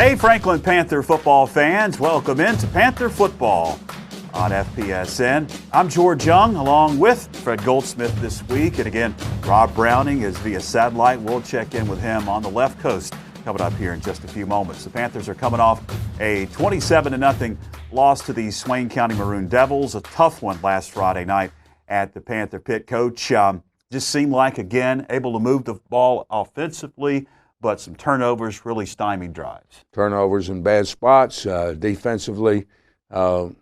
Hey, Franklin Panther football fans, welcome into Panther Football on FPSN. I'm George Young, along with Fred Goldsmith this week. And again, Rob Browning is via satellite. We'll check in with him on the left coast coming up here in just a few moments. The Panthers are coming off a 27-0 loss to the Swain County Maroon Devils, a tough one last Friday night at the Panther Pit. Coach, just seemed like, again, able to move the ball offensively, but some turnovers really stymied drives. Turnovers in bad spots. Defensively, got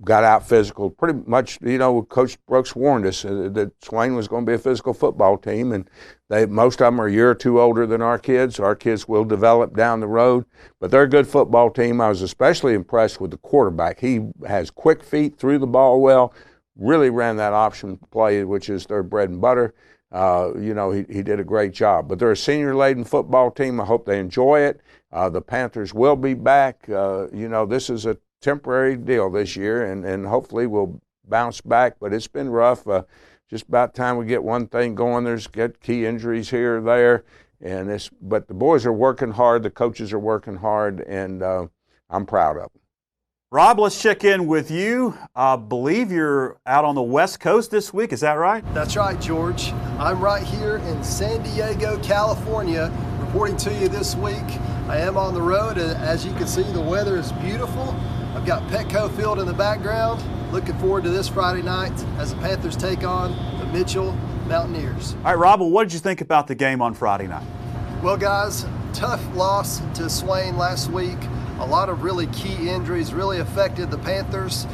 out physical. Pretty much, Coach Brooks warned us that Swain was going to be a physical football team, and most of them are a year or two older than our kids. Our kids will develop down the road, but they're a good football team. I was especially impressed with the quarterback. He has quick feet, threw the ball well, really ran that option play, which is their bread and butter. He did a great job. But they're a senior-laden football team. I hope they enjoy it. The Panthers will be back. This is a temporary deal this year, and hopefully we'll bounce back. But it's been rough. Just about time we get one thing going. There's key injuries here or there. But the boys are working hard. The coaches are working hard, and I'm proud of them. Rob, let's check in with you. I believe you're out on the West Coast this week. Is that right? That's right, George. I'm right here in San Diego, California, reporting to you this week. I am on the road. As you can see, the weather is beautiful. I've got Petco Field in the background. Looking forward to this Friday night as the Panthers take on the Mitchell Mountaineers. All right, Rob, well, what did you think about the game on Friday night? Well, guys, tough loss to Swain last week. A lot of really key injuries really affected the Panthers.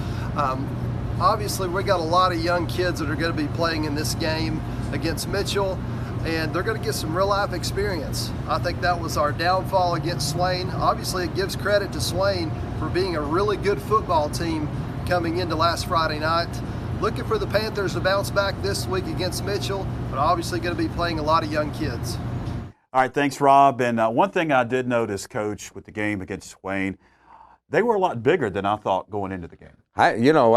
Obviously, we got a lot of young kids that are going to be playing in this game against Mitchell, and they're going to get some real-life experience. I think that was our downfall against Swain. Obviously, it gives credit to Swain for being a really good football team coming into last Friday night. Looking for the Panthers to bounce back this week against Mitchell, but obviously going to be playing a lot of young kids. All right, thanks, Rob. And one thing I did notice, Coach, with the game against Swain, they were a lot bigger than I thought going into the game. I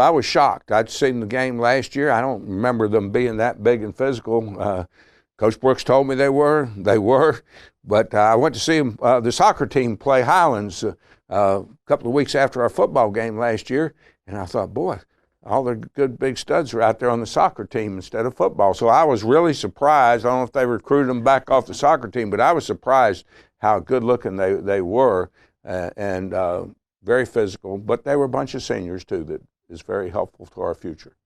was shocked. I'd seen the game last year. I don't remember them being that big and physical. Coach Brooks told me they were. But I went to see them, the soccer team play Highlands a couple of weeks after our football game last year, and I thought, boy, all the good big studs are out there on the soccer team instead of football. So I was really surprised. I don't know if they recruited them back off the soccer team, but I was surprised how good looking they were and very physical. But they were a bunch of seniors too that is very helpful to our future.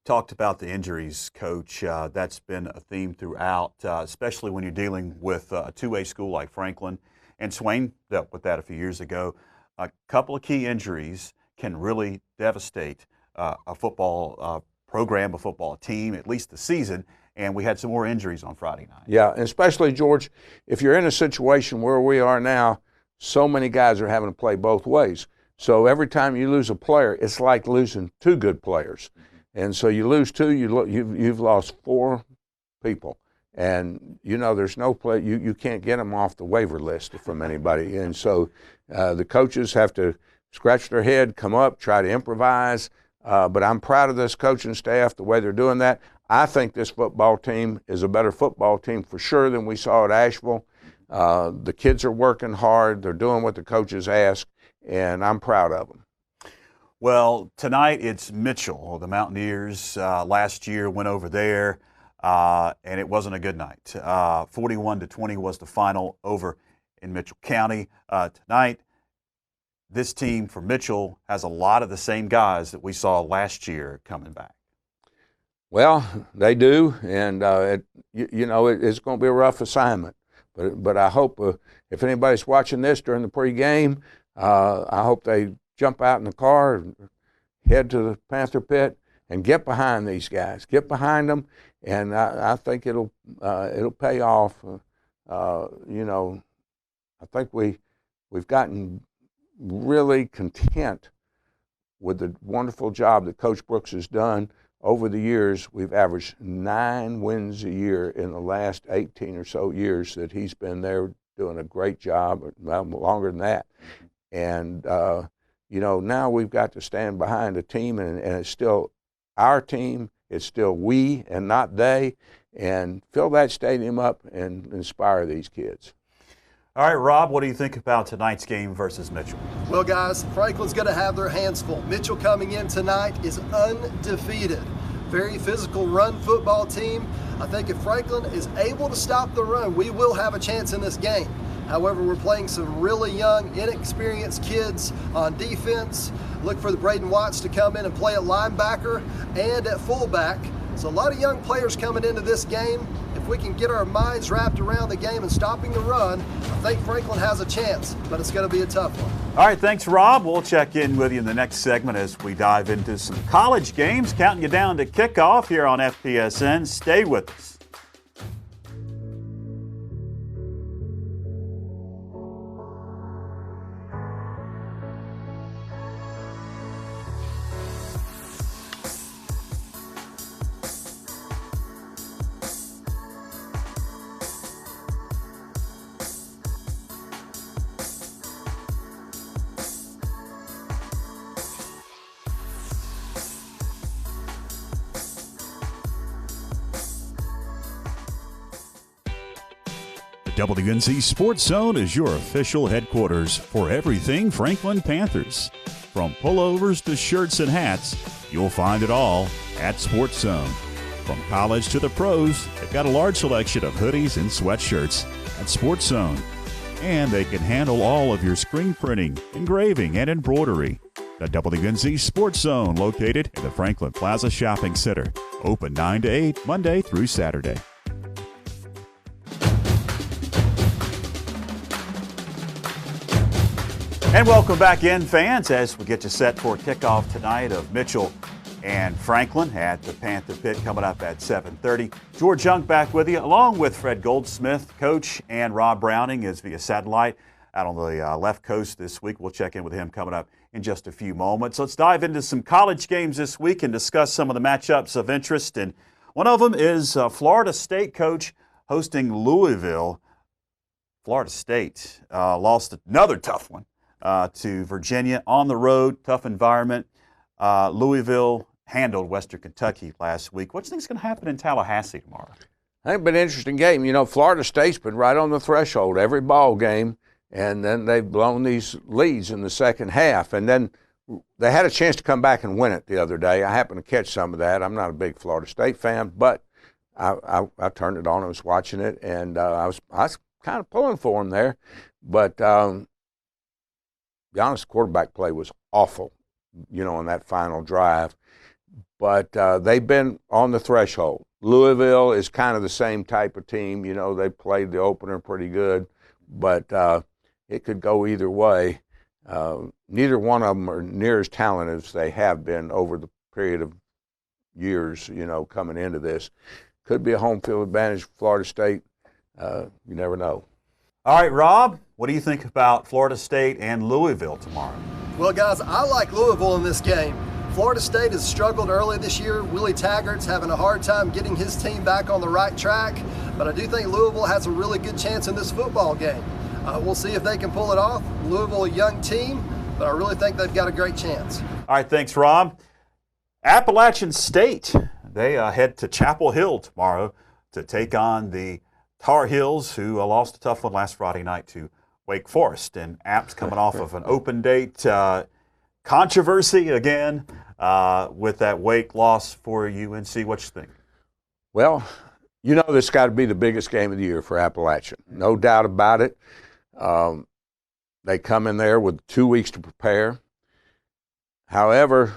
Talked about the injuries, Coach. That's been a theme throughout, especially when you're dealing with a two-way school like Franklin. And Swain dealt with that a few years ago. A couple of key injuries can really devastate a football program, a football team, at least the season, and we had some more injuries on Friday night. Yeah, and especially, George, if you're in a situation where we are now, so many guys are having to play both ways. So every time you lose a player, it's like losing two good players. Mm-hmm. And so you lose two, you've lost four people. And, there's no play, you can't get them off the waiver list from anybody. And so the coaches have to scratch their head, come up, try to improvise. But I'm proud of this coaching staff, the way they're doing that. I think this football team is a better football team for sure than we saw at Asheville. The kids are working hard. They're doing what the coaches ask, and I'm proud of them. Well, tonight it's Mitchell. The Mountaineers last year went over there, and it wasn't a good night. 41-20 was the final over in Mitchell County. Tonight, this team for Mitchell has a lot of the same guys that we saw last year coming back. Well, they do, and it's going to be a rough assignment. But I hope if anybody's watching this during the pregame, I hope they jump out in the car, and head to the Panther Pit, and get behind these guys. Get behind them, and I think it'll pay off. I think we've gotten really content with the wonderful job that Coach Brooks has done over the years. We've averaged 9 wins a year in the last 18 or so years that he's been there, doing a great job, well, longer than that. And, now we've got to stand behind a team, and it's still our team. It's still we and not they. And fill that stadium up and inspire these kids. All right, Rob, what do you think about tonight's game versus Mitchell? Well, guys, Franklin's going to have their hands full. Mitchell coming in tonight is undefeated. Very physical run football team. I think if Franklin is able to stop the run, we will have a chance in this game. However, we're playing some really young, inexperienced kids on defense. Look for the Braden Watts to come in and play at linebacker and at fullback. So a lot of young players coming into this game. If we can get our minds wrapped around the game and stopping the run, I think Franklin has a chance, but it's going to be a tough one. All right, thanks, Rob. We'll check in with you in the next segment as we dive into some college games, counting you down to kickoff here on FPSN. Stay with us. WNC Sports Zone is your official headquarters for everything Franklin Panthers. From pullovers to shirts and hats, you'll find it all at Sports Zone. From college to the pros, they've got a large selection of hoodies and sweatshirts at Sports Zone. And they can handle all of your screen printing, engraving, and embroidery. The WNC Sports Zone, located in the Franklin Plaza Shopping Center. Open 9 to 8, Monday through Saturday. And welcome back in, fans, as we get you set for kickoff tonight of Mitchell and Franklin at the Panther Pit coming up at 7:30. George Young back with you, along with Fred Goldsmith, coach, and Rob Browning is via satellite out on the left coast this week. We'll check in with him coming up in just a few moments. Let's dive into some college games this week and discuss some of the matchups of interest. And one of them is Florida State coach hosting Louisville. Florida State lost another tough one to Virginia on the road, tough environment. Louisville handled Western Kentucky last week. What do you think is going to happen in Tallahassee tomorrow? I think it's been an interesting game. You know, Florida State's been right on the threshold every ball game, and then they've blown these leads in the second half. And then they had a chance to come back and win it the other day. I happened to catch some of that. I'm not a big Florida State fan, but I turned it on. I was watching it, and I was kind of pulling for them there. But the honest quarterback play was awful, you know, on that final drive. But they've been on the threshold. Louisville is kind of the same type of team. You know, they played the opener pretty good, but it could go either way. Neither one of them are near as talented as they have been over the period of years, you know, coming into this. Could be a home field advantage for Florida State. You never know. All right, Rob, what do you think about Florida State and Louisville tomorrow? Well, guys, I like Louisville in this game. Florida State has struggled early this year. Willie Taggart's having a hard time getting his team back on the right track, but I do think Louisville has a really good chance in this football game. We'll see if they can pull it off. Louisville, a young team, but I really think they've got a great chance. All right, thanks, Rob. Appalachian State, they head to Chapel Hill tomorrow to take on the Tar Heels, who lost a tough one last Friday night to Wake Forest. And App's coming off of an open date controversy again with that Wake loss for UNC. What you think? Well, you know this got to be the biggest game of the year for Appalachian. No doubt about it. They come in there with 2 weeks to prepare. However,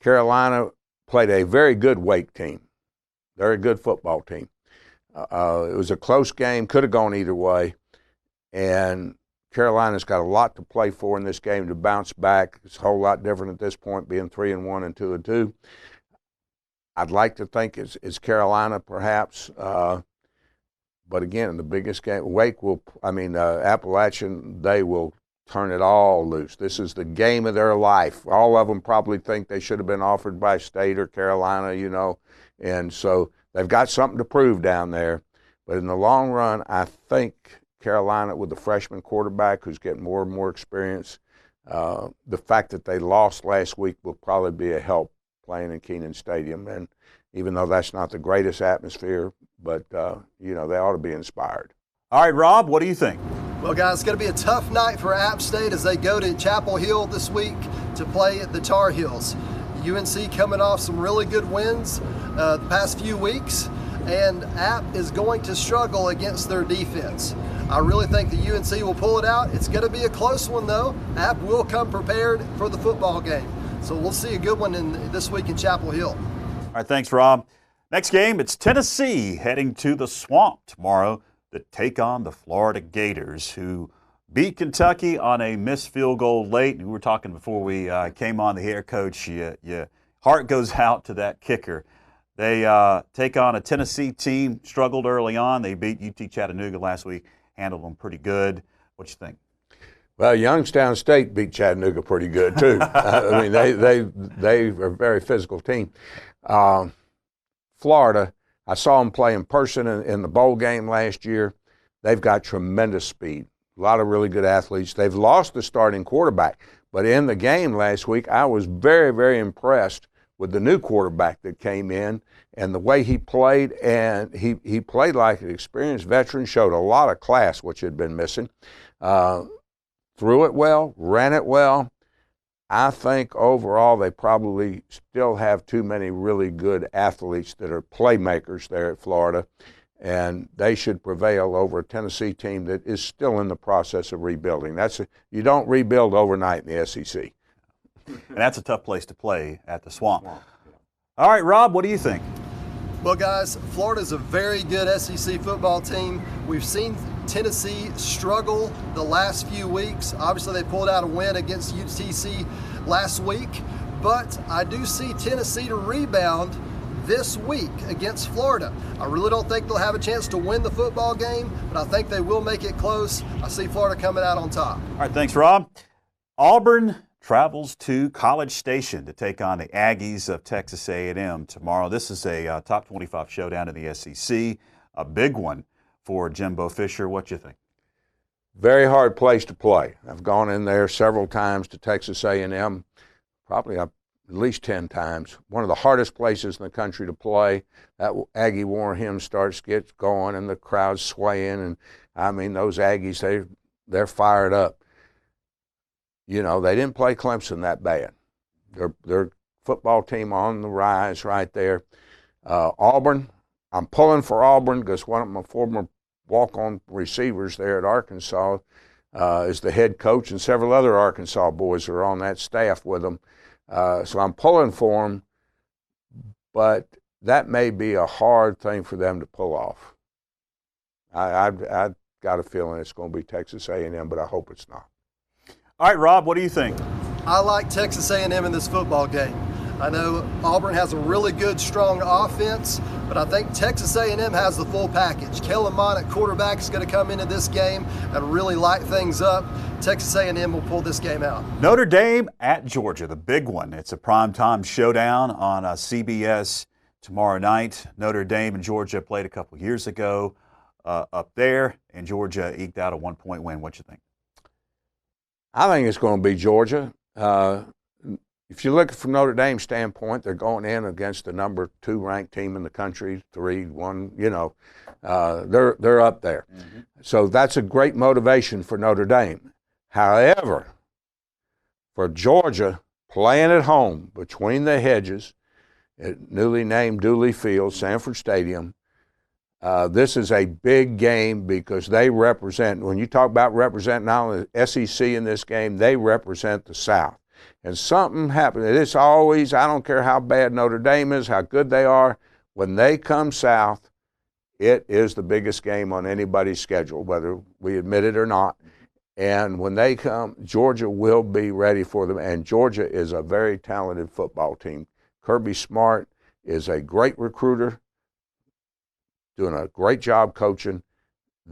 Carolina played a very good Wake team, very good football team. It was a close game, could have gone either way, and Carolina's got a lot to play for in this game to bounce back. It's a whole lot different at this point, being 3-1 and 2-2. I'd like to think it's Carolina, perhaps, but again, the biggest game, Appalachian, they will turn it all loose. This is the game of their life. All of them probably think they should have been offered by State or Carolina, you know, and so they've got something to prove down there. But in the long run, I think Carolina, with the freshman quarterback who's getting more and more experience, the fact that they lost last week will probably be a help playing in Kenan Stadium. And even though that's not the greatest atmosphere, but, you know, they ought to be inspired. All right, Rob, what do you think? Well, guys, it's going to be a tough night for App State as they go to Chapel Hill this week to play the Tar Heels. UNC coming off some really good wins the past few weeks, and App is going to struggle against their defense. I really think the UNC will pull it out. It's going to be a close one, though. App will come prepared for the football game. So we'll see a good one this week in Chapel Hill. All right, thanks, Rob. Next game, it's Tennessee heading to the Swamp tomorrow to take on the Florida Gators, who beat Kentucky on a missed field goal late. We were talking before we came on the air, Coach. Your heart goes out to that kicker. They take on a Tennessee team, struggled early on. They beat UT Chattanooga last week, handled them pretty good. What you think? Well, Youngstown State beat Chattanooga pretty good too. I mean, they are a very physical team. Florida, I saw them play in person in the bowl game last year. They've got tremendous speed, a lot of really good athletes. They've lost the starting quarterback, but in the game last week, I was very, very impressed with the new quarterback that came in and the way he played. And he played like an experienced veteran, showed a lot of class, which had been missing. Threw it well, ran it well. I think overall they probably still have too many really good athletes that are playmakers there at Florida, and they should prevail over a Tennessee team that is still in the process of rebuilding. You don't rebuild overnight in the SEC. And that's a tough place to play at the Swamp. All right, Rob, what do you think? Well, guys, Florida's a very good SEC football team. We've seen Tennessee struggle the last few weeks. Obviously, they pulled out a win against UTC last week, but I do see Tennessee to rebound this week against Florida. I really don't think they'll have a chance to win the football game, but I think they will make it close. I see Florida coming out on top. All right, thanks, Rob. Auburn travels to College Station to take on the Aggies of Texas A&M tomorrow. This is a top 25 showdown in the SEC, a big one for Jimbo Fisher. What you think? Very hard place to play. I've gone in there several times to Texas A&M, probably at least 10 times. One of the hardest places in the country to play. That Aggie War hymn gets going and the crowd's swaying. And, I mean, those Aggies, they're fired up. You know, they didn't play Clemson that bad. Their football team on the rise right there. Auburn, I'm pulling for Auburn because one of my former walk-on receivers there at Arkansas is the head coach, and several other Arkansas boys are on that staff with them. So I'm pulling for them, but that may be a hard thing for them to pull off. I've got a feeling it's going to be Texas A&M, but I hope it's not. All right, Rob, what do you think? I like Texas A&M in this football game. I know Auburn has a really good, strong offense, but I think Texas A&M has the full package. Kellen Mond at quarterback is going to come into this game and really light things up. Texas A&M will pull this game out. Notre Dame at Georgia, the big one. It's a primetime showdown on CBS tomorrow night. Notre Dame and Georgia played a couple years ago up there, and Georgia eked out a 1-point win. What you think? I think it's going to be Georgia. If you look from Notre Dame's standpoint, they're going in against the number 2 ranked team in the country, 3-1. You know, they're up there. Mm-hmm. So that's a great motivation for Notre Dame. However, for Georgia, playing at home between the hedges at newly named Dooley Field, Sanford Stadium, this is a big game because they represent, when you talk about representing not only the SEC in this game, they represent the South. And something happened. It's always, I don't care how bad Notre Dame is, how good they are, when they come south, it is the biggest game on anybody's schedule, whether we admit it or not. And when they come, Georgia will be ready for them. And Georgia is a very talented football team. Kirby Smart is a great recruiter, doing a great job coaching.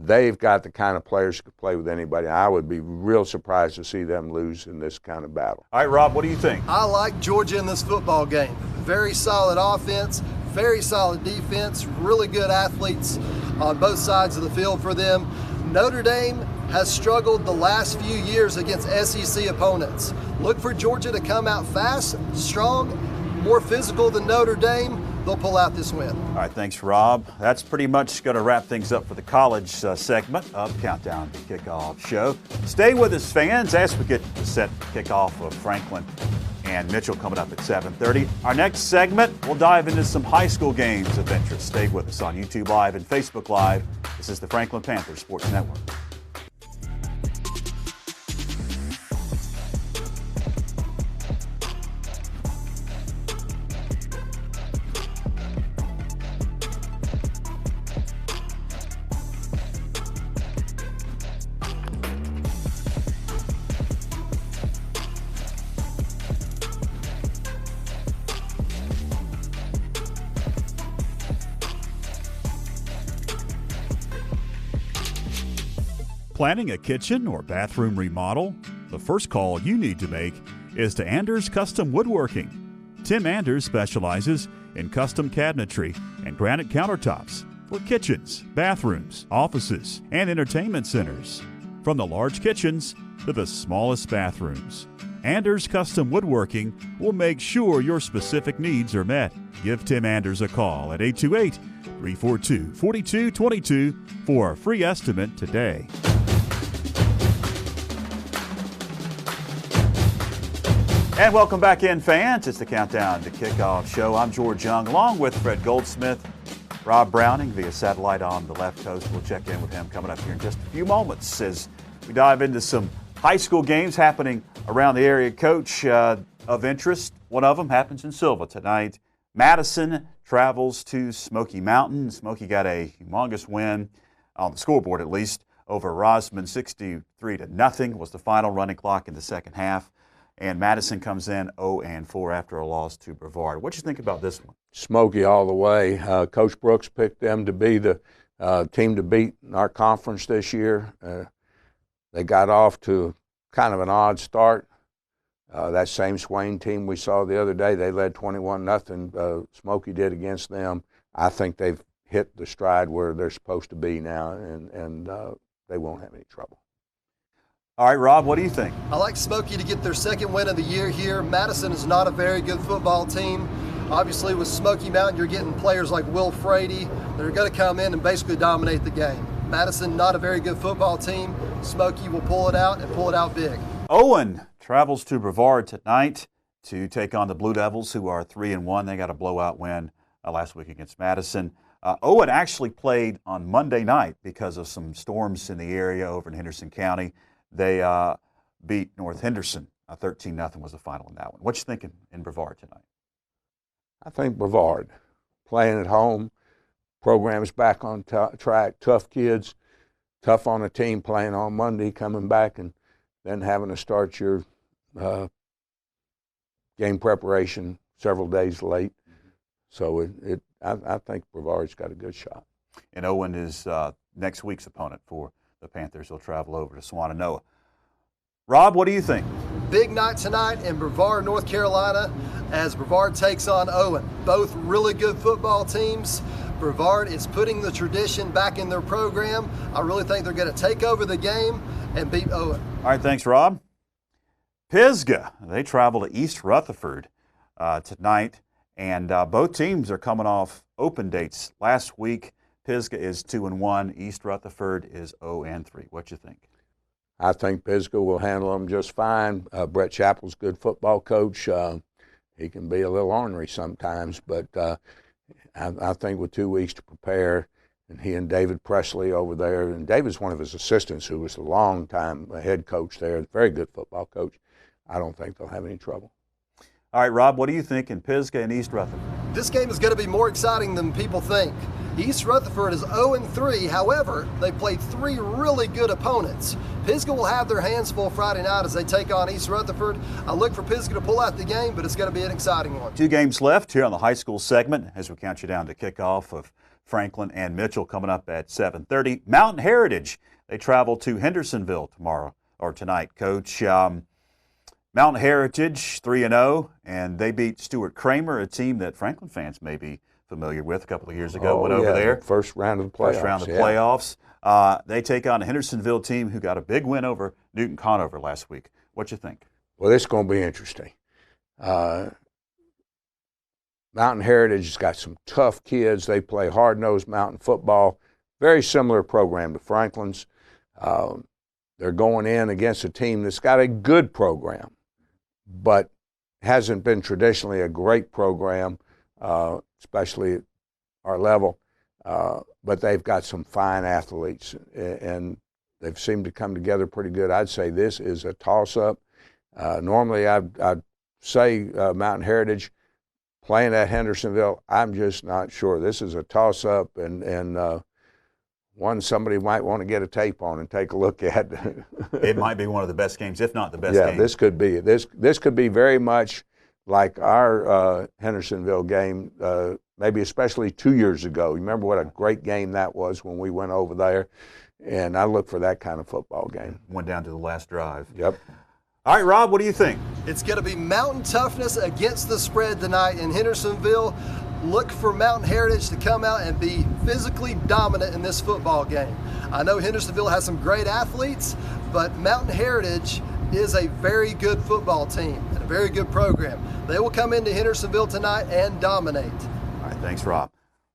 They've got the kind of players who could play with anybody. I would be real surprised to see them lose in this kind of battle. All right, Rob, what do you think? I like Georgia in this football game. Very solid offense, very solid defense, really good athletes on both sides of the field for them. Notre Dame has struggled the last few years against SEC opponents. Look for Georgia to come out fast, strong, more physical than Notre Dame. they'll pull out this win. All right, thanks, Rob. That's pretty much going to wrap things up for the college segment of Countdown to Kickoff show. Stay with us, fans, as we get the set kickoff of Franklin and Mitchell coming up at 7:30. Our next segment, we'll dive into some high school games of interest. Stay with us on YouTube Live and Facebook Live. This is the Franklin Panther Sports Network. Planning a kitchen or bathroom remodel? The first call you need to make is to Anders Custom Woodworking. Tim Anders specializes in custom cabinetry and granite countertops for kitchens, bathrooms, offices, and entertainment centers. From the large kitchens to the smallest bathrooms, Anders Custom Woodworking will make sure your specific needs are met. Give Tim Anders a call at 828-342-4222 for a free estimate today. And welcome back in, fans. It's the Countdown to Kickoff show. I'm George Young, along with Fred Goldsmith, Rob Browning via satellite on the left coast. We'll check in with him coming up here in just a few moments as we dive into some high school games happening around the area. Coach, of interest, one of them happens in Silva tonight. Madison travels to Smoky Mountain. Smoky got a humongous win, on the scoreboard at least, over Rosman. 63-0 was the final running clock in the second half. And Madison comes in 0-4 after a loss to Brevard. What do you think about this one? Smoky all the way. Coach Brooks picked them to be the team to beat in our conference this year. They got off to kind of an odd start. That same Swain team we saw the other day, they led 21-0. Smoky did against them. I think they've hit the stride where they're supposed to be now, and they won't have any trouble. All right, Rob, what do you think? I like Smoky to get their second win of the year here. Madison is not a very good football team. Obviously, with Smoky Mountain, you're getting players like Will Frady that are going to come in and basically dominate the game. Madison, not a very good football team. Smoky will pull it out and pull it out big. Owen travels to Brevard tonight to take on the Blue Devils, who are 3-1. They got a blowout win last week against Madison. Owen actually played on Monday night because of some storms in the area over in Henderson County. They beat North Henderson. 13-0 was the final in that one. What you thinking in Brevard tonight? I think Brevard, playing at home, program's back on track, tough kids, tough on a team, playing on Monday, coming back and then having to start your game preparation several days late. So I think Brevard's got a good shot. And Owen is next week's opponent for the Panthers. Will travel over to Swannanoa. Rob, what do you think? Big night tonight in Brevard, North Carolina, as Brevard takes on Owen. Both really good football teams. Brevard is putting the tradition back in their program. I really think they're going to take over the game and beat Owen. All right, thanks, Rob. Pisgah, they travel to East Rutherford tonight, and both teams are coming off open dates. Last week, Pisgah is 2-1. East Rutherford is 0-3. What you think? I think Pisgah will handle them just fine. Brett Chappell's a good football coach. He can be a little ornery sometimes, but I think with 2 weeks to prepare, and he and David Presley over there, and David's one of his assistants who was a long-time head coach there, very good football coach. I don't think they'll have any trouble. All right, Rob, what do you think in Pisgah and East Rutherford? This game is going to be more exciting than people think. East Rutherford is 0-3. However, they played 3 really good opponents. Pisgah will have their hands full Friday night as they take on East Rutherford. I look for Pisgah to pull out the game, but it's going to be an exciting one. 2 games left here on the high school segment as we count you down to kickoff of Franklin and Mitchell coming up at 7:30. Mountain Heritage, they travel to Hendersonville tonight. Coach, Mountain Heritage 3-0, and they beat Stuart Kramer, a team that Franklin fans may be familiar with a couple of years ago. Went over there. First round of the playoffs. Playoffs. They take on a Hendersonville team who got a big win over Newton Conover last week. What you think? Well, it's going to be interesting. Mountain Heritage has got some tough kids. They play hard-nosed mountain football. Very similar program to Franklin's. They're going in against a team that's got a good program, but hasn't been traditionally a great program, especially at our level. But they've got some fine athletes, and they've seemed to come together pretty good. I'd say this is a toss-up. Normally I'd say Mountain Heritage. Playing at Hendersonville, I'm just not sure. This is a toss-up, and one somebody might want to get a tape on and take a look at. It might be one of the best games, if not the best game. game. This could be. This could be very much like our Hendersonville game, maybe especially 2 years ago. You remember what a great game that was when we went over there, and I look for that kind of football game. Went down to the last drive. Yep. All right, Rob, what do you think? It's going to be mountain toughness against the spread tonight in Hendersonville. Look for Mountain Heritage to come out and be physically dominant in this football game. I know Hendersonville has some great athletes, but Mountain Heritage is a very good football team and a very good program. They will come into Hendersonville tonight and dominate. All right, thanks, Rob.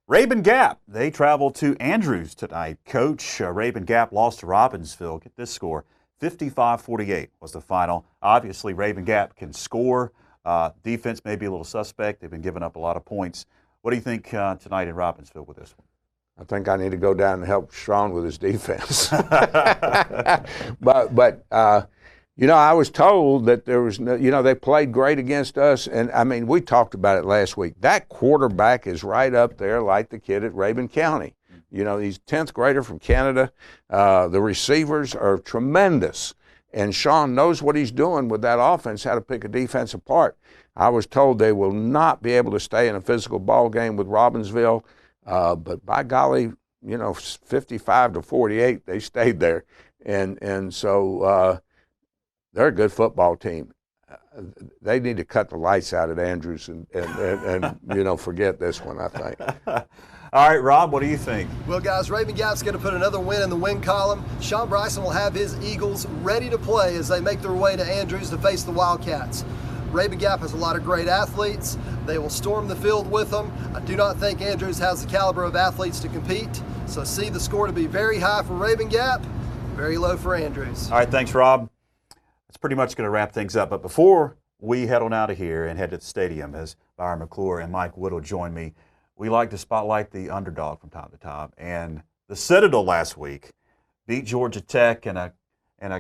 Rabun Gap, they travel to Andrews tonight. Coach, Rabun Gap lost to Robbinsville. Get this score. 55-48 was the final. Obviously, Rabun Gap can score. Defense may be a little suspect. They've been giving up a lot of points. What do you think tonight in Robbinsville with this one? I think I need to go down and help Sean with his defense. but I was told that there was no, they played great against us. And, I mean, we talked about it last week. That quarterback is right up there like the kid at Rabun County. He's 10th grader from Canada. The receivers are tremendous. And Sean knows what he's doing with that offense, how to pick a defense apart. I was told they will not be able to stay in a physical ball game with Robbinsville. But by golly, 55-48, they stayed there. And so they're a good football team. They need to cut the lights out at Andrews and forget this one, I think. All right, Rob, what do you think? Well, guys, Rabun Gap's going to put another win in the win column. Sean Bryson will have his Eagles ready to play as they make their way to Andrews to face the Wildcats. Rabun Gap has a lot of great athletes. They will storm the field with them. I do not think Andrews has the caliber of athletes to compete, so see the score to be very high for Rabun Gap, very low for Andrews. All right, thanks, Rob. That's pretty much going to wrap things up. But before we head on out of here and head to the stadium, as Byron McClure and Mike Wood will join me, we like to spotlight the underdog from time to time. And the Citadel last week beat Georgia Tech and a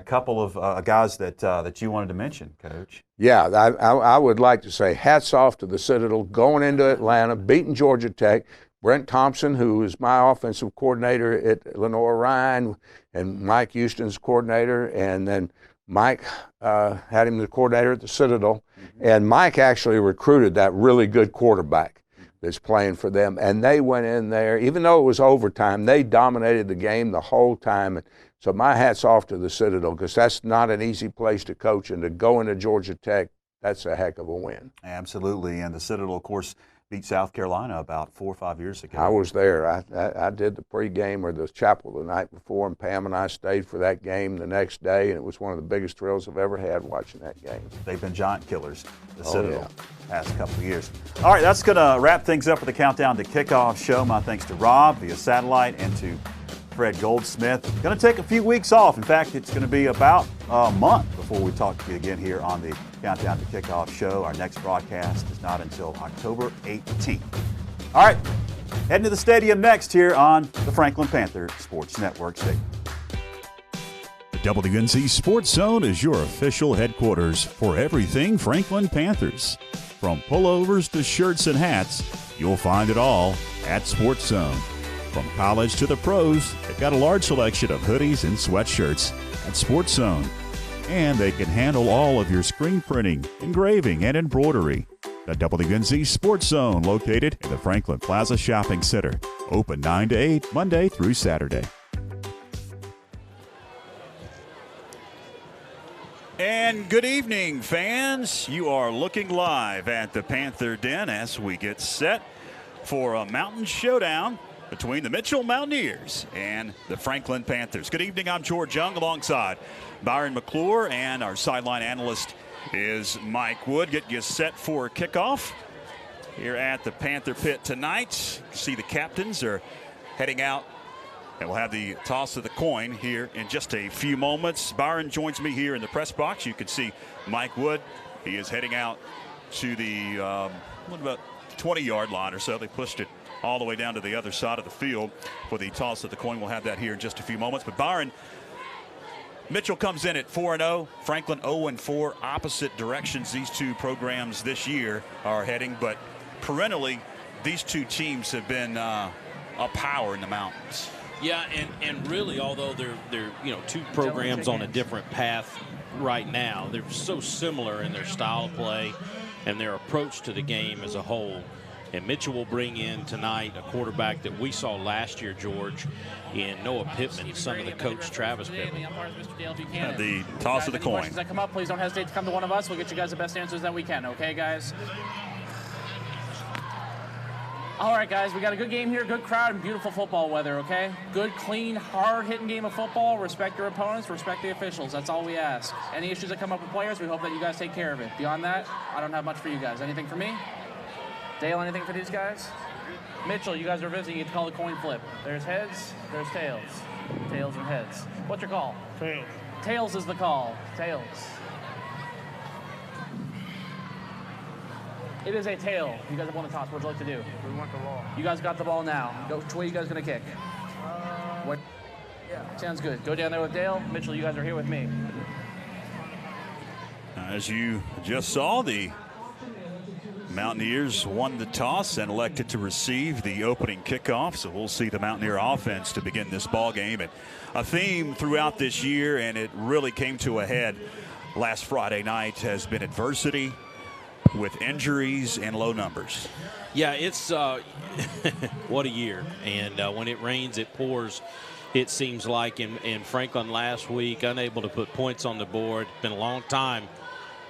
couple of guys that you wanted to mention, Coach. Yeah, I would like to say hats off to the Citadel going into Atlanta, beating Georgia Tech. Brent Thompson, who is my offensive coordinator at Lenore Ryan, and Mike Houston's coordinator, and then Mike had him the coordinator at the Citadel. And Mike actually recruited that really good quarterback that's playing for them. And they went in there, even though it was overtime, they dominated the game the whole time. And so my hat's off to the Citadel, because that's not an easy place to coach. And to go into Georgia Tech, that's a heck of a win. Absolutely. And the Citadel, of course, beat South Carolina about 4 or 5 years ago. I was there. I did the pregame or the chapel the night before, and Pam and I stayed for that game the next day, and it was one of the biggest thrills I've ever had watching that game. They've been giant killers, the Citadel, past couple of years. All right, that's going to wrap things up for the Countdown to Kickoff show. My thanks to Rob via satellite and to Fred Goldsmith. Going to take a few weeks off. In fact, it's going to be about a month before we talk to you again here on the Countdown to Kickoff show. Our next broadcast is not until October 18th. All right, heading to the stadium next here on the Franklin Panther Sports Network station. The WNC Sports Zone is your official headquarters for everything Franklin Panthers. From pullovers to shirts and hats, you'll find it all at Sports Zone. From college to the pros, they've got a large selection of hoodies and sweatshirts at Sports Zone. And they can handle all of your screen printing, engraving, and embroidery. The WNC Sports Zone, located in the Franklin Plaza Shopping Center. Open 9 to 8, Monday through Saturday. And good evening, fans. You are looking live at the Panther Den as we get set for a mountain showdown between the Mitchell Mountaineers and the Franklin Panthers. Good evening, I'm George Young alongside Byron McClure, and our sideline analyst is Mike Wood. Getting you set for kickoff. here at the Panther Pit tonight. You see the captains are heading out, and we'll have the toss of the coin here in just a few moments. Byron joins me here in the press box. You can see Mike Wood. He is heading out to the, what about 20-yard line or so. They pushed it all the way down to the other side of the field for the toss of the coin. We'll have that here in just a few moments. But Byron, Mitchell comes in at 4-0. Franklin 0-4. Opposite directions these two programs this year are heading, but perennially these two teams have been a power in the mountains. Yeah, and really, although they're two programs on a different path right now, they're so similar in their style of play and their approach to the game as a whole. And Mitchell will bring in tonight a quarterback that we saw last year, George, in Noah Pittman, son of the coach Travis Pittman. The toss of the coin. Questions that come up, please don't hesitate to come to one of us. We'll get you guys the best answers that we can, okay, guys? All right, guys, we got a good game here, good crowd, and beautiful football weather, okay? Good, clean, hard-hitting game of football. Respect your opponents, respect the officials. That's all we ask. Any issues that come up with players, we hope that you guys take care of it. Beyond that, I don't have much for you guys. Anything for me? Dale, anything for these guys? Mitchell, you guys are visiting. You get to call the coin flip. There's heads, there's tails. Tails and heads. What's your call? Tails. Tails is the call. Tails. It is a tail. You guys have won the toss. What would you like to do? We want the ball. You guys got the ball now. Which way are you guys going to kick? What? Yeah. Sounds good. Go down there with Dale. Mitchell, you guys are here with me. As you just saw, the Mountaineers won the toss and elected to receive the opening kickoff. So we'll see the Mountaineer offense to begin this ball game. And a theme throughout this year, and it really came to a head last Friday night, has been adversity with injuries and low numbers. Yeah, it's what a year. And when it rains, it pours. It seems like in Franklin last week, unable to put points on the board. It's been a long time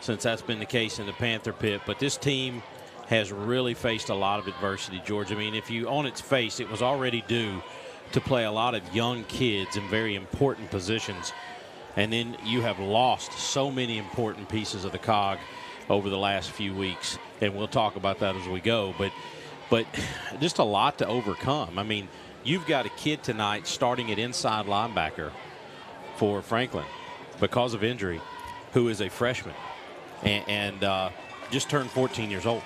since that's been the case in the Panther Pit. But this team has really faced a lot of adversity, George. I mean, if you, on its face, it was already due to play a lot of young kids in very important positions. And then you have lost so many important pieces of the cog over the last few weeks. And we'll talk about that as we go. But just a lot to overcome. I mean, you've got a kid tonight starting at inside linebacker for Franklin because of injury, who is a freshman and just turned 14 years old.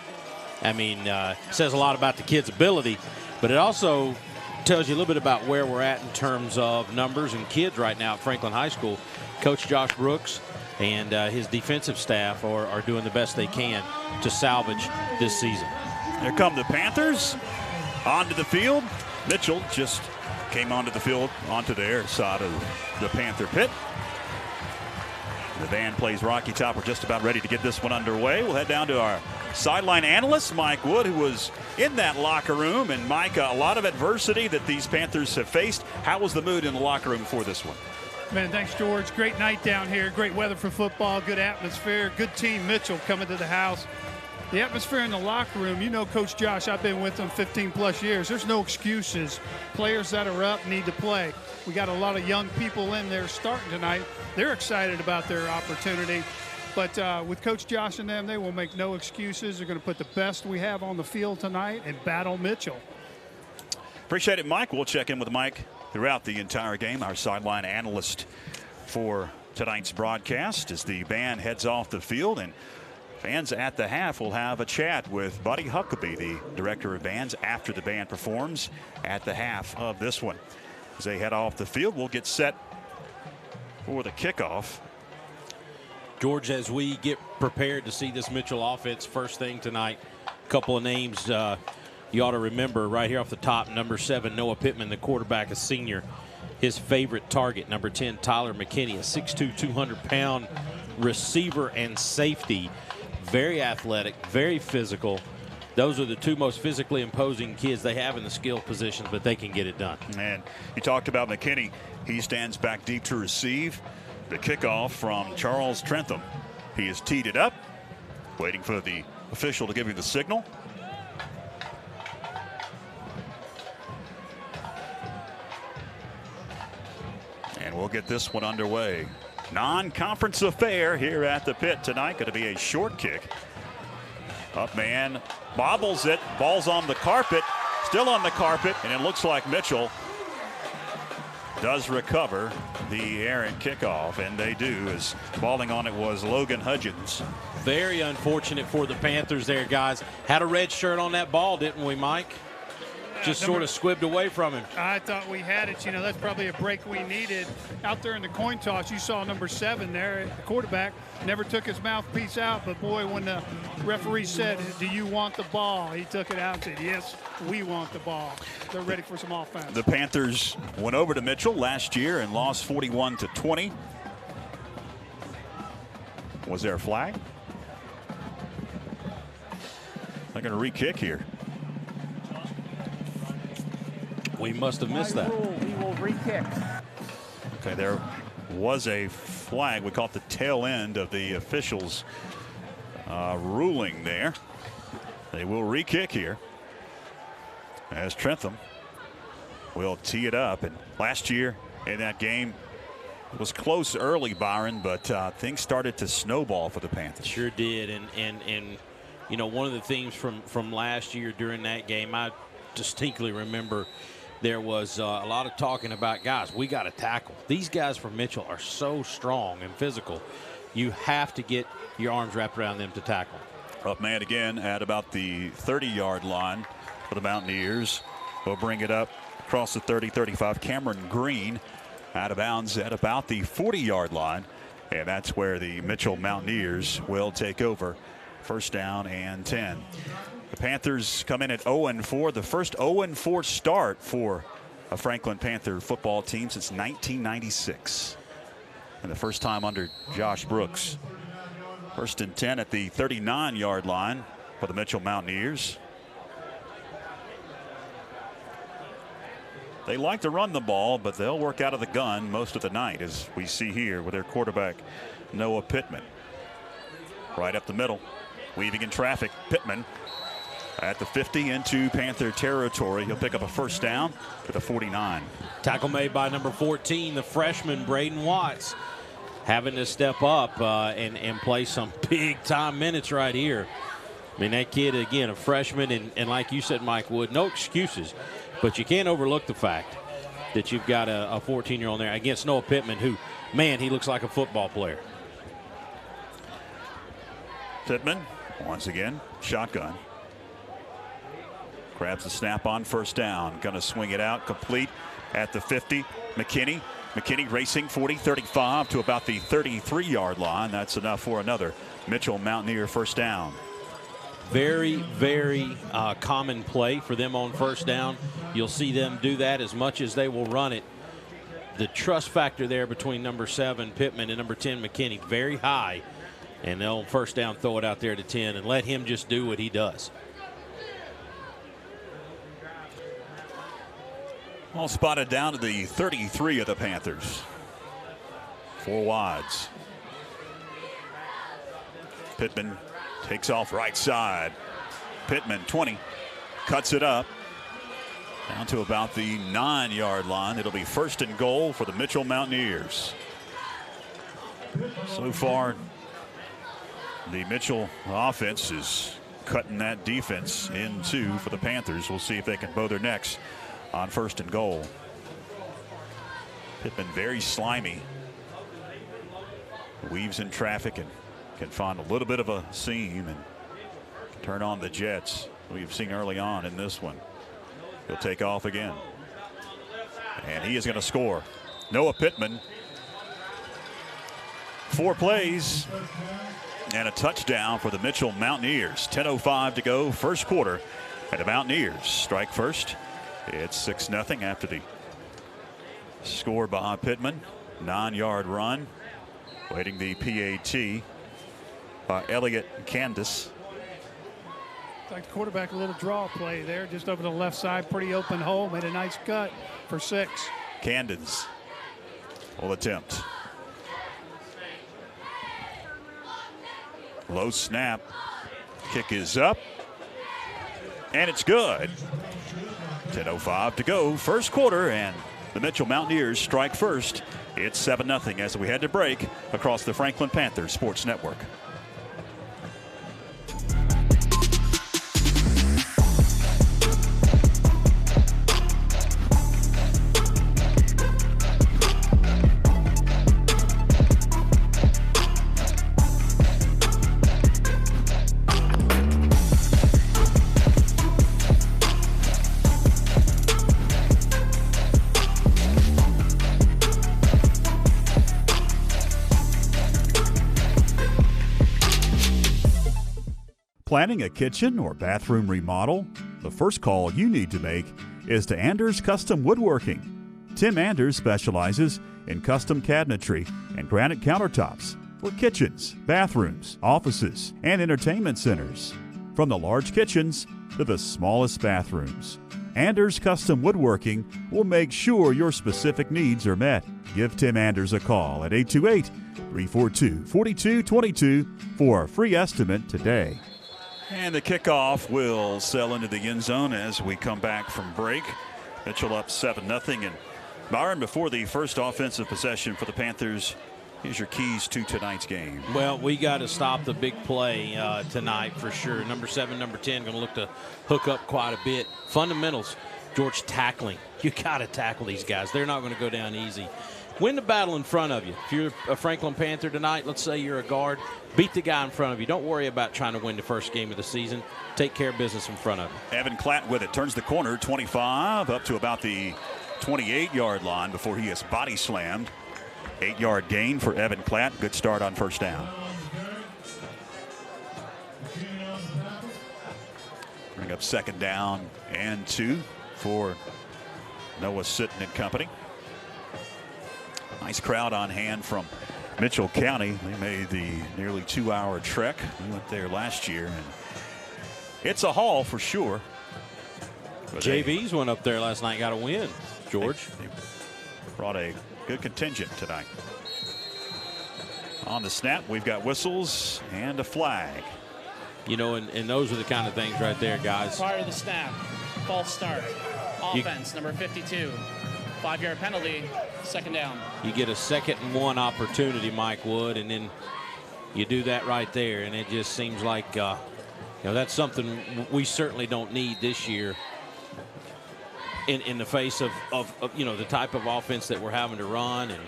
I mean, says a lot about the kid's ability, but it also tells you a little bit about where we're at in terms of numbers and kids right now at Franklin High School. Coach Josh Brooks and his defensive staff are doing the best they can to salvage this season. Here come the Panthers onto the field. Mitchell just came onto the field, onto their side of the Panther Pit. The band plays Rocky Top. We're just about ready to get this one underway. We'll head down to our sideline analyst, Mike Wood, who was in that locker room. And, Mike, a lot of adversity that these Panthers have faced. How was the mood in the locker room for this one? Man, thanks, George. Great night down here. Great weather for football. Good atmosphere. Good team. Mitchell coming to the house. The atmosphere in the locker room, you know Coach Josh, I've been with him 15-plus years. There's no excuses. Players that are up need to play. We got a lot of young people in there starting tonight. They're excited about their opportunity. But with Coach Josh and them, they will make no excuses. They're going to put the best we have on the field tonight and battle Mitchell. Appreciate it, Mike. We'll check in with Mike throughout the entire game, our sideline analyst for tonight's broadcast, as the band heads off the field. And fans at the half will have a chat with Buddy Huckabee, the director of bands, after the band performs at the half of this one. As they head off the field, we'll get set for the kickoff. George, as we get prepared to see this Mitchell offense first thing tonight, a couple of names you ought to remember right here off the top. Number 7, Noah Pittman, the quarterback, a senior. His favorite target, number 10, Tyler McKinney, a 6'2", 200-pound receiver and safety. Very athletic, very physical. Those are the two most physically imposing kids they have in the skill positions, but they can get it done. And you talked about McKinney. He stands back deep to receive the kickoff from Charles Trentham. He has teed it up, waiting for the official to give you the signal. And we'll get this one underway. Non-conference affair here at the Pit tonight. Going to be a short kick. Up man bobbles it. Ball's on the carpet, still on the carpet, and it looks like Mitchell does recover the errant kickoff, and they do, as balling on it was Logan Hudgens. Very unfortunate for the Panthers there, guys. Had a red shirt on that ball, didn't we, Mike? Just sort of squibbed away from him. I thought we had it. You know, that's probably a break we needed. Out there in the coin toss, you saw number 7 there, the quarterback, never took his mouthpiece out. But, boy, when the referee said, do you want the ball, he took it out and said, yes, we want the ball. They're ready for some offense. The Panthers went over to Mitchell last year and lost 41-20. Was there a flag? They're going to re-kick here. We must have missed that. We will re-kick. Okay, there was a flag. We caught the tail end of the officials' ruling there. They will re-kick here as Trentham will tee it up. And last year in that game, it was close early, Byron, but things started to snowball for the Panthers. Sure did. And you know, one of the things from last year during that game, I distinctly remember there was a lot of talking about, guys, we got to tackle. These guys from Mitchell are so strong and physical. You have to get your arms wrapped around them to tackle. Up man again at about the 30-yard line for the Mountaineers. We'll bring it up across the 30-35. Cameron Green out of bounds at about the 40-yard line. And that's where the Mitchell Mountaineers will take over. First down and 10. The Panthers come in at 0-4, the first 0-4 start for a Franklin Panther football team since 1996. And the first time under Josh Brooks. First and 10 at the 39-yard line for the Mitchell Mountaineers. They like to run the ball, but they'll work out of the gun most of the night, as we see here with their quarterback, Noah Pittman. Right up the middle, weaving in traffic, Pittman at the 50 into Panther territory. He'll pick up a first down to the 49. Tackle made by number 14, the freshman Braden Watts, having to step up and play some big-time minutes right here. I mean, that kid, again, a freshman, and like you said, Mike Wood, no excuses. But you can't overlook the fact that you've got a 14-year-old there against Noah Pittman, who, man, he looks like a football player. Pittman, once again, shotgun. Grabs the snap on first down. Going to swing it out, complete at the 50. McKinney racing 40-35 to about the 33-yard line. That's enough for another Mitchell Mountaineer first down. Very, very common play for them on first down. You'll see them do that as much as they will run it. The trust factor there between number 7, Pittman, and number 10, McKinney, very high. And they'll first down throw it out there to 10 and let him just do what he does. All spotted down to the 33 of the Panthers. 4 wides. Pittman takes off right side. Pittman 20, cuts it up down to about the 9-yard line. It'll be first and goal for the Mitchell Mountaineers. So far, the Mitchell offense is cutting that defense in two for the Panthers. We'll see if they can bow their necks on first and goal. Pittman very slimy. Weaves in traffic and can find a little bit of a seam and turn on the jets we've seen early on in this one. He'll take off again. And he is going to score. Noah Pittman. 4 plays and a touchdown for the Mitchell Mountaineers. 10:05 to go, first quarter, and the Mountaineers strike first. It's 6-0 after the score by Pittman. 9-yard run. Waiting the PAT by Elliott Candace. Like the quarterback, a little draw play there, just over the left side, pretty open hole, made a nice cut for 6. Candace will attempt. Low snap. Kick is up. And it's good. 10:05 to go, first quarter, and the Mitchell Mountaineers strike first. It's 7-0 as we head to break across the Franklin Panther Sports Network. Planning a kitchen or bathroom remodel? The first call you need to make is to Anders Custom Woodworking. Tim Anders specializes in custom cabinetry and granite countertops for kitchens, bathrooms, offices, and entertainment centers. From the large kitchens to the smallest bathrooms, Anders Custom Woodworking will make sure your specific needs are met. Give Tim Anders a call at 828-342-4222 for a free estimate today. And the kickoff will sail into the end zone as we come back from break. Mitchell up 7-0. And Byron, before the first offensive possession for the Panthers, here's your keys to tonight's game. Well, we got to stop the big play tonight for sure. Number 7, number 10 going to look to hook up quite a bit. Fundamentals, George, tackling. You got to tackle these guys. They're not going to go down easy. Win the battle in front of you. If you're a Franklin Panther tonight, let's say you're a guard, beat the guy in front of you. Don't worry about trying to win the first game of the season. Take care of business in front of you. Evan Klatt with it. Turns the corner, 25, up to about the 28-yard line before he is body slammed. 8-yard gain for Evan Klatt. Good start on first down. Bring up second down and 2 for Noah Sitton and company. Nice crowd on hand from Mitchell County. They made the nearly 2-hour trek. We went there last year, and it's a haul for sure. But JVs went up there last night, got a win, George. They brought a good contingent tonight. On the snap, we've got whistles and a flag. You know, and those are the kind of things right there, guys. Prior to the snap, false start. Offense, number 52. 5-yard penalty, second down. You get a 2nd and 1 opportunity, Mike Wood, and then you do that right there, and it just seems like that's something we certainly don't need this year in the face of the type of offense that we're having to run and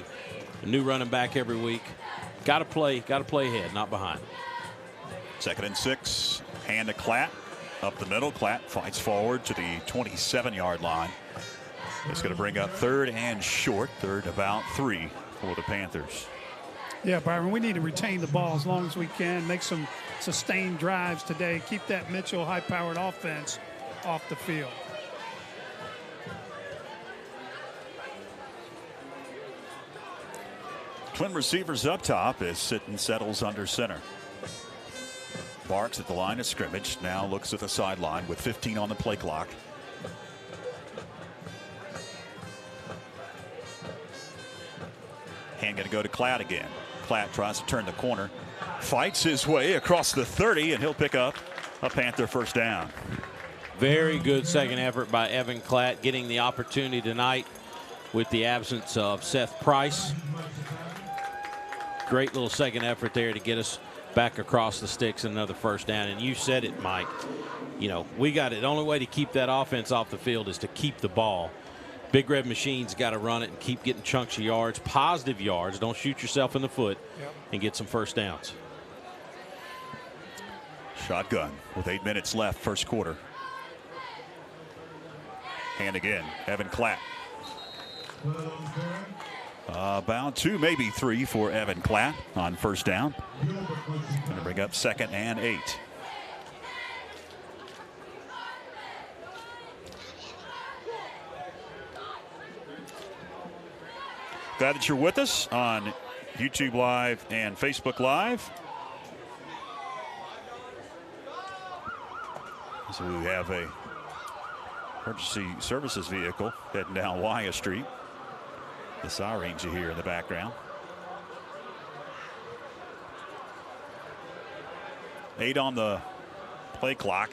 a new running back every week. Got to play ahead, not behind. 2nd and 6, hand to Klatt up the middle. Klatt fights forward to the 27-yard line. It's going to bring up 3rd and short, 3rd about 3 for the Panthers. Yeah, Byron, we need to retain the ball as long as we can, make some sustained drives today, keep that Mitchell high-powered offense off the field. Twin receivers up top as Sitton settles under center. Barks at the line of scrimmage, now looks at the sideline with 15 on the play clock. Hand going to go to Klatt again. Klatt tries to turn the corner, fights his way across the 30, and he'll pick up a Panther first down. Very good second effort by Evan Klatt, getting the opportunity tonight with the absence of Seth Price. Great little second effort there to get us back across the sticks and another first down. And you said it, Mike. We got it. The only way to keep that offense off the field is to keep the ball. Big Red Machine's got to run it and keep getting chunks of yards, positive yards. Don't shoot yourself in the foot and get some first downs. Shotgun with 8 minutes left, first quarter. And again, Evan Klatt. About 2, maybe 3 for Evan Klatt on first down. Going to bring up 2nd and 8. Glad that you're with us on YouTube Live and Facebook Live. So we have a emergency services vehicle heading down Wyatt Street. The sirens you hear in the background. 8 on the play clock.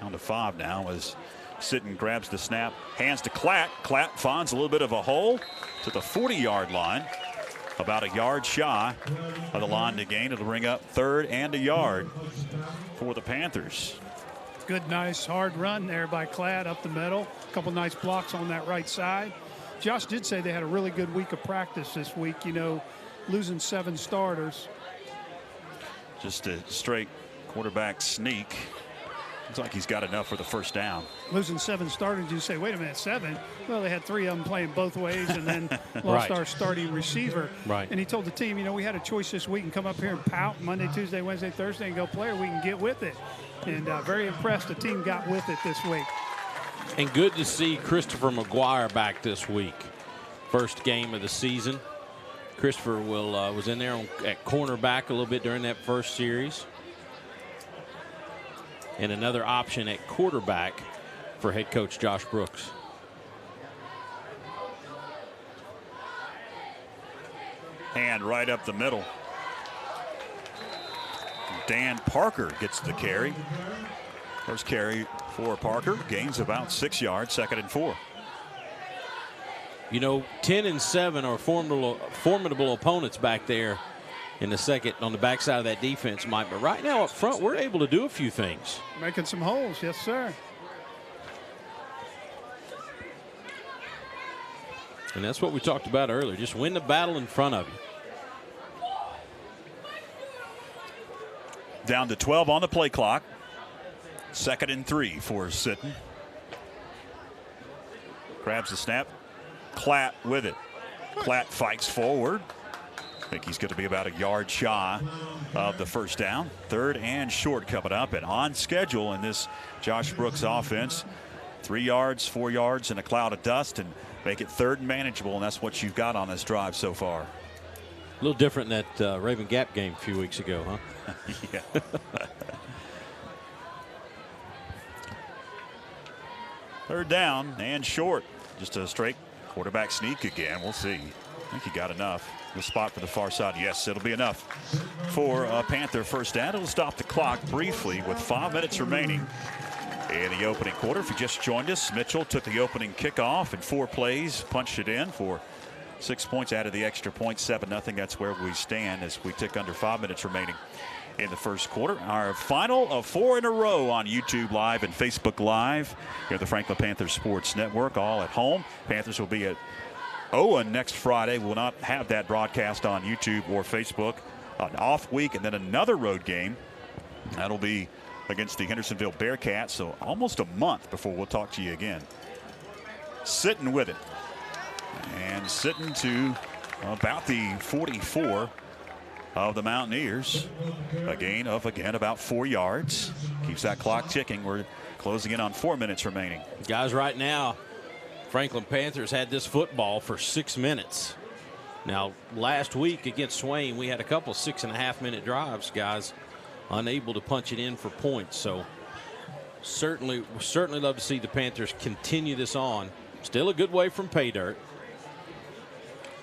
Down to 5 now as Sitton grabs the snap, hands to Klatt. Klatt finds a little bit of a hole to the 40-yard line. About a yard shy of the line to gain. It'll bring up 3rd and a yard for the Panthers. Good, nice, hard run there by Klatt up the middle. A couple nice blocks on that right side. Josh did say they had a really good week of practice this week, losing 7 starters. Just a straight quarterback sneak. Looks like he's got enough for the first down. Losing 7 starters, you say, wait a minute, 7? Well, they had 3 of them playing both ways and then lost our starting receiver. Right. And he told the team, you know, we had a choice this week and come up here and pout Monday, Tuesday, Wednesday, Thursday and go play, or we can get with it. And very impressed the team got with it this week. And good to see Christopher McGuire back this week. First game of the season. Christopher was in there at cornerback a little bit during that first series. And another option at quarterback for head coach Josh Brooks. And right up the middle. Dan Parker gets the carry. First carry for Parker. Gains about 6 yards, 2nd and 4. You know, 10 and 7 are formidable opponents back there in the second on the backside of that defense, Mike. But right now up front, we're able to do a few things. Making some holes, yes, sir. And that's what we talked about earlier. Just win the battle in front of you. Down to 12 on the play clock. 2nd and 3 for Sitton. Grabs the snap. Klatt with it. Klatt fights forward. I think he's going to be about a yard shy of the first down. 3rd and short coming up and on schedule in this Josh Brooks offense. 3 yards, 4 yards, and a cloud of dust, and make it 3rd and manageable, and that's what you've got on this drive so far. A little different than that Raven Gap game a few weeks ago, huh? Yeah. Third down and short. Just a straight quarterback sneak again. We'll see. I think he got enough. The spot for the far side. Yes, it'll be enough for Panther first down. It'll stop the clock briefly with 5 minutes remaining in the opening quarter. If you just joined us, Mitchell took the opening kickoff in 4 plays, punched it in for 6 points, added the extra point, 7-0. That's where we stand as we tick under 5 minutes remaining in the first quarter. Our final of 4 in a row on YouTube Live and Facebook Live here at the Franklin Panthers Sports Network, all at home. Panthers will be at Owen next Friday. We'll not have that broadcast on YouTube or Facebook. An off week and then another road game. That'll be against the Hendersonville Bearcats, so almost a month before we'll talk to you again. Sitting with it. And sitting to about the 44 of the Mountaineers. A gain of, again, about 4 yards. Keeps that clock ticking. We're closing in on 4 minutes remaining. Guys, right now, Franklin Panthers had this football for 6 minutes. Now, last week against Swain, we had a couple 6.5-minute drives, guys, unable to punch it in for points. So certainly love to see the Panthers continue this on. Still a good way from pay dirt,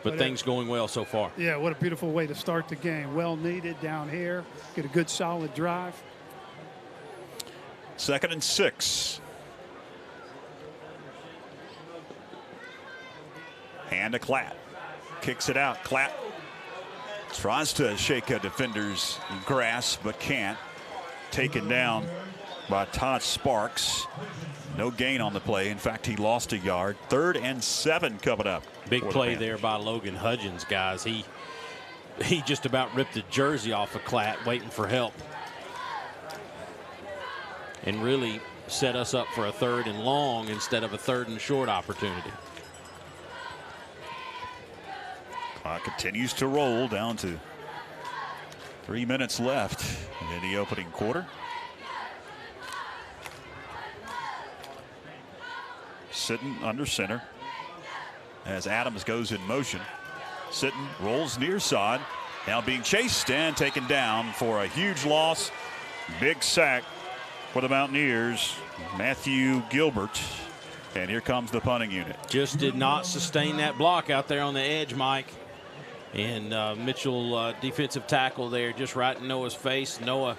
but things going well so far. Yeah, what a beautiful way to start the game. Well needed down here. Get a good solid drive. 2nd and 6. And a Klatt. Kicks it out. Klatt tries to shake a defender's grasp, but can't. Taken down by Todd Sparks. No gain on the play. In fact, he lost a yard. 3rd and 7 coming up. Big play there by Logan Hudgens, guys. He just about ripped the jersey off of Klatt, waiting for help. And really set us up for a 3rd and long instead of a 3rd and short opportunity. Clock continues to roll down to 3 minutes left in the opening quarter. Sitting under center as Adams goes in motion. Sitting rolls near side. Now being chased and taken down for a huge loss. Big sack for the Mountaineers. Matthew Gilbert. And here comes the punting unit. Just did not sustain that block out there on the edge, Mike. And Mitchell, defensive tackle there, just right in Noah's face. Noah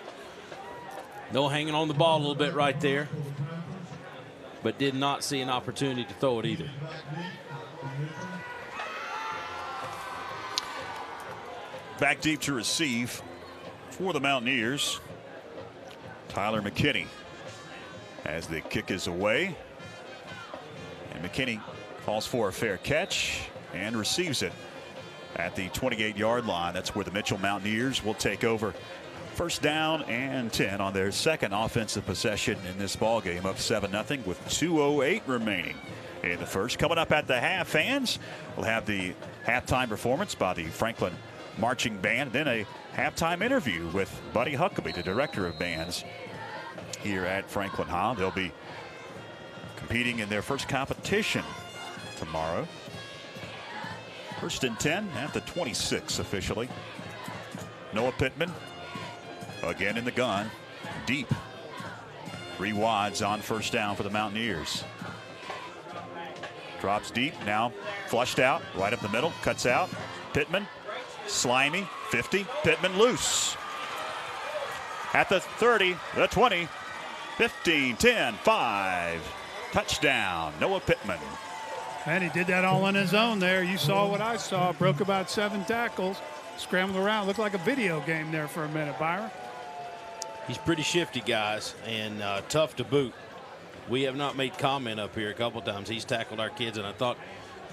hanging on the ball a little bit right there, but did not see an opportunity to throw it either. Back deep to receive for the Mountaineers. Tyler McKinney as the kick is away. And McKinney falls for a fair catch and receives it at the 28-yard line. That's where the Mitchell Mountaineers will take over First down and 10 on their second offensive possession in this ball game, up 7-0 with 2:08 remaining in the first. Coming up at the half, fans will have the halftime performance by the Franklin Marching Band, then a halftime interview with Buddy Huckabee, the director of bands here at Franklin High. They'll be competing in their first competition tomorrow. First and 10 at the 26 officially. Noah Pittman again in the gun, deep. 3 wides on first down for the Mountaineers. Drops deep, now flushed out, right up the middle, cuts out. Pittman, slimy, 50, Pittman loose. At the 30, the 20, 15, 10, 5. Touchdown, Noah Pittman. And he did that all on his own there. You saw what I saw. Broke about 7 tackles. Scrambled around. Looked like a video game there for a minute, Byron. He's pretty shifty, guys, and tough to boot. We have not made comment up here a couple times. He's tackled our kids, and I thought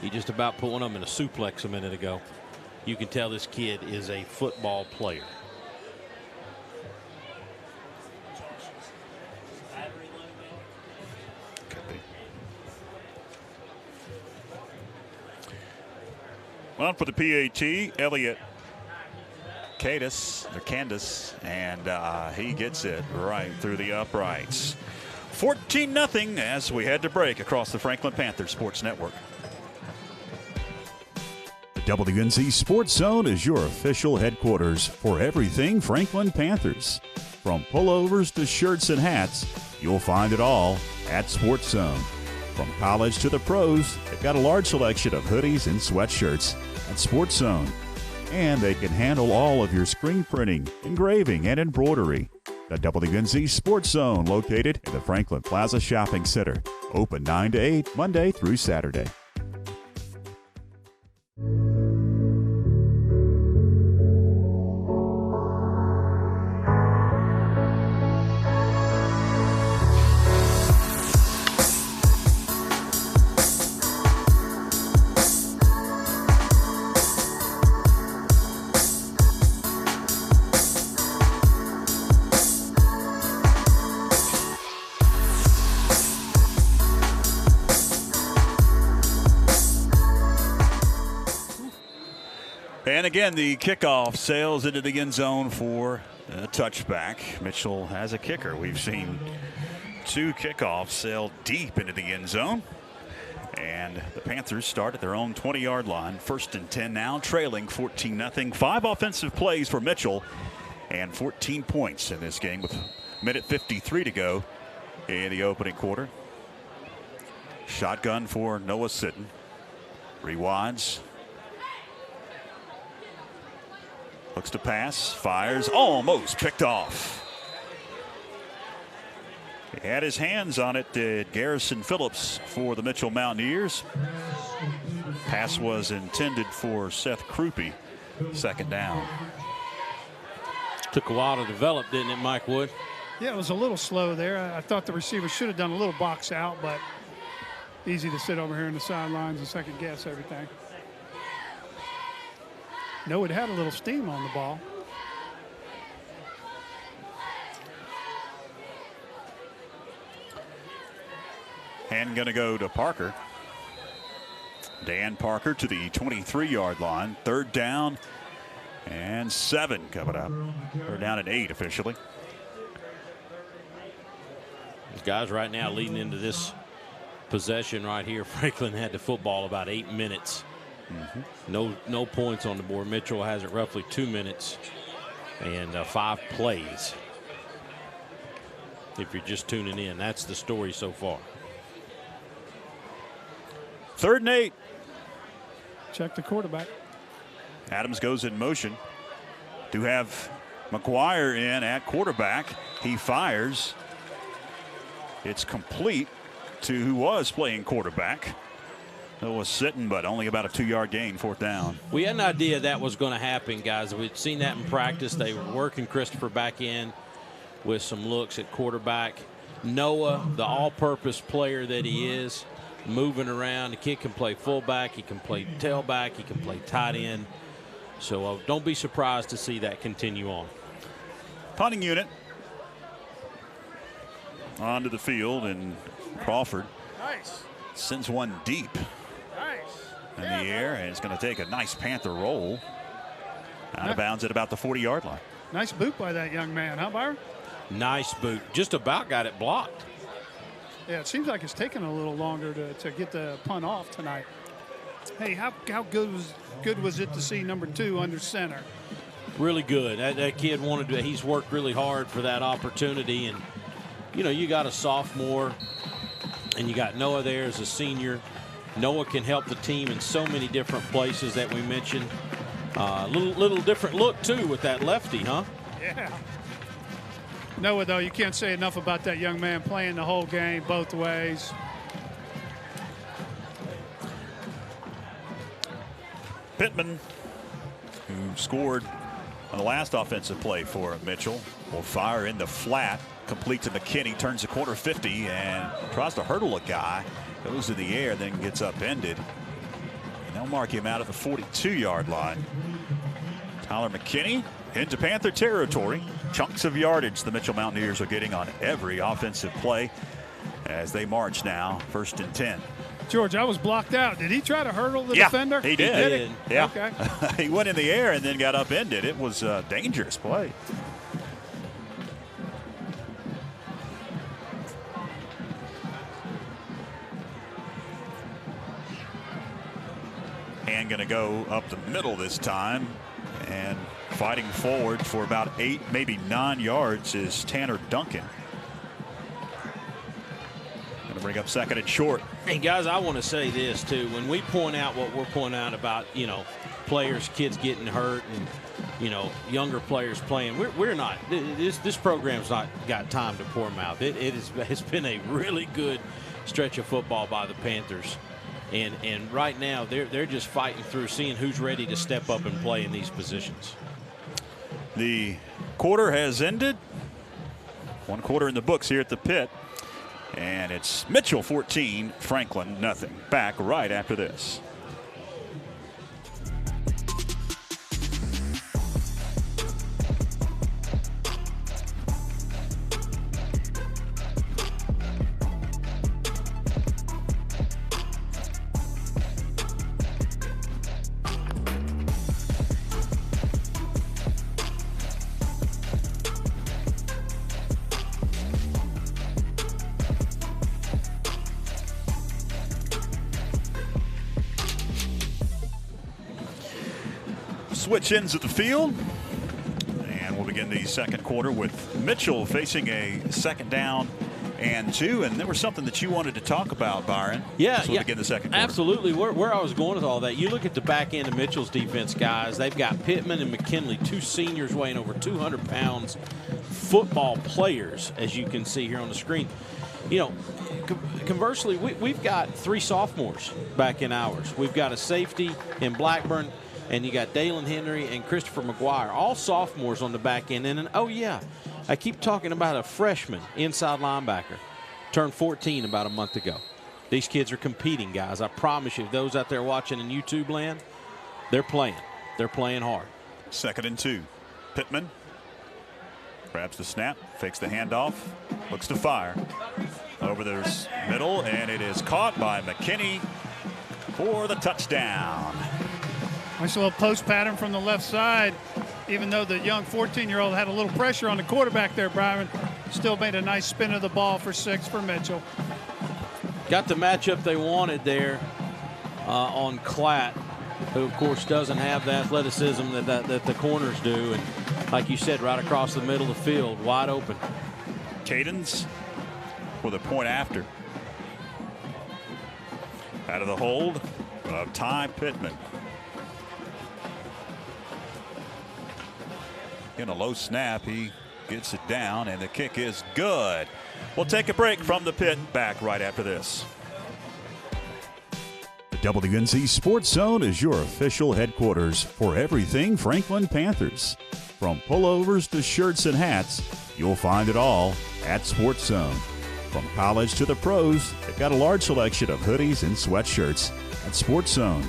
he just about put one of them in a suplex a minute ago. You can tell this kid is a football player. Well, for the PAT, Elliott Candace, and he gets it right through the uprights. 14-0 as we head to break across the Franklin Panther Sports Network. The WNC Sports Zone is your official headquarters for everything Franklin Panthers. From pullovers to shirts and hats, you'll find it all at Sports Zone. From college to the pros, they've got a large selection of hoodies and sweatshirts at Sports Zone. And they can handle all of your screen printing, engraving, and embroidery. The WNC Sports Zone, located in the Franklin Plaza Shopping Center. Open 9 to 8, Monday through Saturday. And again, the kickoff sails into the end zone for a touchback. Mitchell has a kicker. We've seen 2 kickoffs sail deep into the end zone. And the Panthers start at their own 20-yard line. First and 10 now, trailing 14-0. 5 offensive plays for Mitchell and 14 points in this game with minute 53 to go in the opening quarter. Shotgun for Noah Sitton. 3 wides. Looks to pass, fires, almost picked off. He had his hands on it, did Garrison Phillips for the Mitchell Mountaineers. Pass was intended for Seth Krupe. Second down. Took a while to develop, didn't it, Mike Wood? Yeah, it was a little slow there. I thought the receiver should have done a little box out, but easy to sit over here in the sidelines and second guess everything. No, it had a little steam on the ball. And going to go to Parker. Dan Parker to the 23-yard line. Third down and 7 coming up. Third down and 8 officially. These guys right now leading into this possession right here. Franklin had the football about 8 minutes. No points on the board. Mitchell has it roughly 2 minutes and 5 plays. If you're just tuning in, that's the story so far. Third and 8. Check the quarterback. Adams goes in motion. Do have McGuire in at quarterback. He fires. It's complete to who was playing quarterback. It was sitting, but only about a 2-yard gain, 4th down. We had an idea that was going to happen, guys. We'd seen that in practice. They were working Christopher back in with some looks at quarterback. Noah, the all-purpose player that he is, moving around. The kid can play fullback. He can play tailback. He can play tight end. So don't be surprised to see that continue on. punting unit onto the field, and Crawford sends one deep in the air, and it's going to take a nice Panther roll out of bounds at about the 40-yard line. Nice boot by that young man, huh, Byron? Nice boot. Just about got it blocked. Yeah, it seems like it's taking a little longer to get the punt off tonight. Hey, how good was it to see number 2 under center? Really good. That kid he's worked really hard for that opportunity. And, you know, you got a sophomore and you got Noah there as a senior. Noah can help the team in so many different places that we mentioned. Little different look, too, with that lefty, huh? Yeah. Noah, though, you can't say enough about that young man playing the whole game both ways. Pittman, who scored on the last offensive play for Mitchell, will fire in the flat, complete to McKinney, turns the corner 50 and tries to hurdle a guy, goes in the air, then gets upended. And they'll mark him out at the 42-yard line. Tyler McKinney into Panther territory. Chunks of yardage the Mitchell Mountaineers are getting on every offensive play as they march now, 1st and 10. George, I was blocked out. Did he try to hurdle the defender? He did. He did. Yeah. Okay. He went in the air and then got upended. It was a dangerous play. And going to go up the middle this time, and fighting forward for about 8, maybe 9 yards is Tanner Duncan. Going to bring up 2nd and short. Hey, guys, I want to say this, too. When we point out what we're pointing out about, you know, players, kids getting hurt and, you know, younger players playing, we're not. This program's not got time to pour mouth. It's been a really good stretch of football by the Panthers. And right now, they're just fighting through, seeing who's ready to step up and play in these positions. The quarter has ended. 1 quarter in the books here at the Pit. And it's Mitchell 14, Franklin nothing. Back right after this. Switch ends at the field, and we'll begin the 2nd quarter with Mitchell facing a 2nd down and 2. And there was something that you wanted to talk about, Byron. Yeah, so we'll begin the 2nd quarter. Absolutely. Where I was going with all that, you look at the back end of Mitchell's defense, guys. They've got Pittman and McKinley, 2 seniors weighing over 200 pounds, football players, as you can see here on the screen. You know, conversely, we've got 3 sophomores back in ours. We've got a safety in Blackburn, and you got Dalen Henry and Christopher McGuire, all sophomores on the back end. And oh, yeah, I keep talking about a freshman inside linebacker, turned 14 about a month ago. These kids are competing, guys. I promise you, those out there watching in YouTube land, they're playing. They're playing hard. 2nd and 2. Pittman grabs the snap, fakes the handoff, looks to fire. Over the middle, and it is caught by McKinney for the touchdown. Nice little post pattern from the left side. Even though the young 14-year-old had a little pressure on the quarterback there, Byron, still made a nice spin of the ball for 6 for Mitchell. Got the matchup they wanted there on Klatt, who, of course, doesn't have the athleticism that the corners do. And like you said, right across the middle of the field, wide open. Cadence with a point after. Out of the hold of Ty Pittman. In a low snap, he gets it down, and the kick is good. We'll take a break from the Pit. Back right after this. The WNC Sports Zone is your official headquarters for everything Franklin Panthers. From pullovers to shirts and hats, you'll find it all at Sports Zone. From college to the pros, they've got a large selection of hoodies and sweatshirts at Sports Zone.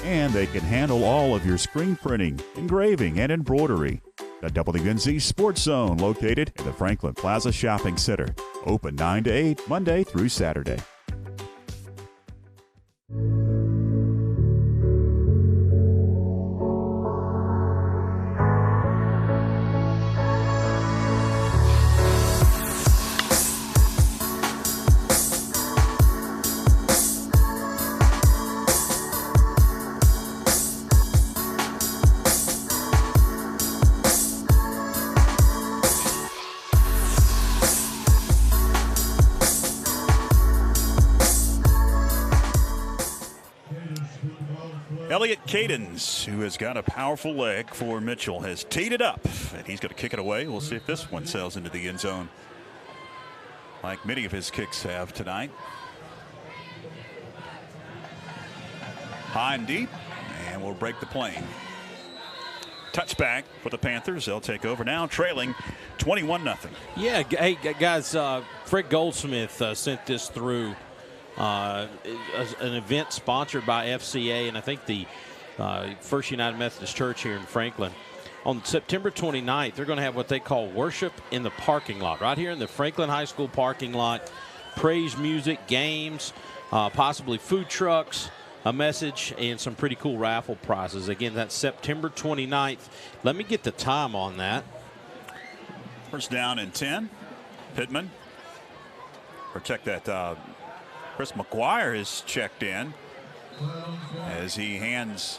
And they can handle all of your screen printing, engraving, and embroidery. The WNZ Sports Zone, located in the Franklin Plaza Shopping Center. Open 9 to 8, Monday through Saturday. Elliott Cadence, who has got a powerful leg for Mitchell, has teed it up, and he's going to kick it away. We'll see if this one sails into the end zone like many of his kicks have tonight. High and deep, and we'll break the plane. Touchback for the Panthers. They'll take over now, trailing 21-0. Yeah, hey, guys, Fred Goldsmith sent this through. An event sponsored by FCA and I think the First United Methodist Church here in Franklin. On September 29th, they're going to have what they call worship in the parking lot, right here in the Franklin High School parking lot. Praise music, games, possibly food trucks, a message, and some pretty cool raffle prizes. Again, that's September 29th. Let me get the time on that. First down and 10. Pittman. Or check that. Chris McGuire is checked in as he hands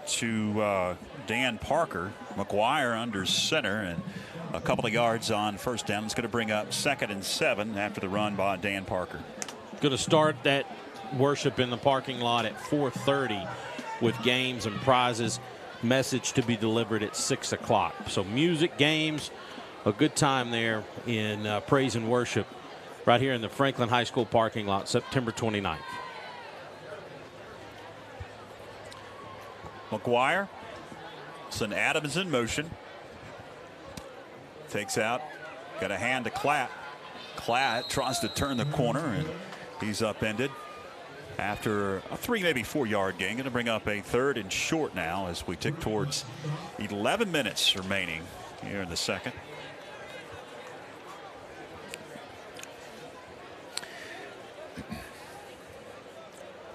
to Dan Parker. McGuire under center and a couple of yards on first down. It's going to bring up 2nd and 7 after the run by Dan Parker. Going to start that worship in the parking lot at 4:30 with games and prizes. Message to be delivered at 6 o'clock. So music, games, a good time there in praise and worship right here in the Franklin High School parking lot, September 29th. McGuire. Send Adams in motion. Takes out. Got a hand to Klatt. Klatt tries to turn the corner, and he's upended after a 3, maybe 4 yard gain. Going to bring up a 3rd and short now as we tick towards 11 minutes remaining here in the second.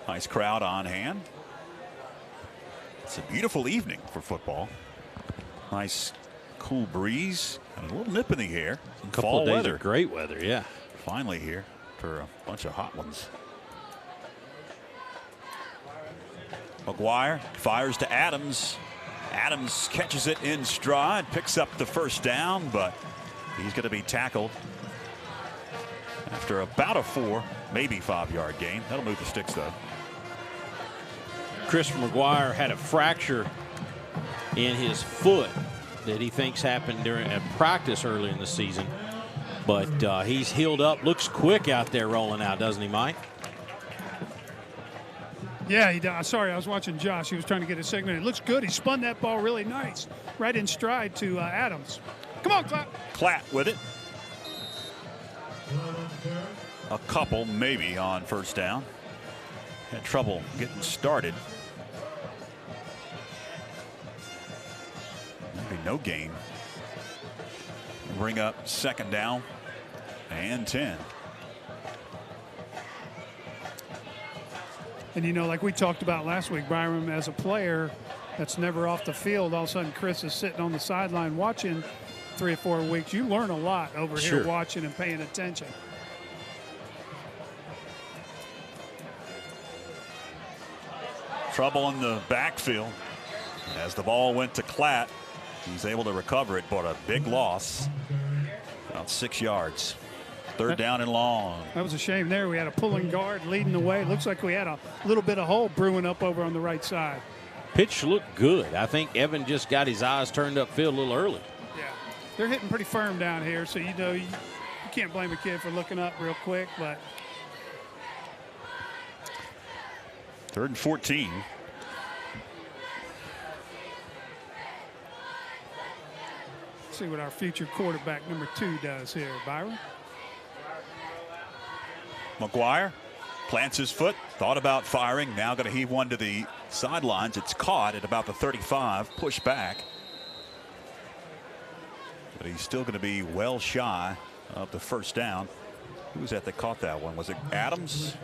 Nice crowd on hand. It's a beautiful evening for football. Nice cool breeze and a little nip in the air. A couple of days of great weather, yeah. Finally here for a bunch of hot ones. McGuire fires to Adams. Adams catches it in stride, picks up the first down, but he's going to be tackled after about a 4, maybe 5 yard gain. That'll move the sticks though. Chris McGuire had a fracture in his foot that he thinks happened during a practice early in the season. But he's healed up. Looks quick out there rolling out, doesn't he, Mike? Yeah, he does. Sorry, I was watching Josh. He was trying to get a segment. It looks good. He spun that ball really nice, right in stride to Adams. Come on, Klatt. Klatt with it. A couple maybe on first down. Had trouble getting started. Maybe no gain. Bring up 2nd down and 10. And, you know, like we talked about last week, Byron, as a player that's never off the field, all of a sudden Chris is sitting on the sideline watching 3 or 4 weeks. You learn a lot over here watching and paying attention. Trouble in the backfield as the ball went to Klatt. He's able to recover it, but a big loss. About 6 yards. 3rd down and long. That was a shame there. We had a pulling guard leading the way. It looks like we had a little bit of hole brewing up over on the right side. Pitch looked good. I think Evan just got his eyes turned upfield a little early. Yeah, they're hitting pretty firm down here, so you know you can't blame a kid for looking up real quick. But 3rd and 14. Let's see what our future quarterback number 2 does here, Byron. McGuire plants his foot, thought about firing, now going to heave one to the sidelines. It's caught at about the 35, push back. but he's still going to be well shy of the first down. Who was that caught that one? Was it Adams?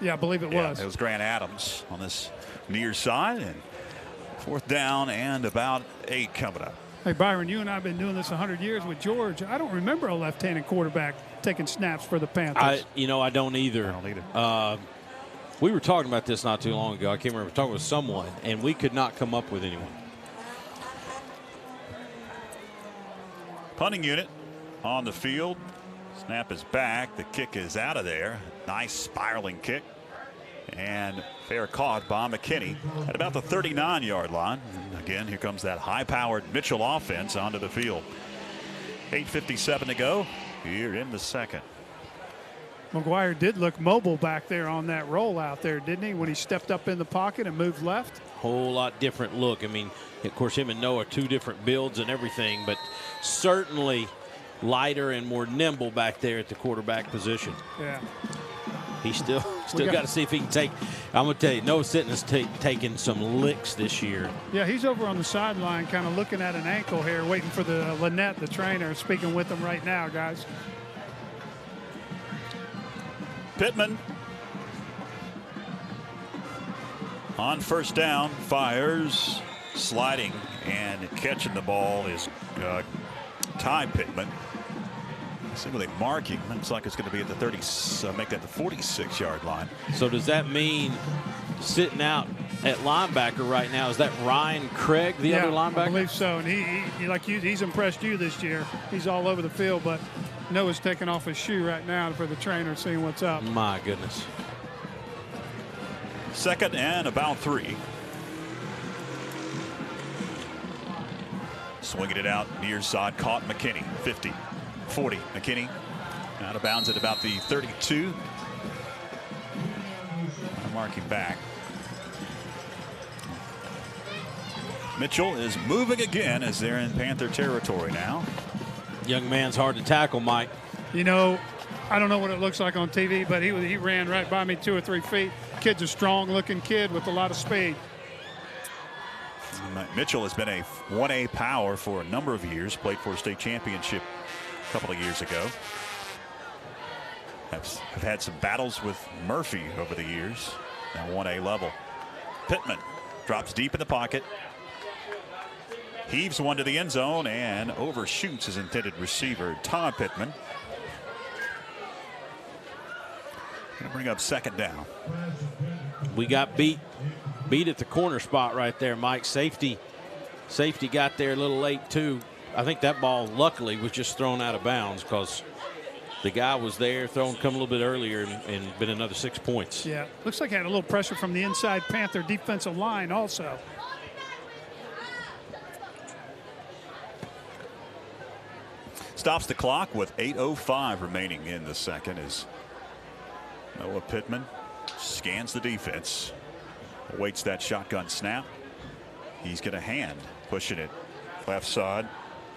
Yeah, I believe it was. It was Grant Adams on this near side. And 4th down and about 8 coming up. Hey, Byron, you and I have been doing this 100 years with George. I don't remember a left-handed quarterback taking snaps for the Panthers. I don't either. I don't either. We were talking about this not too long ago. I can't remember, talking with someone, and we could not come up with anyone. Punting unit on the field. Snap is back. The kick is out of there. Nice spiraling kick. And fair caught by McKinney at about the 39-yard line. And again, here comes that high-powered Mitchell offense onto the field. 8:57 to go here in the second. McGuire did look mobile back there on that roll out there, didn't he, when he stepped up in the pocket and moved left? Whole lot different look. I mean, of course, him and Noah are 2 different builds and everything, but certainly lighter and more nimble back there at the quarterback position. Yeah. He's still got to see if he can take. I'm going to tell you, Noah Sitton has taken some licks this year. Yeah, he's over on the sideline kind of looking at an ankle here, waiting for the Lynette, the trainer, speaking with him right now, guys. Pittman on 1st down, fires, sliding, and catching the ball is Ty Pittman. Simply marking. Looks like it's going to be at the 30, make that the 46-yard line. So does that mean sitting out at linebacker right now, is that Ryan Craig, the other linebacker? I believe so. And he's impressed you this year. He's all over the field, but Noah's taking off his shoe right now for the trainer, seeing what's up. My goodness. 2nd and about 3. Swinging it out near side, caught McKinney. 50, 40. McKinney out of bounds at about the 32. Marking back. Mitchell is moving again as they're in Panther territory now. Young man's hard to tackle, Mike. You know, I don't know what it looks like on TV, but he ran right by me 2 or 3 feet. Kid's a strong-looking kid with a lot of speed. Mitchell has been a 1A power for a number of years. Played for a state championship a couple of years ago. Have had some battles with Murphy over the years. Now 1A level. Pittman drops deep in the pocket. Heaves one to the end zone and overshoots his intended receiver, Todd Pittman. Gonna bring up 2nd down. We got beat at the corner spot right there, Mike. Safety got there a little late too. I think that ball luckily was just thrown out of bounds because the guy was there, come a little bit earlier and been another 6 points. Yeah, looks like he had a little pressure from the inside Panther defensive line also. Stops the clock with 8:05 remaining in the second as Noah Pittman scans the defense, awaits that shotgun snap. He's going to hand, pushing it left side.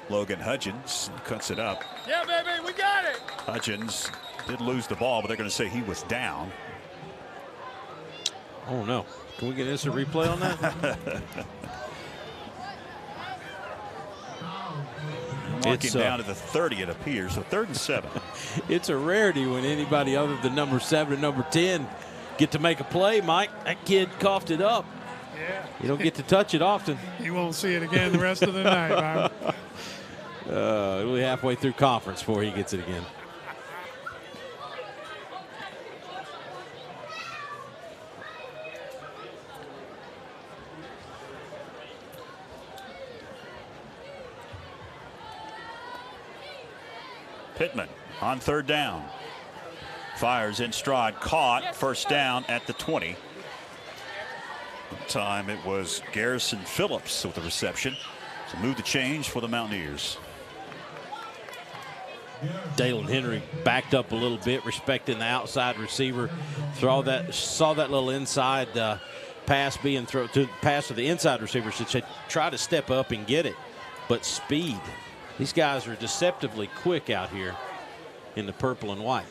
Logan Hudgens cuts it up. Yeah, baby, we got it. Hudgens did lose the ball, but they're going to say he was down. Oh, no. Can we get instant replay on that? Marking down to the 30, it appears. So 3rd and 7. It's a rarity when anybody other than number 7 and number 10 get to make a play, Mike. That kid coughed it up. Yeah. You don't get to touch it often. You won't see it again the rest of the night, Byron. It'll be halfway through conference before he gets it again. Pittman on 3rd down. Fires in stride, caught, 1st down at the 20. Time it was Garrison Phillips with the reception. So move the change for the Mountaineers. Dalen Henry backed up a little bit, respecting the outside receiver. Saw that little inside pass being thrown to pass to the inside receiver. Should try to step up and get it, but speed. These guys are deceptively quick out here in the purple and white.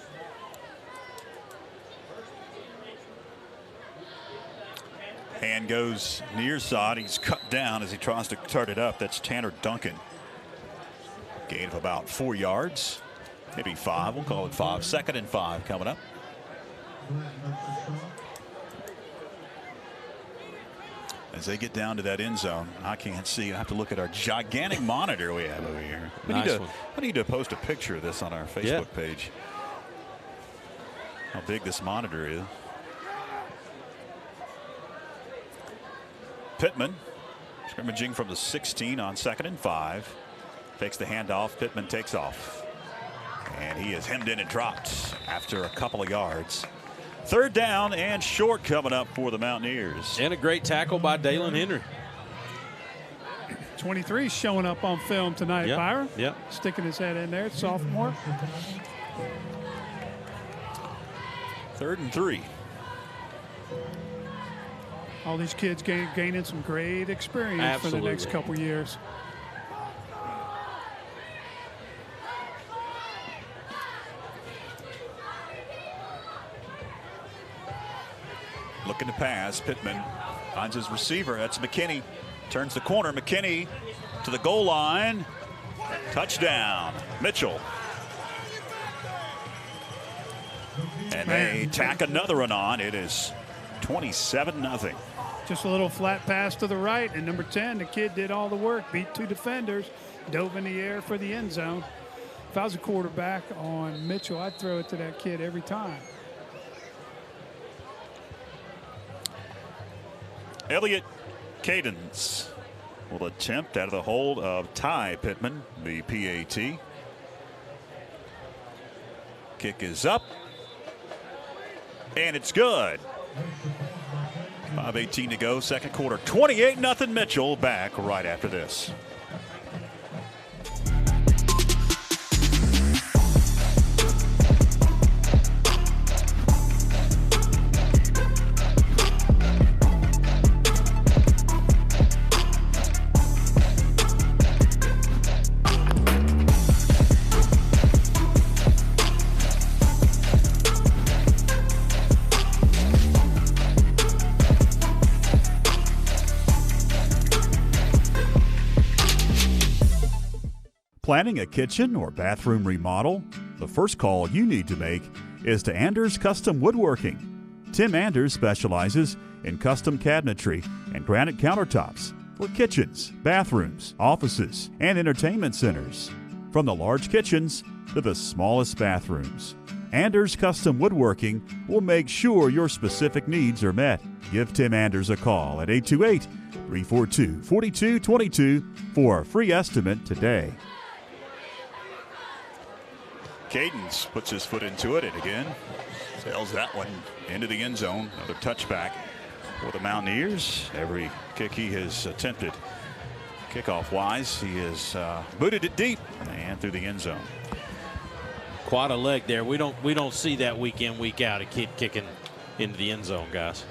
Hand goes near side. He's cut down as he tries to turn it up. That's Tanner Duncan. Gain of about 4 yards, maybe 5. We'll call it 5. 2nd and 5 coming up. As they get down to that end zone, I can't see. I have to look at our gigantic monitor we have over here. We need to post a picture of this on our Facebook page. How big this monitor is. Pittman scrimmaging from the 16 on 2nd and 5. Takes the handoff. Pittman takes off. And he is hemmed in and dropped after a couple of yards. 3rd down and short coming up for the Mountaineers. And a great tackle by Dalen Henry. 23 showing up on film tonight, Byron. Yep. Sticking his head in there, sophomore. 3rd and 3. All these kids gaining some great experience for the next couple years. Looking to pass. Pittman finds his receiver. That's McKinney. Turns the corner. McKinney to the goal line. Touchdown. Mitchell. And they tack another one on. It is 27-0. Just a little flat pass to the right, and number 10, the kid did all the work, beat 2 defenders, dove in the air for the end zone. If I was a quarterback on Mitchell, I'd throw it to that kid every time. Elliott Cadence will attempt out of the hold of Ty Pittman, the PAT. Kick is up. And it's good. 5:18 to go, 2nd quarter. 28-0 Mitchell. Back right after this. Planning a kitchen or bathroom remodel? The first call you need to make is to Anders Custom Woodworking. Tim Anders specializes in custom cabinetry and granite countertops for kitchens, bathrooms, offices, and entertainment centers. From the large kitchens to the smallest bathrooms, Anders Custom Woodworking will make sure your specific needs are met. Give Tim Anders a call at 828-342-4222 for a free estimate today. Cadence puts his foot into it, and again, sails that one into the end zone. Another touchback for the Mountaineers. Every kick he has attempted, kickoff-wise, he has booted it deep and through the end zone. Quite a leg there. We don't see that week in, week out, a kid kicking into the end zone, guys.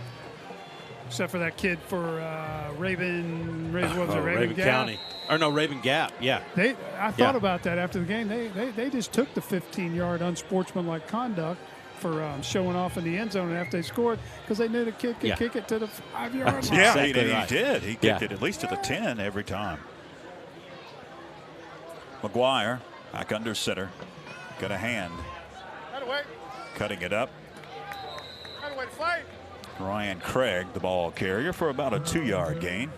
Except for that kid for Raven Raven Gap? County. Or no, Raven Gap, yeah. I thought about that after the game. They just took the 15-yard unsportsmanlike conduct for showing off in the end zone after they scored because they knew the kid could kick it to the 5-yard line. Yeah, he did. He kicked it at least to the 10 every time. McGuire back under center. Got a hand. Cutting it up. Ryan Craig, the ball carrier, for about a 2-yard gain.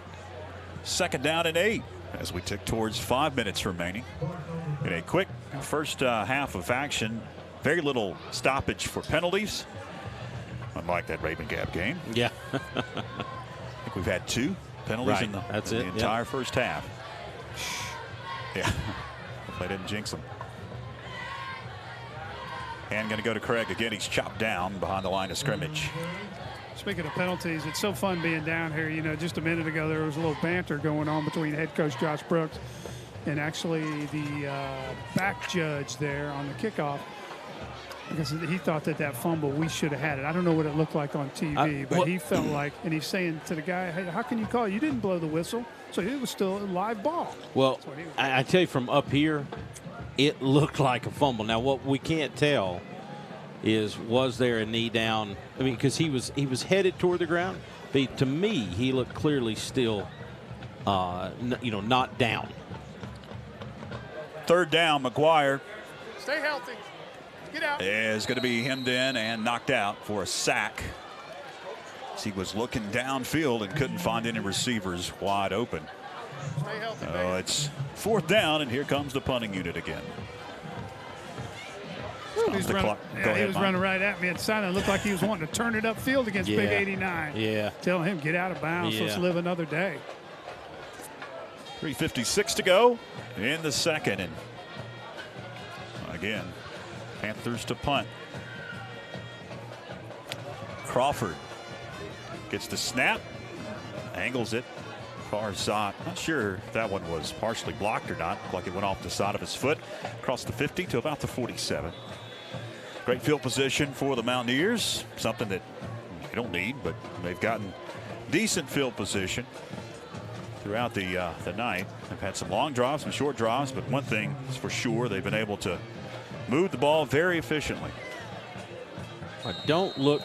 2nd down and 8 as we tick towards 5 minutes remaining. In a quick first half of action, very little stoppage for penalties, unlike that Raven Gap game. Yeah. I think we've had 2 penalties in the entire first half. Yeah, hopefully I didn't jinx them. And going to go to Craig again. He's chopped down behind the line of scrimmage. Speaking of penalties, it's so fun being down here. You know, just a minute ago there was a little banter going on between head coach Josh Brooks and actually the back judge there on the kickoff, because he thought that fumble, we should have had it. I don't know what it looked like on TV, but he felt like, and he's saying to the guy, hey, how can you call it? You didn't blow the whistle. So it was still a live ball. Well, I tell you, from up here, it looked like a fumble. Now, what we can't tell is, was there a knee down? I mean, because he was headed toward the ground. But to me, he looked clearly still, not down. Third down, McGuire Stay healthy. Get out. is going to be hemmed in and knocked out for a sack. He was looking downfield and couldn't find any receivers wide open. Stay healthy, It's fourth down, and here comes the punting unit again. He was running right at me. It sounded looked like he was wanting to turn it upfield against Big 89. Yeah. Telling him, get out of bounds. Let's live another day. 3:56 to go in the second. And again, Panthers to punt. Crawford gets the snap, angles it, far side. Not sure if that one was partially blocked or not. Looked like it went off the side of his foot, across the 50 to about the 47. Great field position for the Mountaineers, something that they don't need, but they've gotten decent field position throughout the night. They've had some long drives, some short drives, but one thing is for sure, they've been able to move the ball very efficiently. I don't look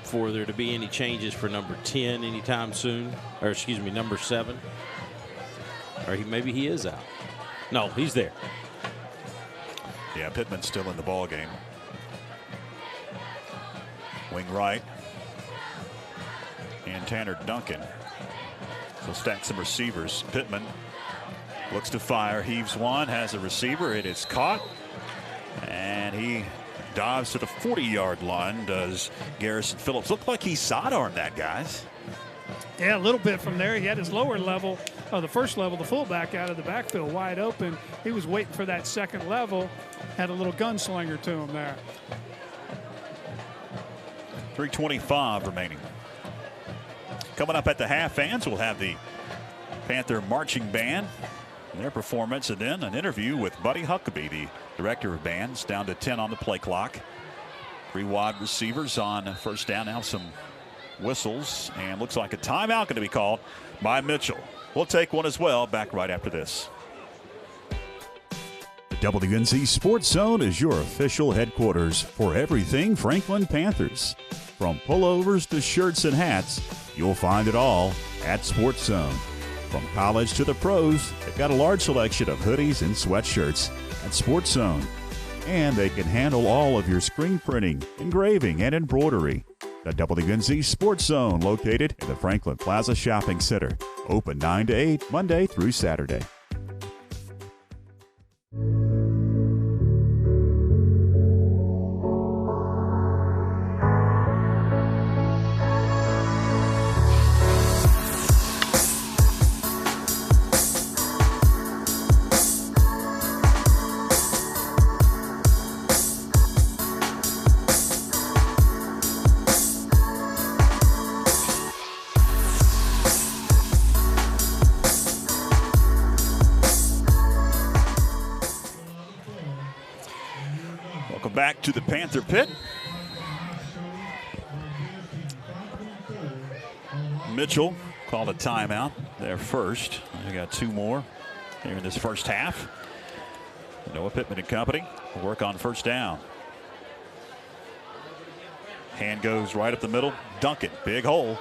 for there to be any changes for number 10 anytime soon, or excuse me, number 7. Or maybe he is out. No, he's there. Yeah, Pittman's still in the ball game. Wing right. And Tanner Duncan. So stack some receivers. Pittman looks to fire, heaves one, has a receiver. It is caught. And he dives to the 40-yard line, does Garrison Phillips. Looked like he sidearmed that, guys. Yeah, a little bit from there. He had his lower level, the first level, the fullback out of the backfield wide open. He was waiting for that second level. Had a little gunslinger to him there. 3:25 remaining. Coming up at the half, fans will have the Panther marching band and their performance, and then an interview with Buddy Huckabee, the director of bands. Down to 10 on the play clock. 3 wide receivers on first down. Now some whistles, and looks like a timeout going to be called by Mitchell. We'll take one as well. Back right after this. The WNC Sports Zone is your official headquarters for everything Franklin Panthers. From pullovers to shirts and hats, you'll find it all at Sports Zone. From college to the pros, they've got a large selection of hoodies and sweatshirts at Sports Zone. And they can handle all of your screen printing, engraving, and embroidery. The WNC Sports Zone, located in the Franklin Plaza Shopping Center. Open 9 to 8, Monday through Saturday. Back to the Panther Pit. Mitchell called a timeout there first. We got 2 more here in this first half. Noah Pittman and company will work on first down. Hand goes right up the middle. Duncan, big hole.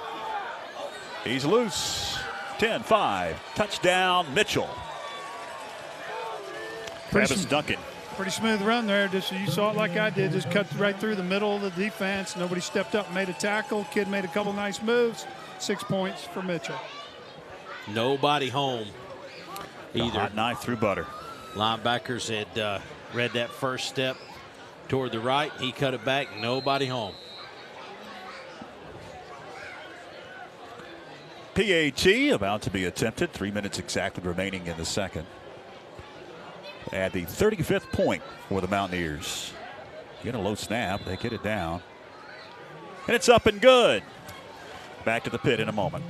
He's loose. 10-5. Touchdown, Mitchell. Travis Duncan. Pretty smooth run there. Just you saw it like I did. Just cut right through the middle of the defense. Nobody stepped up and made a tackle. Kid made a couple nice moves. 6 points for Mitchell. Nobody home either. Hot knife through butter. Linebackers had read that first step toward the right. He cut it back. Nobody home. PAT about to be attempted. 3 minutes exactly remaining in the second. At the 35th point for the Mountaineers. Get a low snap. They get it down. And it's up and good. Back to the pit in a moment.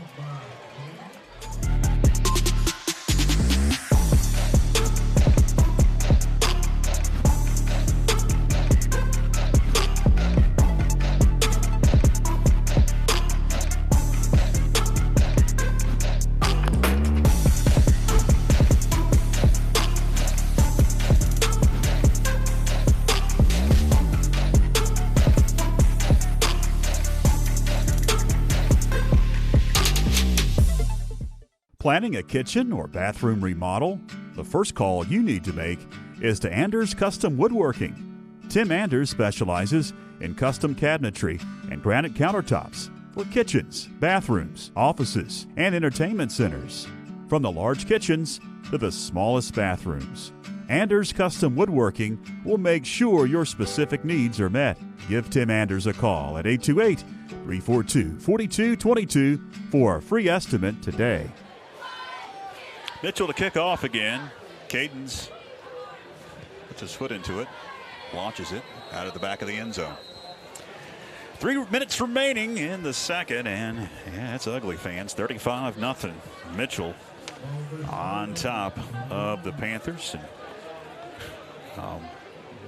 Planning a kitchen or bathroom remodel? The first call you need to make is to Anders Custom Woodworking. Tim Anders specializes in custom cabinetry and granite countertops for kitchens, bathrooms, offices, and entertainment centers. From the large kitchens to the smallest bathrooms, Anders Custom Woodworking will make sure your specific needs are met. Give Tim Anders a call at 828-342-4222 for a free estimate today. Mitchell to kick off again. Cadence puts his foot into it, launches it out of the back of the end zone. 3 minutes remaining in the second, and yeah, it's ugly, fans. 35-0. Mitchell on top of the Panthers. And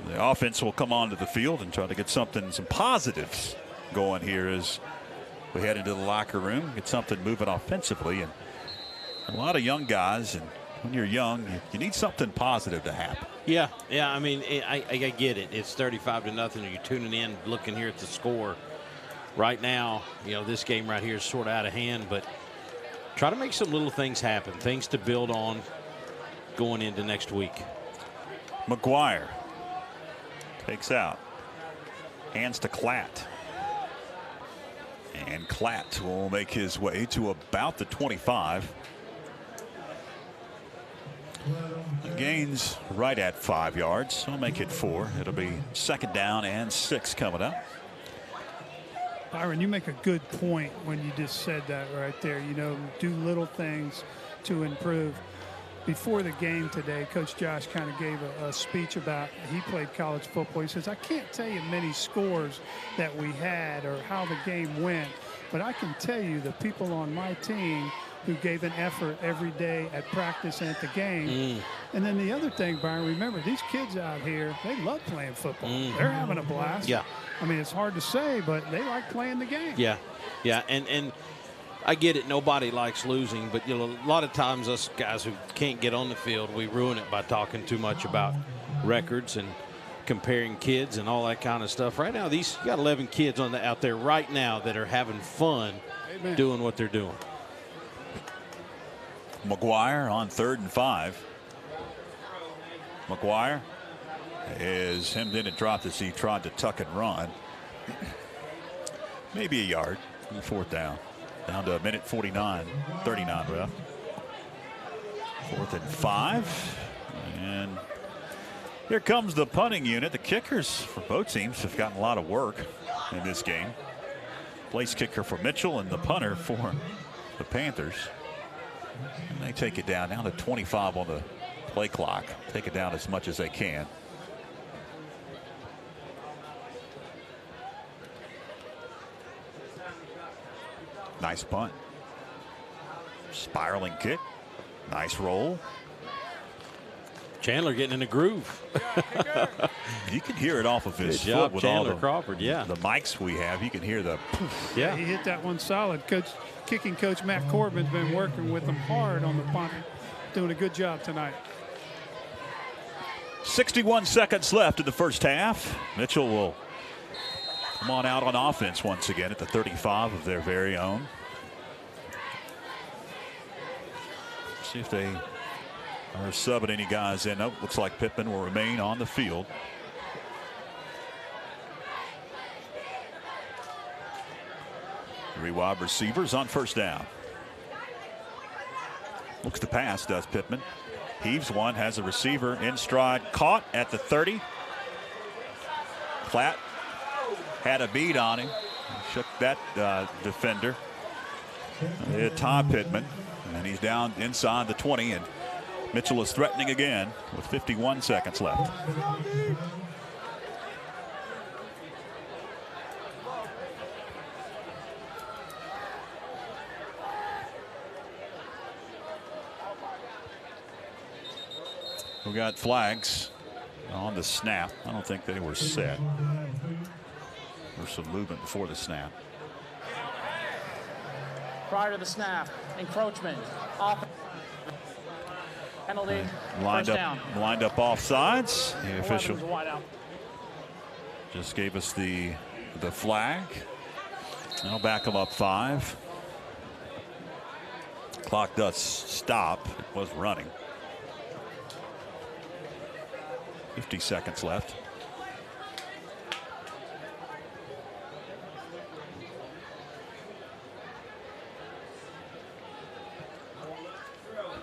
the offense will come onto the field and try to get some positives going here as we head into the locker room, get something moving offensively. And a lot of young guys, and when you're young, you need something positive to happen. Yeah. I mean, I get it. It's 35-0. You're tuning in, looking here at the score. Right now, this game right here is sort of out of hand, but try to make some little things happen, things to build on going into next week. McGuire takes out, hands to Klatt. And Klatt will make his way to about the 25. Gains right at 5 yards, so I'll make it 4. It'll be 2nd down and 6 coming up. Byron, you make a good point when you just said that right there. Do little things to improve. Before the game today, Coach Josh kind of gave a speech about he played college football. He says, I can't tell you many scores that we had or how the game went, but I can tell you the people on my team who gave an effort every day at practice and at the game. And then the other thing, Byron, remember, these kids out here, they love playing football. They're having a blast. Yeah. I mean, it's hard to say, but they like playing the game. Yeah. And I get it. Nobody likes losing, but a lot of times us guys who can't get on the field, we ruin it by talking too much about records and comparing kids and all that kind of stuff. Right now, you got 11 kids out there right now that are having fun doing what they're doing. McGuire on 3rd and 5. McGuire is hemmed in and dropped as he tried to tuck and run. Maybe a yard. 4th down. Down to a minute 39 left. 4th and 5. And here comes the punting unit. The kickers for both teams have gotten a lot of work in this game. Place kicker for Mitchell and the punter for the Panthers. And they take it down to 25 on the play clock. Take it down as much as they can. Nice punt. Spiraling kick. Nice roll. Chandler getting in a groove. You can hear it off of his Good foot job, with Chandler all the Crawford. Yeah, the mics we have. You can hear the poof. Yeah, he hit that one solid. Kicking coach Matt Corbin's been working with them hard on the punt. Doing a good job tonight. 61 seconds left in the first half. Mitchell will come on out on offense once again at the 35 of their very own. See if they are subbing any guys in. Nope, looks like Pittman will remain on the field. Three wide receivers on 1st down. Looks to pass, does Pittman. Heaves one, has a receiver in stride, caught at the 30. Klatt had a beat on him, shook that defender. Todd Pittman, and he's down inside the 20, and Mitchell is threatening again with 51 seconds left. We got flags on the snap. I don't think they were set. There's some movement before the snap. Prior to the snap, encroachment, off penalty, lined up offsides. The official wide out. just gave us the flag. I'll back them up 5. Clock does stop. It was running. 50 seconds left.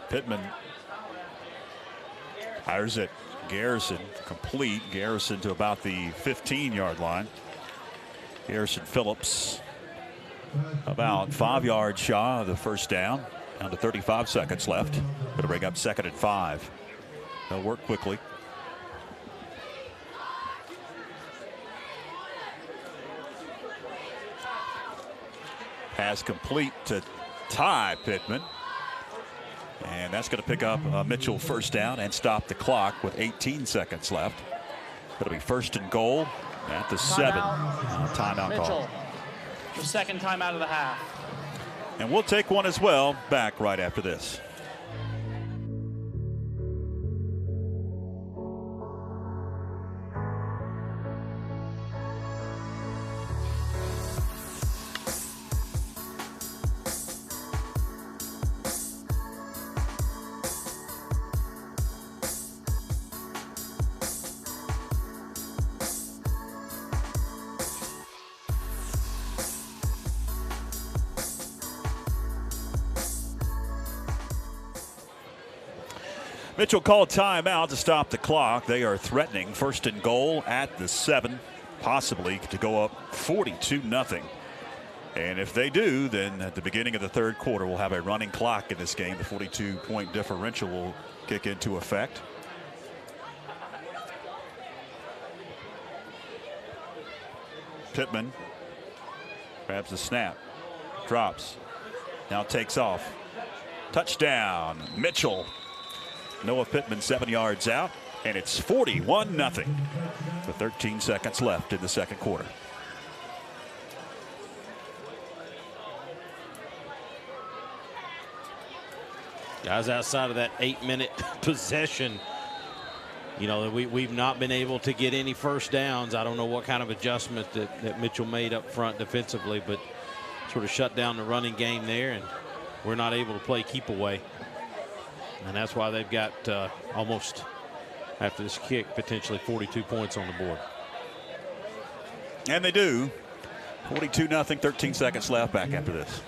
Pittman fires it. Garrison complete. Garrison to about the 15-yard line. Garrison Phillips about 5 yards shy of the first down. Down to 35 seconds left. Going to bring up 2nd and 5. They'll work quickly. Pass complete to Ty Pittman. And that's going to pick up Mitchell first down and stop the clock with 18 seconds left. It'll be 1st and goal at the 7. Timeout Mitchell, call. the 2nd timeout of the half. And we'll take one as well, back right after this. Mitchell called timeout to stop the clock. They are threatening 1st and goal at the 7, possibly to go up 42-0. And if they do, then at the beginning of the 3rd quarter, we'll have a running clock in this game. The 42-point differential will kick into effect. Pittman grabs the snap, drops, now takes off. Touchdown, Mitchell. Noah Pittman 7 yards out, and it's 41-0 with 13 seconds left in the 2nd quarter. Guys, outside of that 8-minute possession, you know, we've not been able to get any first downs. I don't know what kind of adjustment that Mitchell made up front defensively, but sort of shut down the running game there, and we're not able to play keep away. And that's why they've got almost, after this kick, potentially 42 points on the board. And they do. 42-0, 13 seconds left. Back after this.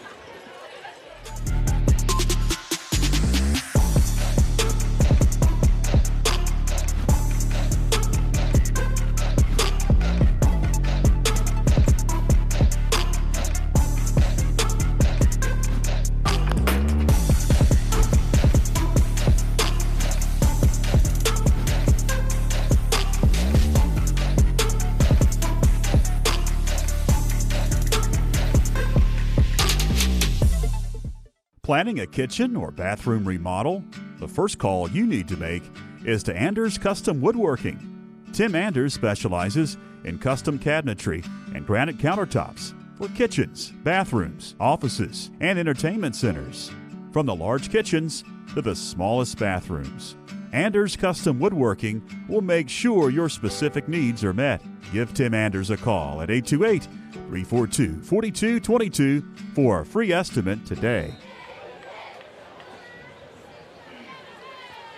Planning a kitchen or bathroom remodel? The first call you need to make is to Anders Custom Woodworking. Tim Anders specializes in custom cabinetry and granite countertops for kitchens, bathrooms, offices, and entertainment centers. From the large kitchens to the smallest bathrooms, Anders Custom Woodworking will make sure your specific needs are met. Give Tim Anders a call at 828-342-4222 for a free estimate today.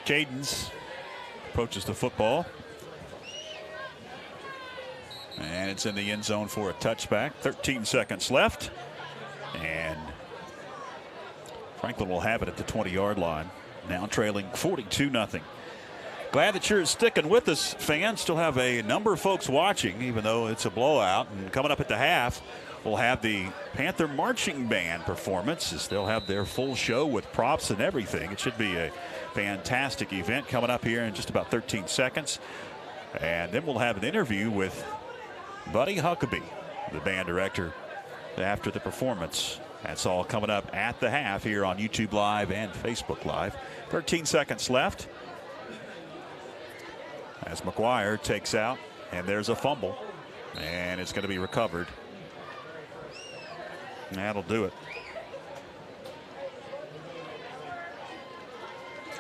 Cadence approaches the football. And it's in the end zone for a touchback. 13 seconds left. And Franklin will have it at the 20-yard line. Now trailing 42-0. Glad that you're sticking with us, fans. Still have a number of folks watching, even though it's a blowout. And coming up at the half, we'll have the Panther Marching Band performance, as they'll have their full show with props and everything. It should be a fantastic event coming up here in just about 13 seconds. And then we'll have an interview with Buddy Huckabee, the band director, after the performance. That's all coming up at the half here on YouTube Live and Facebook Live. 13 seconds left as McGuire takes out, and there's a fumble, and it's going to be recovered. That'll do it.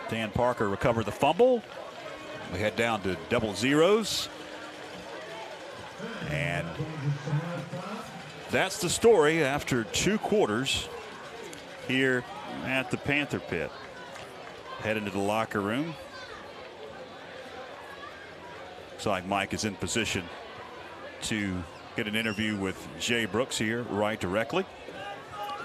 Dan Parker recovered the fumble. We head down to double zeros. And that's the story after 2 quarters here at the Panther Pit. Head into the locker room. Looks like Mike is in position to get an interview with Jay Brooks here right directly.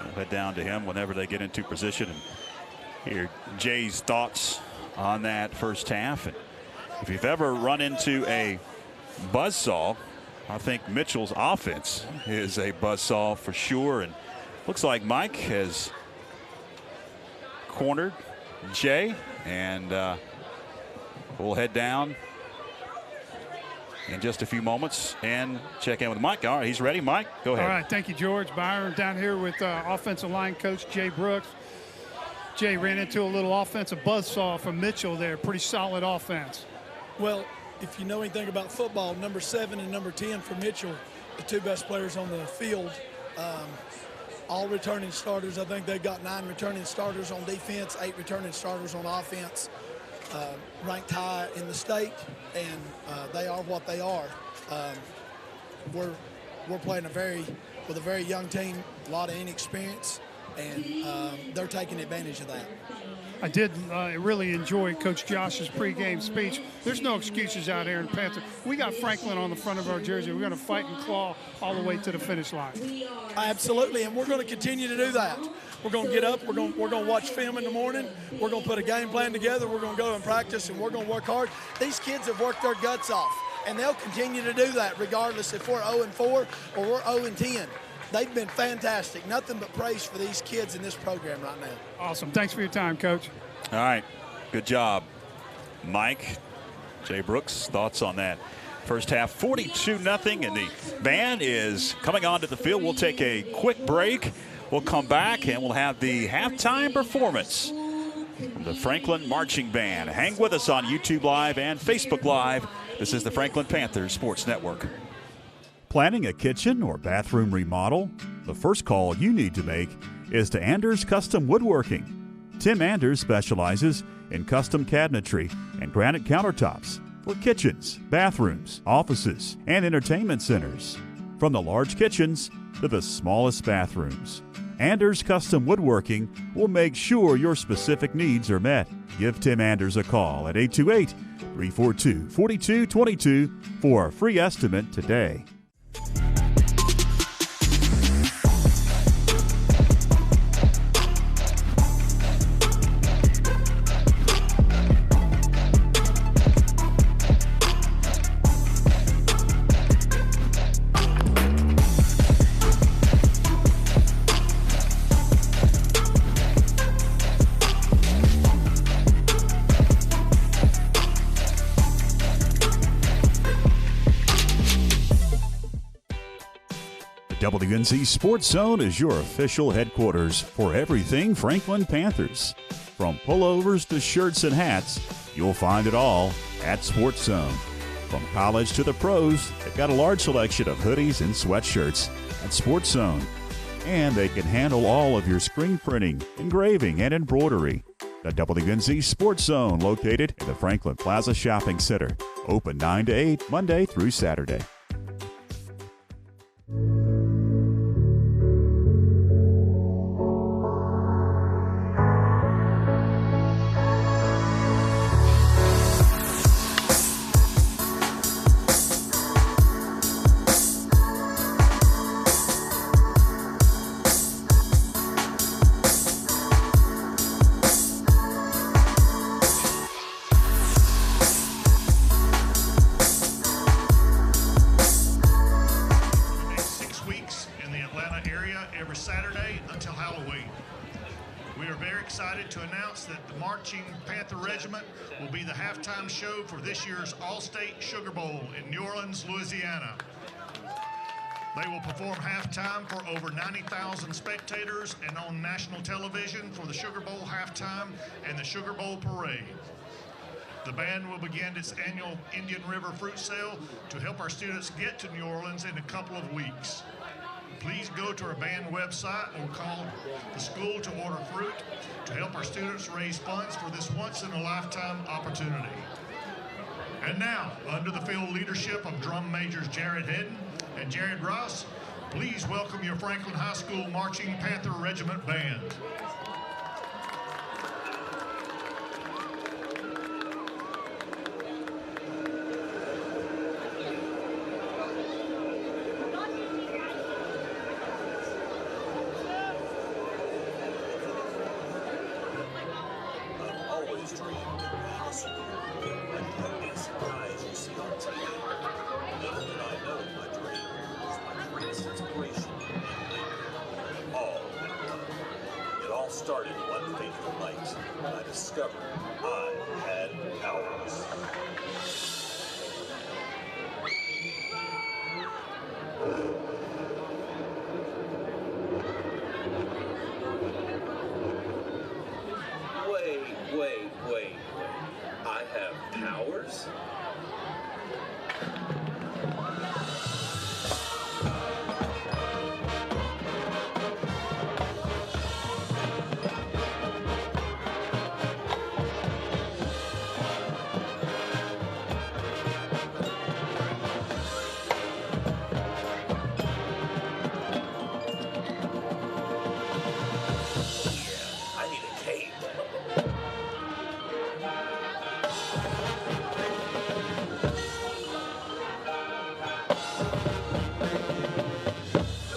We'll head down to him whenever they get into position and hear Jay's thoughts on that first half. And if you've ever run into a buzzsaw, I think Mitchell's offense is a buzzsaw for sure. And looks like Mike has cornered Jay, and we'll head down in just a few moments and check in with Mike. All right, he's ready. Mike, go ahead. All right, thank you, George. Byron down here with offensive line coach Jay Brooks. Jay ran into a little offensive buzzsaw from Mitchell there. Pretty solid offense. Well, if you know anything about football, number 7 and number 10 for Mitchell, the two best players on the field, all returning starters. I think they got 9 returning starters on defense, 8 returning starters on offense. Ranked high in the state, and they are what they are. We're playing with a very young team, a lot of inexperience, and they're taking advantage of that. I did really enjoy Coach Josh's pregame speech. There's no excuses out here in Panther. We got Franklin on the front of our jersey. We're going to fight and claw all the way to the finish line. Absolutely, and we're going to continue to do that. We're going to get up. We're going to watch film in the morning. We're going to put a game plan together. We're going to go and practice, and we're going to work hard. These kids have worked their guts off, and they'll continue to do that regardless if we're 0-4 or we're 0-10. They've been fantastic. Nothing but praise for these kids in this program right now. Awesome. Thanks for your time, Coach. All right. Good job, Mike. Jay Brooks, thoughts on that first half? 42-0, and the band is coming onto the field. We'll take a quick break. We'll come back, and we'll have the halftime performance from the Franklin Marching Band. Hang with us on YouTube Live and Facebook Live. This is the Franklin Panthers Sports Network. Planning a kitchen or bathroom remodel? The first call you need to make is to Anders Custom Woodworking. Tim Anders specializes in custom cabinetry and granite countertops for kitchens, bathrooms, offices, and entertainment centers. From the large kitchens to the smallest bathrooms, Anders Custom Woodworking will make sure your specific needs are met. Give Tim Anders a call at 828-342-4222 for a free estimate today. WNC Sports Zone is your official headquarters for everything Franklin Panthers. From pullovers to shirts and hats, you'll find it all at Sports Zone. From college to the pros, they've got a large selection of hoodies and sweatshirts at Sports Zone. And they can handle all of your screen printing, engraving, and embroidery. The WNC Sports Zone, located in the Franklin Plaza Shopping Center. Open 9 to 8, Monday through Saturday. Panther Regiment will be the halftime show for this year's All-State Sugar Bowl in New Orleans, Louisiana. They will perform halftime for over 90,000 spectators and on national television for the Sugar Bowl halftime and the Sugar Bowl parade. The band will begin its annual Indian River fruit sale to help our students get to New Orleans in a couple of weeks. Please go to our band website or call the school to order fruit to help our students raise funds for this once-in-a-lifetime opportunity. And now, under the field leadership of drum majors Jared Hedden and Jared Ross, please welcome your Franklin High School Marching Panther Regiment Band. started one fateful night when I discovered I had powers. Wait. I have powers? I need a cape.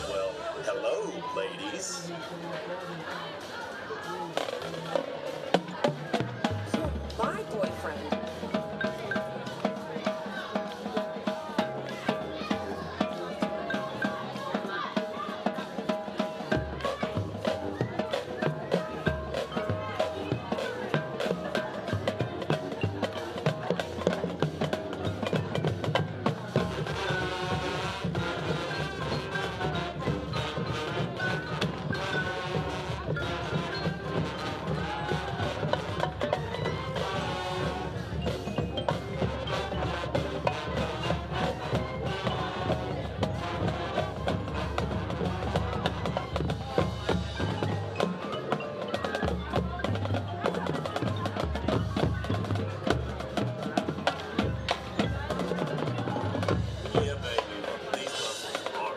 Well, hello, ladies. My boyfriend. Yeah, baby. These muscles are.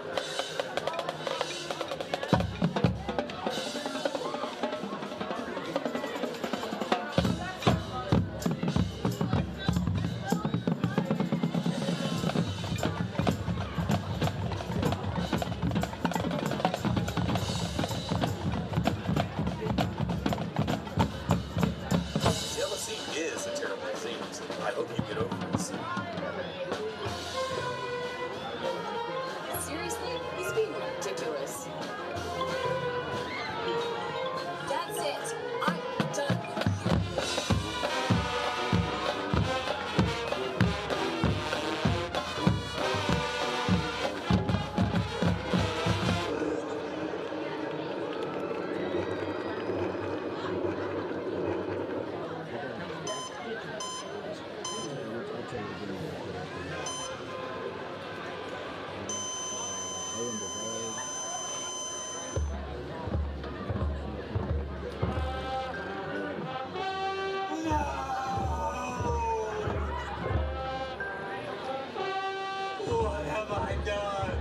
Jealousy is a terrible disease. I hope you get over it soon. Seriously, he's being ridiculous. That's it. I'm done with you. What have I done?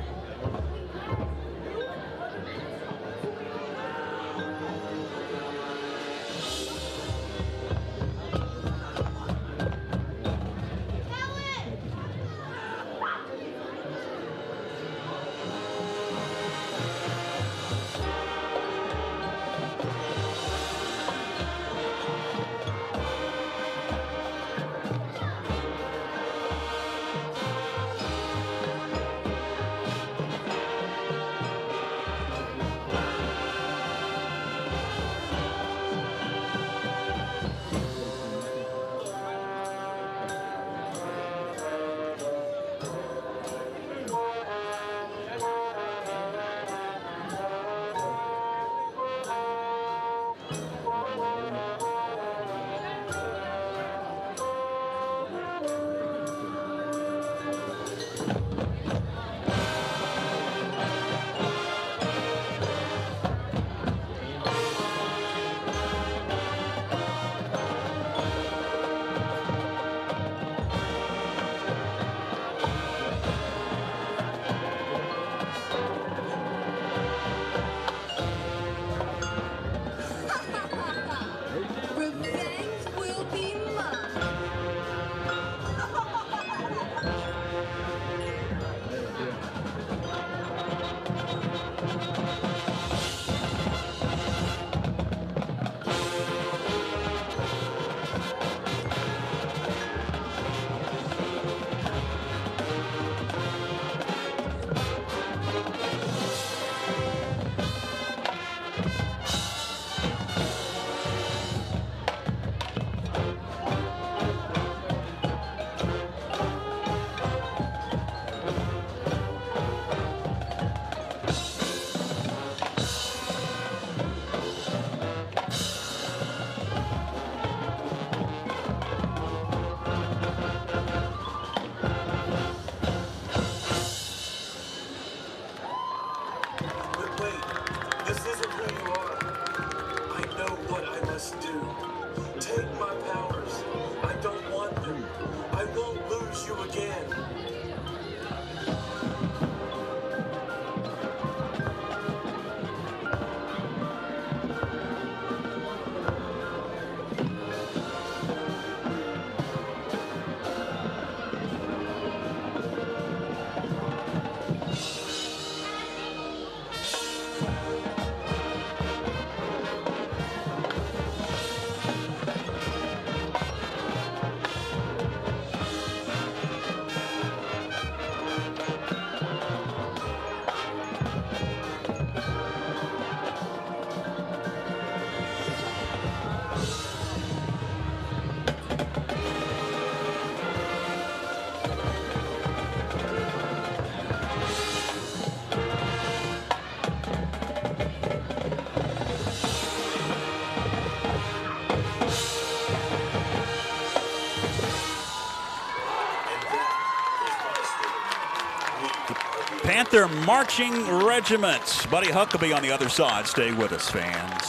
Panther Marching Regiment. Buddy Huckabee on the other side. Stay with us, fans.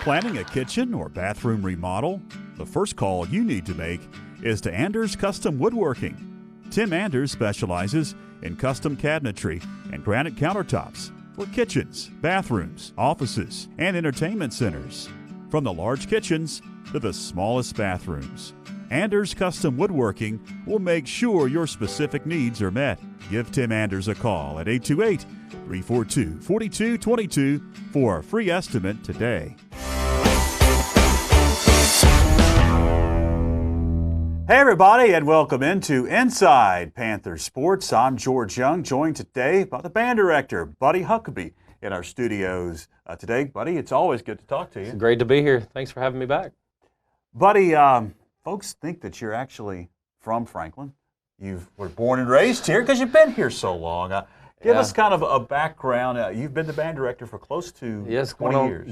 Planning a kitchen or bathroom remodel? The first call you need to make is to Anders Custom Woodworking. Tim Anders specializes in custom cabinetry and granite countertops for kitchens, bathrooms, offices, and entertainment centers. From the large kitchens to the smallest bathrooms, Anders Custom Woodworking will make sure your specific needs are met. Give Tim Anders a call at 828-342-4222 for a free estimate today. Hey everybody, and welcome into Inside Panther Sports. I'm George Young, joined today by the band director, Buddy Huckabee, in our studios today. Buddy, it's always good to talk to you. It's great to be here. Thanks for having me back. Buddy, folks think that you're actually from Franklin. You were born and raised here because you've been here so long. Give us kind of a background. You've been the band director for close to 20 years.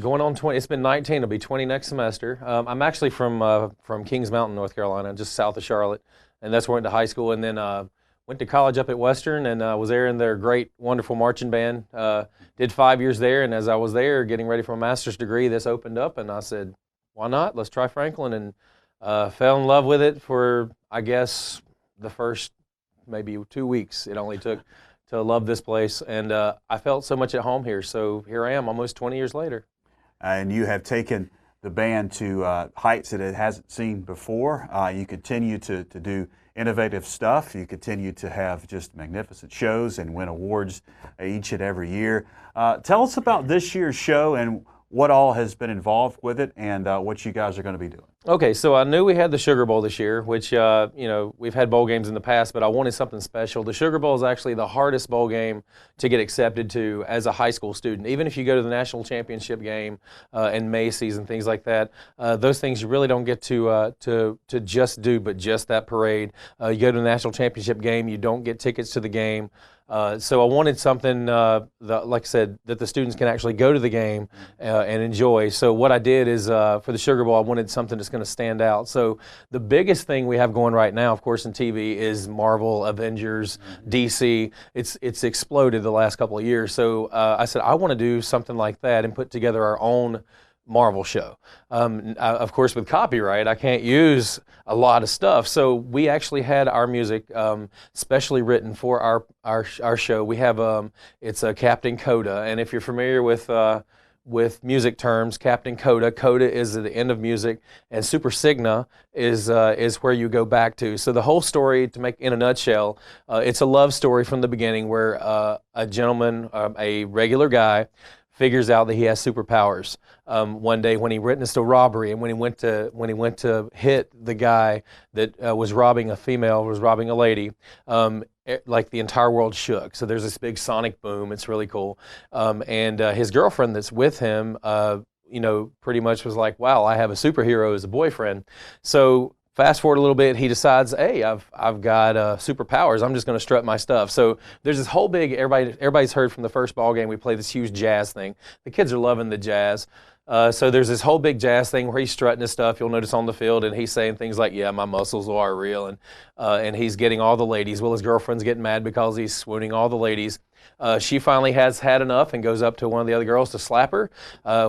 Going on 20. It's been 19. It'll be 20 next semester. I'm actually from Kings Mountain, North Carolina, just south of Charlotte, and that's where I went to high school. And then went to college up at Western, and was there in their great, wonderful marching band. Did 5 years there, and as I was there getting ready for a master's degree, this opened up, and I said, why not? Let's try Franklin, and fell in love with it for, I guess, the first maybe 2 weeks. It only took to love this place, and I felt so much at home here. So here I am, almost 20 years later. And you have taken the band to heights that it hasn't seen before. You continue to do innovative stuff. You continue to have just magnificent shows and win awards each and every year. Tell us about this year's show and what all has been involved with it, and what you guys are going to be doing. Okay, so I knew we had the Sugar Bowl this year, which, we've had bowl games in the past, but I wanted something special. The Sugar Bowl is actually the hardest bowl game to get accepted to as a high school student. Even if you go to the national championship game and Macy's and things like that, those things you really don't get to just do, but just that parade. You go to the national championship game, you don't get tickets to the game. So I wanted something, like I said, that the students can actually go to the game and enjoy. So what I did is, for the Sugar Bowl, I wanted something that's going to stand out. So the biggest thing we have going right now, of course, in TV is Marvel, Avengers, DC. It's exploded the last couple of years. So I said, I want to do something like that and put together our own Marvel show. Of course, with copyright, I can't use a lot of stuff. So we actually had our music specially written for our show. We have it's a Captain Coda, and if you're familiar with music terms, Captain Coda is at the end of music, and Super Signa is where you go back to. So the whole story, to make in a nutshell, it's a love story from the beginning where a gentleman, a regular guy, figures out that he has superpowers. One day when he witnessed a robbery, and when he went to hit the guy that was robbing a lady, like the entire world shook. So there's this big sonic boom. It's really cool. And his girlfriend that's with him, pretty much was like, wow, I have a superhero as a boyfriend. So fast forward a little bit, he decides, hey, I've got superpowers. I'm just going to strut my stuff. So there's this whole big, everybody's heard from the first ball game, we play this huge jazz thing. The kids are loving the jazz. So there's this whole big jazz thing where he's strutting his stuff. You'll notice on the field, and he's saying things like, yeah, my muscles are real. And he's getting all the ladies. Well, his girlfriend's getting mad because he's swooning all the ladies. She finally has had enough and goes up to one of the other girls to slap her.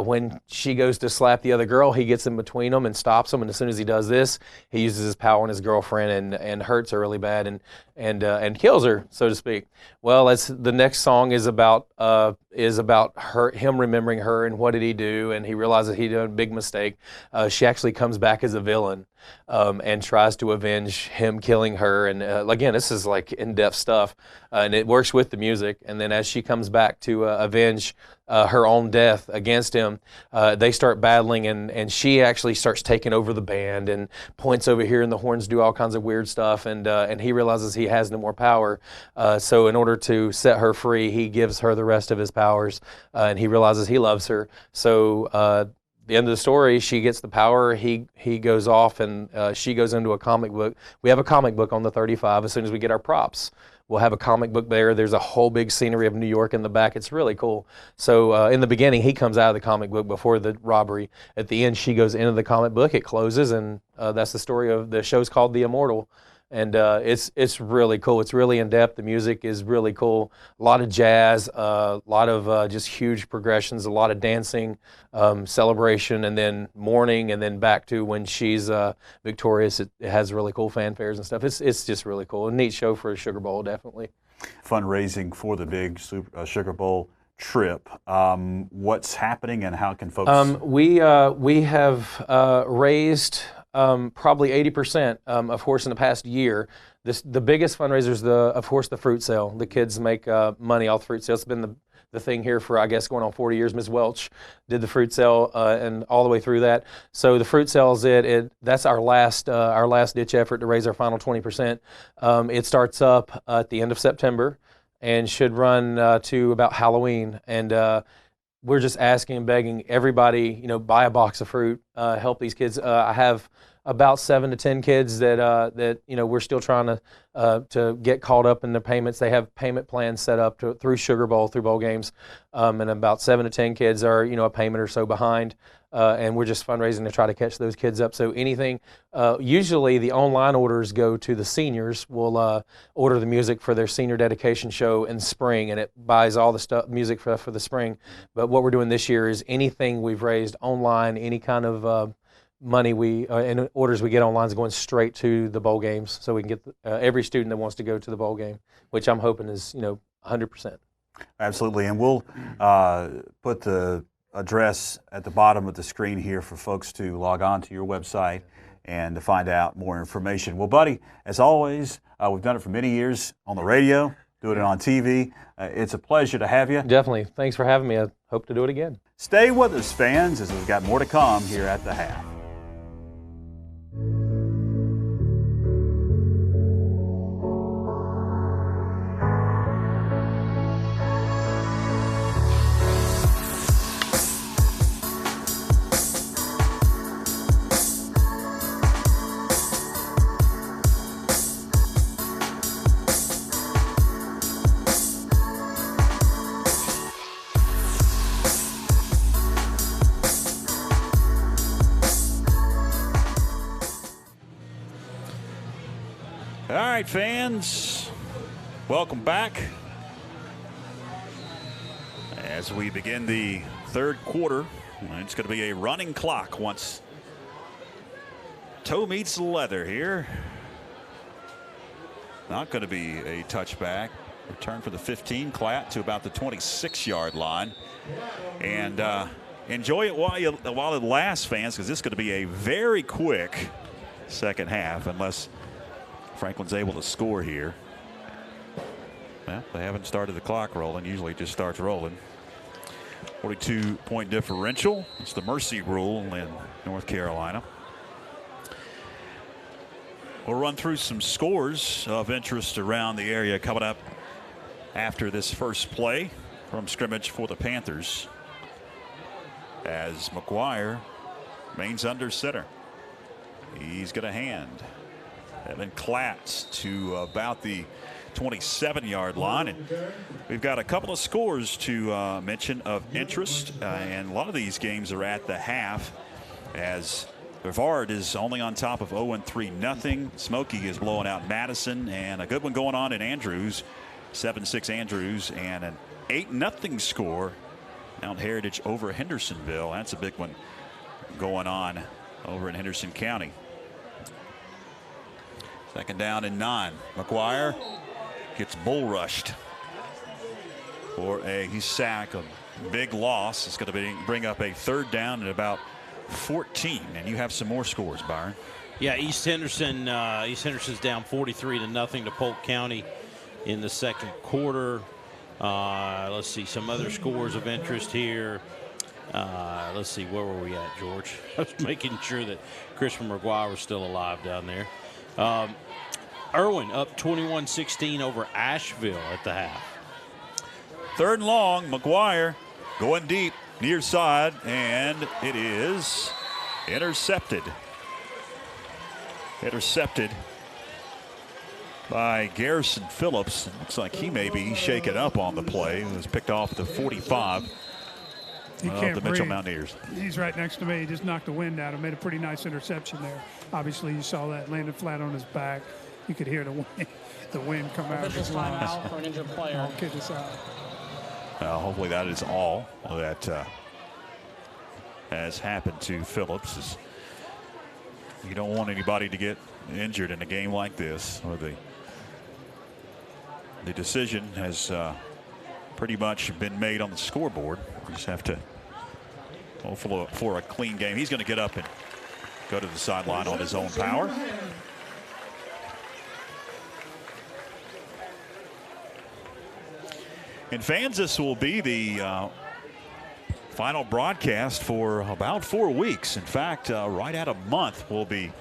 When she goes to slap the other girl, he gets in between them and stops them. And as soon as he does this, he uses his power on his girlfriend and hurts her really bad and kills her, so to speak. Well, the next song is about him remembering her and what did he do, and he realizes he did a big mistake. She actually comes back as a villain and tries to avenge him killing her. And again, this is like in-depth stuff, and it works with the music. And then as she comes back to avenge her own death against him, they start battling, and she actually starts taking over the band and points over here, and the horns do all kinds of weird stuff, and he realizes he has no more power. So in order to set her free, he gives her the rest of his powers, and he realizes he loves her. So the end of the story, she gets the power, he goes off, and she goes into a comic book. We have a comic book on the 35 as soon as we get our props. We'll have a comic book there. There's a whole big scenery of New York in the back. It's really cool. So in the beginning, he comes out of the comic book before the robbery. At the end, she goes into the comic book. It closes, and that's the story of the show's called The Immortal. And it's really cool. It's really in depth. The music is really cool. A lot of jazz, a lot of just huge progressions, a lot of dancing, celebration, and then mourning, and then back to when she's victorious. It has really cool fanfares and stuff. It's just really cool. A neat show for a Sugar Bowl, definitely. Fundraising for the big Sugar Bowl trip. What's happening and how can folks? We have raised probably 80%, of course, in the past year. The biggest fundraiser is, of course, the fruit sale. The kids make money off the fruit sale. It's been the thing here for, I guess, going on 40 years. Ms. Welch did the fruit sale and all the way through that. So the fruit sale is that's our last ditch effort to raise our final 20%. It starts up at the end of September and should run to about Halloween. And we're just asking and begging everybody, buy a box of fruit, help these kids. I have about 7 to 10 kids that we're still trying to get caught up in the payments. They have payment plans set up through Sugar Bowl, through bowl games, and about 7 to 10 kids are a payment or so behind. And we're just fundraising to try to catch those kids up. So anything, usually the online orders go to the seniors. We'll order the music for their senior dedication show in spring, and it buys all the music for the spring. But what we're doing this year is anything we've raised online, any kind of money and orders we get online is going straight to the bowl games, so we can get every student that wants to go to the bowl game, which I'm hoping is 100%. Absolutely, and we'll put the address at the bottom of the screen here for folks to log on to your website and to find out more information. Well, buddy, as always, we've done it for many years on the radio, doing it on TV. It's a pleasure to have you. Definitely. Thanks for having me. I hope to do it again. Stay with us, fans, as we've got more to come here at the half. All right, fans, welcome back as we begin the third quarter. It's going to be a running clock once toe meets leather here. Not going to be a touchback. Return for the 15, Klatt to about the 26-yard line. And enjoy it while it lasts, fans, because this is going to be a very quick second half unless Franklin's able to score here. Well, they haven't started the clock rolling. Usually it just starts rolling. 42-point differential. It's the mercy rule in North Carolina. We'll run through some scores of interest around the area coming up after this first play from scrimmage for the Panthers, as McGuire remains under center. He's going to hand. Evan Klatt to about the 27-yard line. And we've got a couple of scores to mention of interest, and a lot of these games are at the half, as Brevard is only on top of 0-3-0. Smokey is blowing out Madison, and a good one going on in Andrews, 7-6 Andrews, and an 8-0 score Mount Heritage over Hendersonville. That's a big one going on over in Henderson County. Second down and 9. McGuire gets bull rushed for a sack, a big loss. It's going to bring up a third down at about 14. And you have some more scores, Byron. Yeah, East Henderson's down 43-0 to Polk County in the second quarter. Let's see some other scores of interest here. Let's see, where were we at, George? I was making sure that Christopher McGuire was still alive down there. Irwin up 21-16 over Asheville at the half. Third and long, McGuire going deep, near side, and it is intercepted. Intercepted by Garrison Phillips. It looks like he may be shaken up on the play. It was picked off the 45 of the Mitchell Mountaineers. He's right next to me. He just knocked the wind out and made a pretty nice interception there. Obviously, you saw that landed flat on his back. You could hear the wind come out of Officials his lungs. timeout for an injured player. All kidding aside. Hopefully that is all that has happened to Phillips. You don't want anybody to get injured in a game like this, or the decision has pretty much been made on the scoreboard. You just have to hope for a clean game. He's going to get up and go to the sideline on his own power. And fans, this will be the final broadcast for about 4 weeks. In fact, right at a month, we'll be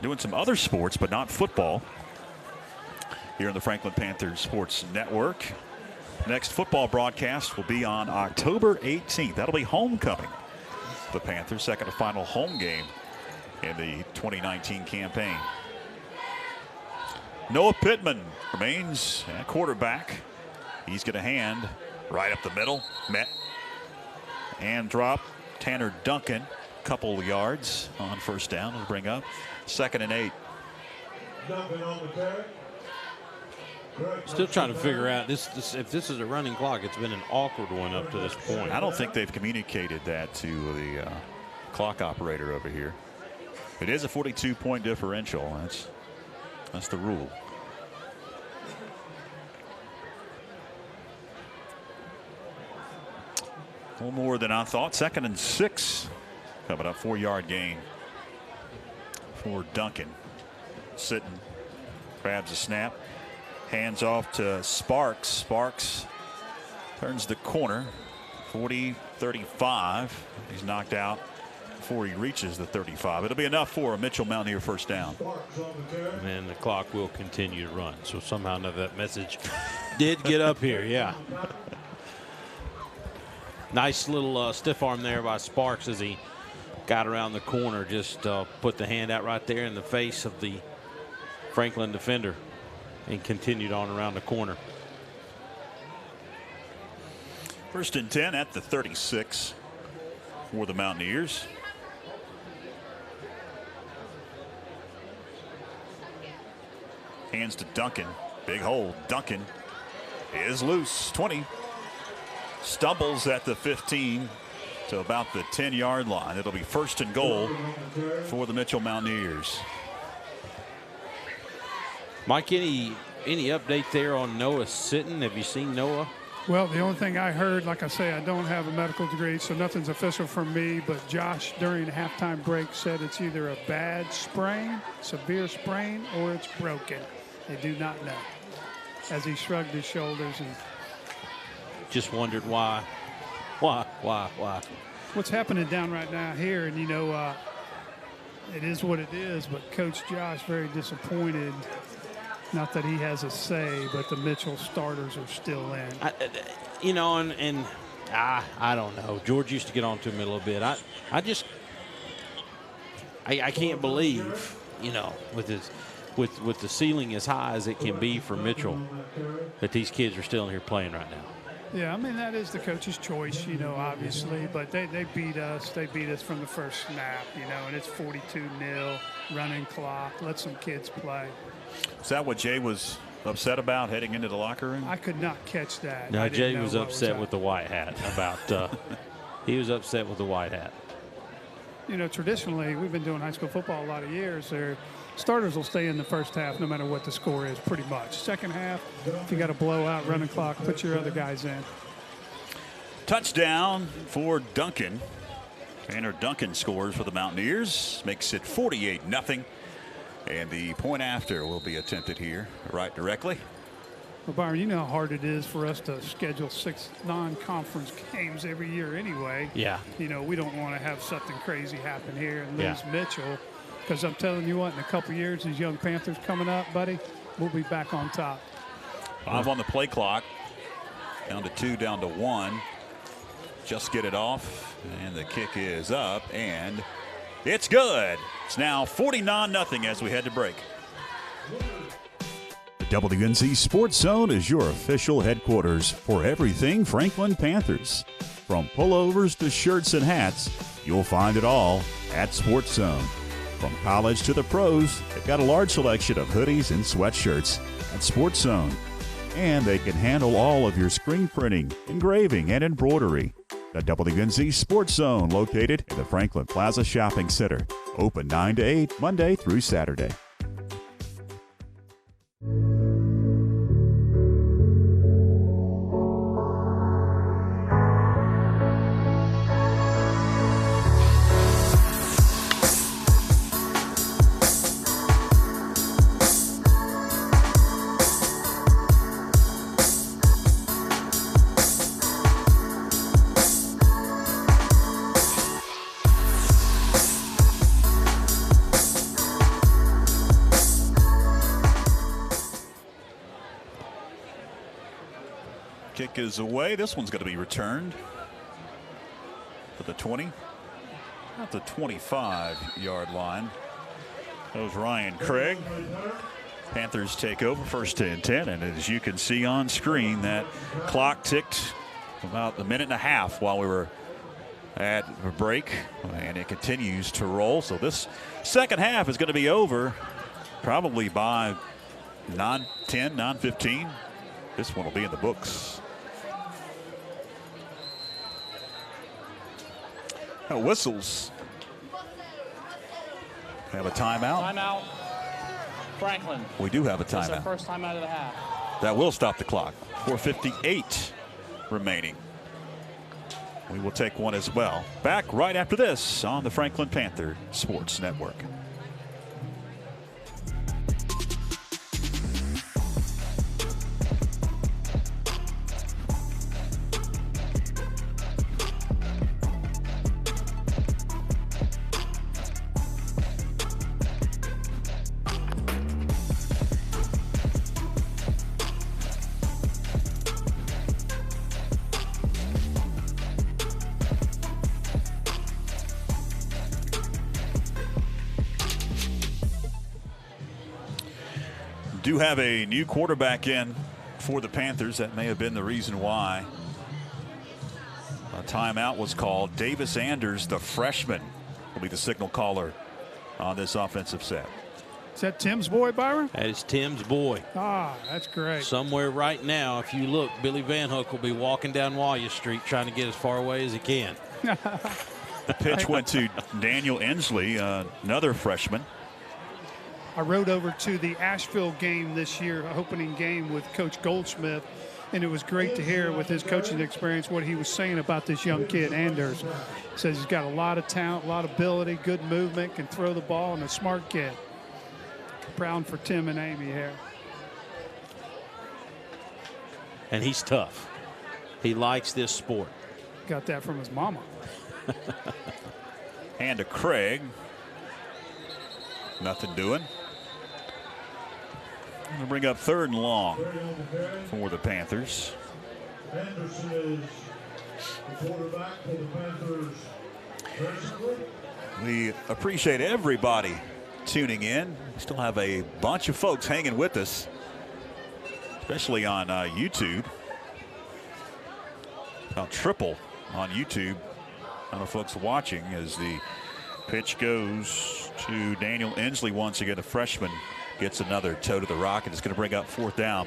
doing some other sports, but not football, here on the Franklin Panthers Sports Network. Next football broadcast will be on October 18th. That'll be homecoming. The Panthers' second and final home game in the 2019 campaign. Noah Pittman remains at quarterback. He's going to hand right up the middle. Met and drop. Tanner Duncan, couple yards on first down. Will bring up 2nd and 8. Still trying to figure out if this is a running clock. It's been an awkward one up to this point. I don't think they've communicated that to the clock operator over here. It is a 42-point differential. That's the rule. A little more than I thought. 2nd and 6. Coming up, 4-yard gain for Duncan. Sitting, grabs a snap. Hands off to Sparks. Sparks turns the corner. 40-35. He's knocked out before he reaches the 35. It'll be enough for a Mitchell Mountaineer first down. And then the clock will continue to run. So somehow that message did get up here. Yeah. Nice little stiff arm there by Sparks as he got around the corner. Just put the hand out right there in the face of the Franklin defender and continued on around the corner. 1st and 10 at the 36 for the Mountaineers. Hands to Duncan. Big hole. Duncan is loose. 20. Stumbles at the 15 to about the 10-yard line. It'll be 1st and goal for the Mitchell Mountaineers. Mike, any update there on Noah Sitton? Have you seen Noah? Well, the only thing I heard, like I say, I don't have a medical degree, so nothing's official from me, but Josh, during the halftime break, said it's either a bad sprain, severe sprain, or it's broken. They do not know. As he shrugged his shoulders and just wondered why. What's happening down right now here, and it is what it is, but Coach Josh very disappointed. Not that he has a say, but the Mitchell starters are still in. I don't know. George used to get on to him a little bit. I can't believe, with the ceiling as high as it can be for Mitchell, that these kids are still in here playing right now. Yeah, I mean, that is the coach's choice, obviously, but they beat us. They beat us from the first snap, and it's 42-0, running clock. Let some kids play. Is that what Jay was upset about heading into the locker room? I could not catch that. No, Jay was upset with the white hat he was upset with the white hat. Traditionally, we've been doing high school football a lot of years. Their starters will stay in the first half no matter what the score is, pretty much. Second half, if you got a blowout, running clock, put your other guys in. Touchdown for Duncan. Tanner Duncan scores for the Mountaineers, makes it 48-0. And the point after will be attempted here right directly. Well, Byron, you know how hard it is for us to schedule 6 non-conference games every year anyway. Yeah. We don't want to have something crazy happen here and lose Mitchell. Because I'm telling you what, in a couple years, these young Panthers coming up, buddy, we'll be back on top. 5 on the play clock. Down to 2, down to 1. Just get it off. And the kick is up. And it's good. It's now 49-0 as we head to break. The WNC Sports Zone is your official headquarters for everything Franklin Panthers. From pullovers to shirts and hats, you'll find it all at Sports Zone. From college to the pros, they've got a large selection of hoodies and sweatshirts at Sports Zone. And they can handle all of your screen printing, engraving, and embroidery. The WNZ Sports Zone, located in the Franklin Plaza Shopping Center. Open 9 to 8, Monday through Saturday. Kick is away. This one's going to be returned to the 20, not the 25-yard line. That was Ryan Craig. Panthers take over, 1st and 10, and as you can see on screen, that clock ticked about a minute and a half while we were at a break, and it continues to roll. So this second half is going to be over probably by 9:10, 9:15. This one will be in the books. No whistles. Have a timeout. Timeout. Franklin. We do have a That's our timeout. first timeout of the half. That will stop the clock. 4:58 remaining. We will take one as well. Back right after this on the Franklin Panther Sports Network. Do have a new quarterback in for the Panthers. That may have been the reason why a timeout was called. Davis Anders, the freshman, will be the signal caller on this offensive set. Is that Tim's boy, Byron? That is Tim's boy. Ah, that's great. Somewhere right now, if you look, Billy Van Hook will be walking down Walya Street trying to get as far away as he can. The pitch went to Daniel Inslee, another freshman. I rode over to the Asheville game this year, opening game with Coach Goldsmith, and it was great to hear with his coaching experience what he was saying about this young kid, Anders. He says he's got a lot of talent, a lot of ability, good movement, can throw the ball, and a smart kid. Proud for Tim and Amy here. And he's tough. He likes this sport. Got that from his mama. Hand to Craig. Nothing doing. Going to bring up 3rd and long for the Panthers. Anderson is the quarterback for the Panthers. We appreciate everybody tuning in. We still have a bunch of folks hanging with us, especially on YouTube. About triple on YouTube. I know folks watching as the pitch goes to Daniel Inslee once again, a freshman. Gets another toe to the rock, and it's going to bring up 4th down.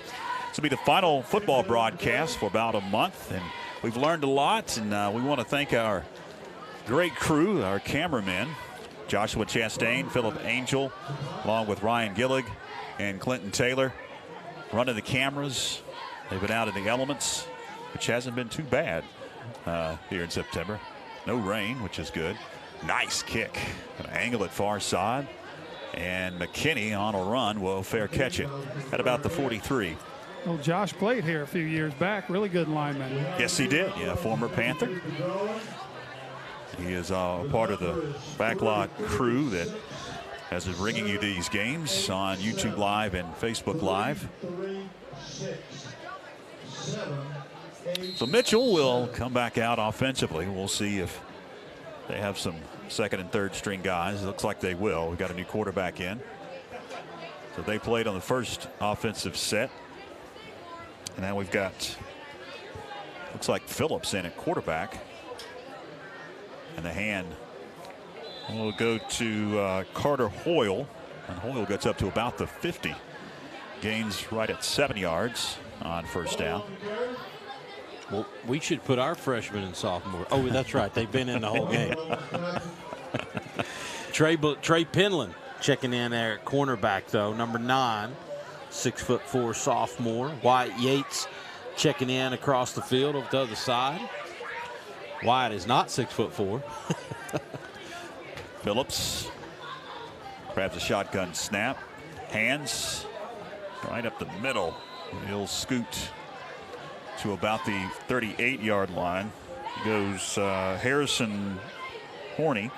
This will be the final football broadcast for about a month, and we've learned a lot, and we want to thank our great crew, our cameramen, Joshua Chastain, Philip Angel, along with Ryan Gillig and Clinton Taylor, running the cameras. They've been out in the elements, which hasn't been too bad here in September. No rain, which is good. Nice kick, an angle at far side. And McKinney on a run will fair catch it at about the 43. Well, Josh played here a few years back. Really good lineman. Yes, he did. Yeah, former Panther. He is part of the backlot crew that has been bringing you these games on YouTube Live and Facebook Live. So Mitchell will come back out offensively. We'll see if they have some 2nd and 3rd string guys. It looks like they will. We've got a new quarterback in. So they played on the first offensive set. And now we've got, looks like Phillips in at quarterback. And the hand We'll go to Carter Hoyle, and Hoyle gets up to about the 50. Gains right at 7 yards on first down. Well, we should put our freshmen and sophomore. Oh, that's right. They've been in the whole game. Trey Penland checking in there at cornerback, though. Number 9, 6'4" sophomore. Wyatt Yates checking in across the field over the other side. Wyatt is not 6'4". Phillips grabs a shotgun snap. Hands right up the middle. He'll scoot to about the 38-yard line. Goes Harrison Horney.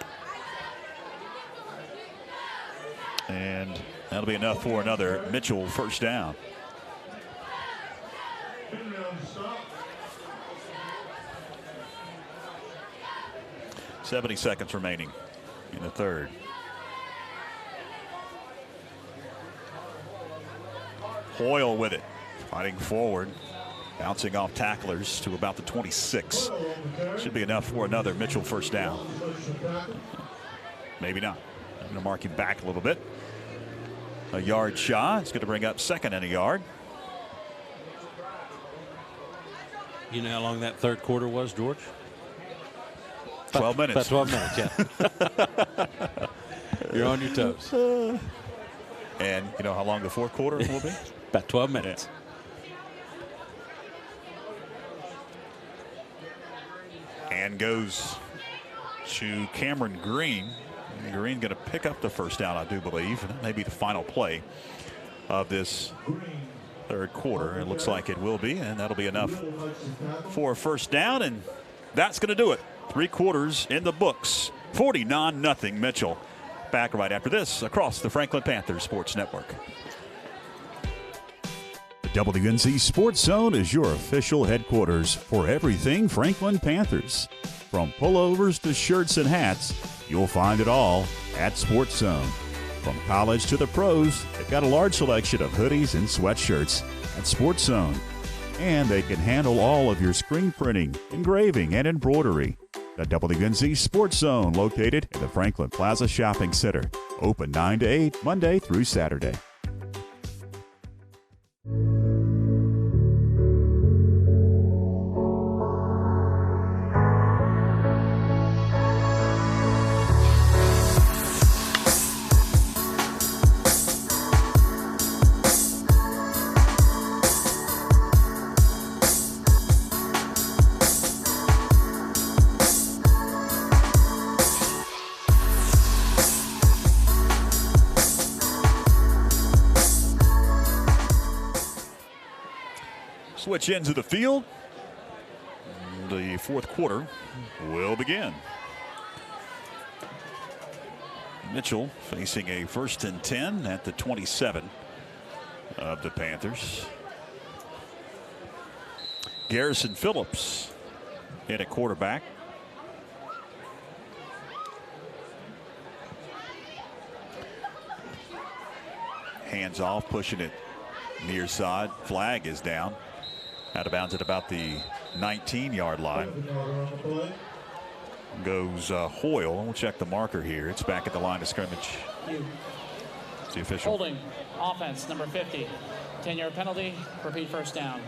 And that'll be enough for another Mitchell first down. 70 seconds remaining in the third. Hoyle with it, fighting forward, bouncing off tacklers to about the 26. Should be enough for another Mitchell first down. Maybe not. I'm going to mark him back a little bit. A yard shy. It's going to bring up second and a yard. You know how long that third quarter was, George? 12 minutes. About 12 minutes, yeah. You're on your toes. And you know how long the fourth quarter will be? About 12 minutes. Yeah. And goes to Cameron Green. Green going to pick up the first down, I do believe. That may be the final play of this third quarter. It looks like it will be, and that'll be enough for a first down, and that's going to do it. 3 quarters in the books. 49-0 Mitchell. Back right after this across the Franklin Panthers Sports Network. The WNC Sports Zone is your official headquarters for everything Franklin Panthers. From pullovers to shirts and hats, you'll find it all at Sports Zone. From college to the pros, they've got a large selection of hoodies and sweatshirts at Sports Zone. And they can handle all of your screen printing, engraving, and embroidery. The WNC Sports Zone, located in the Franklin Plaza Shopping Center. Open 9 to 8, Monday through Saturday. Switch into the field. The fourth quarter will begin. Mitchell facing a 1st and 10 at the 27 of the Panthers. Garrison Phillips in at quarterback. Hands off, pushing it near side. Flag is down. Out of bounds at about the 19-yard line. Goes Hoyle. We'll check the marker here. It's back at the line of scrimmage. It's the official. Holding offense, number 50. 10-yard penalty, repeat first down.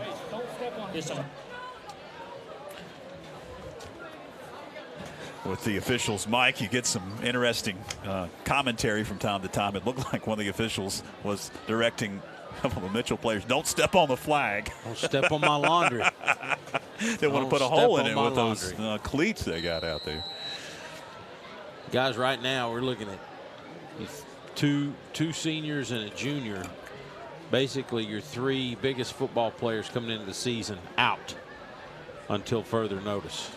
Houston. With the official's mic, you get some interesting commentary from time to time. It looked like one of the officials was directing the Mitchell players, don't step on the flag. Don't step on my laundry. They want to put a hole in it with those cleats they got out there. Guys, right now we're looking at two seniors and a junior. Basically your 3 biggest football players coming into the season out until further notice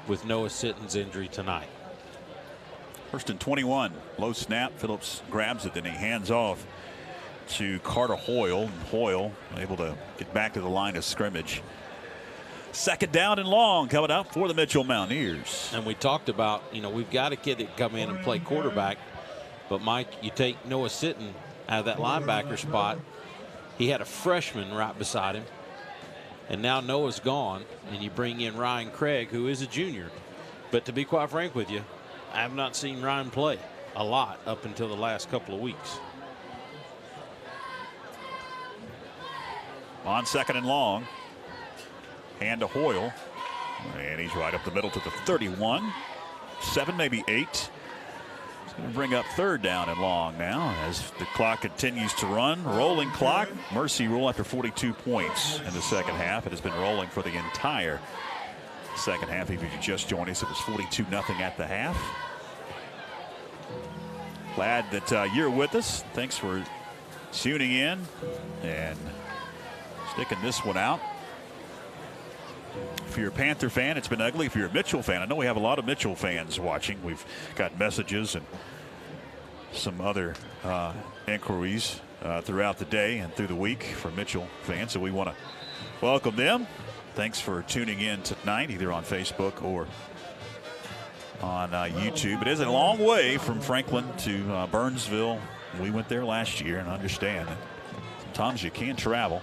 with Noah Sitton's injury tonight. 1st and 21. Low snap. Phillips grabs it, then he hands off to Carter Hoyle. And Hoyle able to get back to the line of scrimmage. 2nd down and long coming up for the Mitchell Mountaineers. And we talked about, we've got a kid that can come in and play quarterback. But, Mike, you take Noah Sitton out of that linebacker spot. He had a freshman right beside him. And now Noah's gone. And you bring in Ryan Craig, who is a junior. But to be quite frank with you, I have not seen Ryan play a lot up until the last couple of weeks. On 2nd and long. Hand to Hoyle. And he's right up the middle to the 31. 7, maybe 8. He's going to bring up 3rd down and long now as the clock continues to run. Rolling clock. Mercy rule after 42 points in the second half. It has been rolling for the entire second half. If you just joined us, it was 42-0 at the half. Glad that you're with us. Thanks for tuning in and sticking this one out. If you're a Panther fan, it's been ugly. If you're a Mitchell fan, I know we have a lot of Mitchell fans watching. We've got messages and some other inquiries throughout the day and through the week from Mitchell fans. So we want to welcome them. Thanks for tuning in tonight, either on Facebook or on YouTube. It is a long way from Franklin to Burnsville. We went there last year and understand that sometimes you can't travel.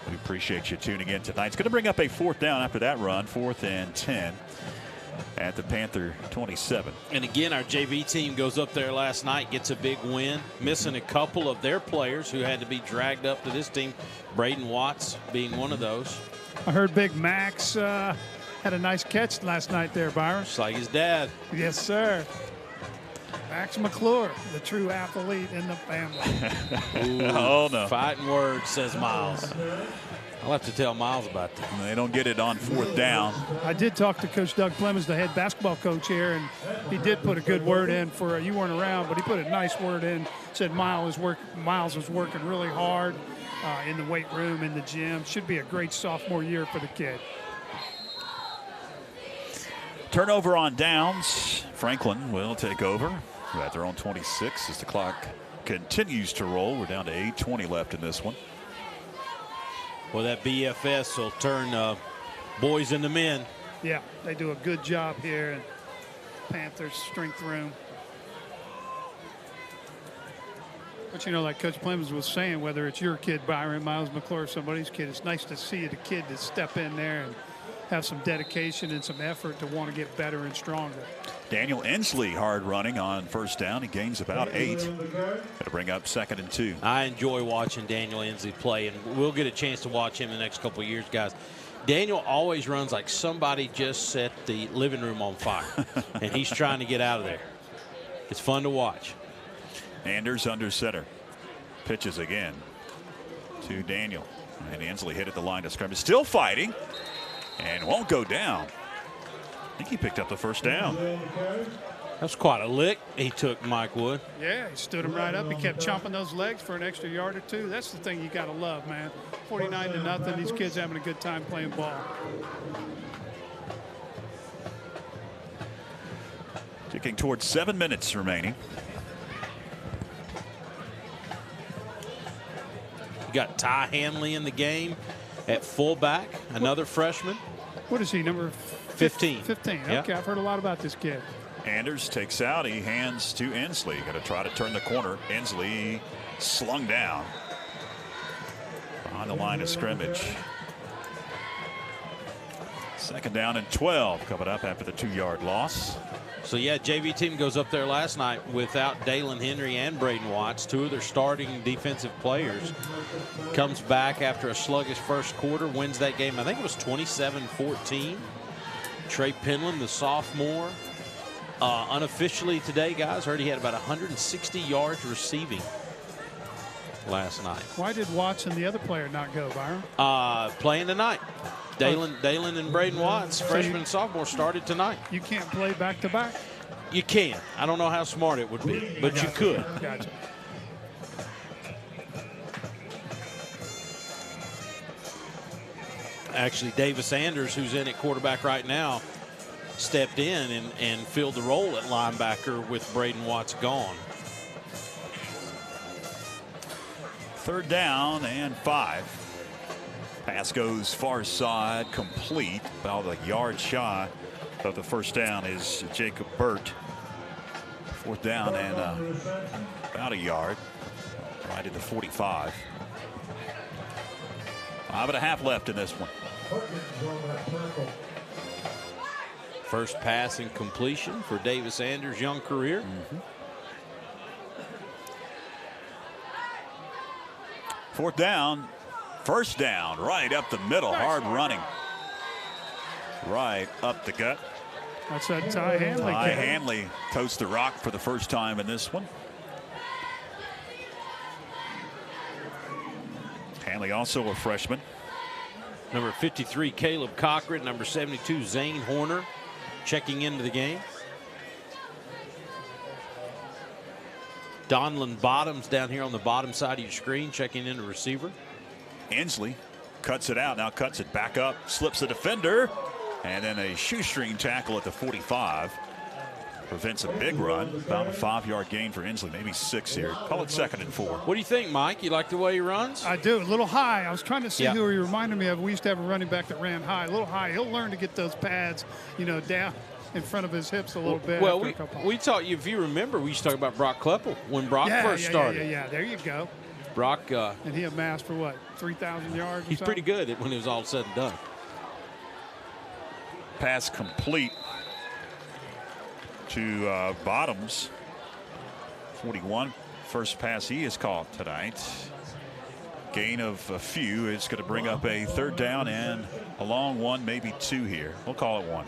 We appreciate you tuning in tonight. It's going to bring up a 4th down after that run, 4th and 10 at the Panther 27. And again, our JV team goes up there last night, gets a big win, missing a couple of their players who had to be dragged up to this team, Braden Watts being one of those. I heard Big Max had a nice catch last night there, Byron. Just like his dad. Yes, sir. Max McClure, the true athlete in the family. Ooh, oh, no. Fighting words, says Miles. I'll have to tell Miles about that. They don't get it on 4th down. I did talk to Coach Doug Clemens, the head basketball coach here, and he did put a good word in for you weren't around, but he put a nice word in. Said Miles was working really hard in the weight room, in the gym. Should be a great sophomore year for the kid. Turnover on downs. Franklin will take over at their own 26 as the clock continues to roll. We're down to 8:20 left in this one. Well, that BFS will turn boys into men. Yeah, they do a good job here in Panthers strength room. But, you know, like Coach Clemens was saying, whether it's your kid, Byron, Miles McClure, somebody's kid, it's nice to see the kid to step in there and have some dedication and some effort to want to get better and stronger. Daniel Inslee hard running on 1st down. He gains about 8. Going to bring up 2nd and 2. I enjoy watching Daniel Inslee play, and we'll get a chance to watch him in the next couple of years, guys. Daniel always runs like somebody just set the living room on fire, and he's trying to get out of there. It's fun to watch. Anders under center. Pitches again to Daniel. And Inslee hit at the line of scrimmage. Still fighting. And won't go down. I think he picked up the 1st down. That's quite a lick he took, Mike Wood. Yeah, he stood him right up. He kept chomping those legs for an extra yard or two. That's the thing you got to love, man. 49-0. These kids having a good time playing ball. Ticking towards 7 minutes remaining. You got Ty Hanley in the game at fullback, another freshman. What is he, number 15? 15. Yep. Okay, I've heard a lot about this kid. Anders takes out. He hands to Inslee. Going to try to turn the corner. Inslee slung down on the line of scrimmage. 2nd down and 12 coming up after the 2-yard loss. So, yeah, JV team goes up there last night without Dalen Henry and Braden Watts, two of their starting defensive players. Comes back after a sluggish first quarter, wins that game. I think it was 27-14. Trey Penland, the sophomore. Unofficially today, guys, heard he had about 160 yards receiving last night. Why did Watts and the other player not go, Byron? Playing tonight. Dalen and Braden Watts, freshman and sophomore, started tonight. You can't play back-to-back? You can. I don't know how smart it would be, but you could. Gotcha. Actually, Davis Anders, who's in at quarterback right now, stepped in and filled the role at linebacker with Braden Watts gone. 3rd down and 5. Pass goes far side, complete. About a yard shy of the 1st down is Jacob Burt. 4th down and about a yard. Right at the 45. 5.5 left in this one. First pass and completion for Davis Anders' young career. Fourth down, first down, right up the middle, hard running. Right up the gut. That's that Ty Hanley. Ty Hanley toast the rock for the first time in this one. Hanley also a freshman. Number 53, Caleb Cochran. Number 72, Zane Horner, checking into the game. Donlin Bottoms down here on the bottom side of your screen, checking in the receiver. Inslee cuts it out, now cuts it back up, slips the defender, and then a shoestring tackle at the 45. Prevents a big run. About a 5-yard gain for Inslee, maybe 6 here. Call it 2nd and 4. What do you think, Mike? You like the way he runs? I do. A little high. I was trying to see Yeah. who he reminded me of. We used to have a running back that ran high. A little high. He'll learn to get those pads, you know, down in front of his hips a little bit. Well, we taught you, if you remember, we used to talk about Brock Kleppel when Brock first started. Yeah. There you go. Brock. And he amassed for what, 3,000 yards? He's pretty good when it was all said and done. Pass complete to Bottoms. 41. First pass he has caught tonight. Gain of a few. It's going to bring up a 3rd down and a long one, maybe 2 here. We'll call it 1.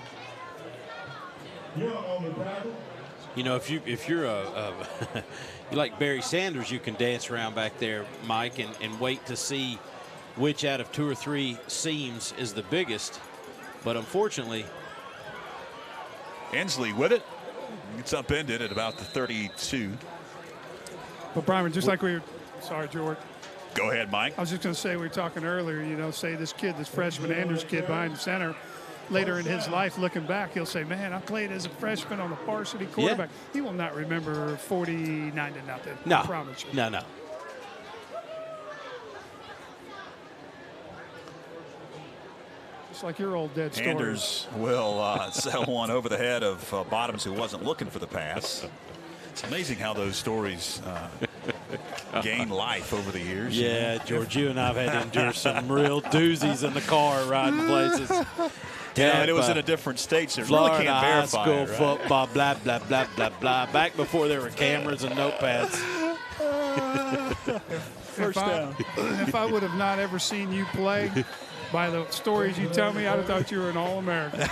You know, if you're you like Barry Sanders, you can dance around back there, Mike, and wait to see which out of 2 or 3 seams is the biggest. But unfortunately, Inslee with it. It's upended at about the 32. But Brian, just like we were, sorry, George. Go ahead, Mike. I was just going to say, we were talking earlier, you know, say this kid, this freshman Anders kid behind the center, later in his life, looking back, he'll say, man, I played as a freshman on a varsity quarterback. Yeah. He will not remember 49-0. No. I promise you. No. It's like your old dead story. Anders will settle one over the head of Bottoms, who wasn't looking for the pass. It's amazing how those stories gain life over the years. Yeah, George, you and I have had to endure some real doozies in the car riding places. Yeah, and it was in a different state, so Florida really can't verify high school it, right? football, blah, blah, blah, blah, blah. Back before there were cameras and notepads. First down. If I would have not ever seen you play, by the stories you tell me, I'd have thought you were an All-American.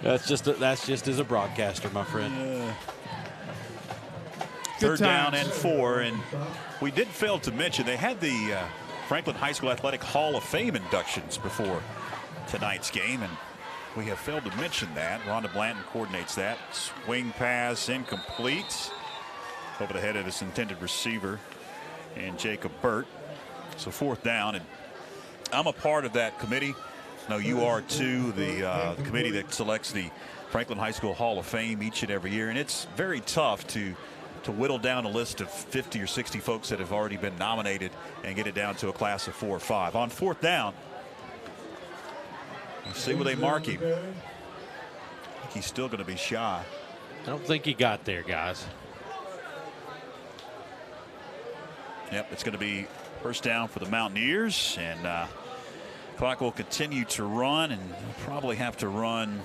That's just as a broadcaster, my friend. Third down and 4, and we did fail to mention they had the Franklin High School Athletic Hall of Fame inductions before tonight's game, and we have failed to mention that. Rhonda Blanton coordinates that. Swing pass incomplete over the head of his intended receiver and Jacob Burt. So 4th down, and I'm a part of that committee. No, you are too. The committee that selects the Franklin High School Hall of Fame each and every year, and it's very tough to whittle down a list of 50 or 60 folks that have already been nominated and get it down to a class of 4 or 5. On 4th down, let's see where they mark him. I think he's still going to be shy. I don't think he got there, guys. Yep, it's going to be first down for the Mountaineers, and clock will continue to run, and we'll probably have to run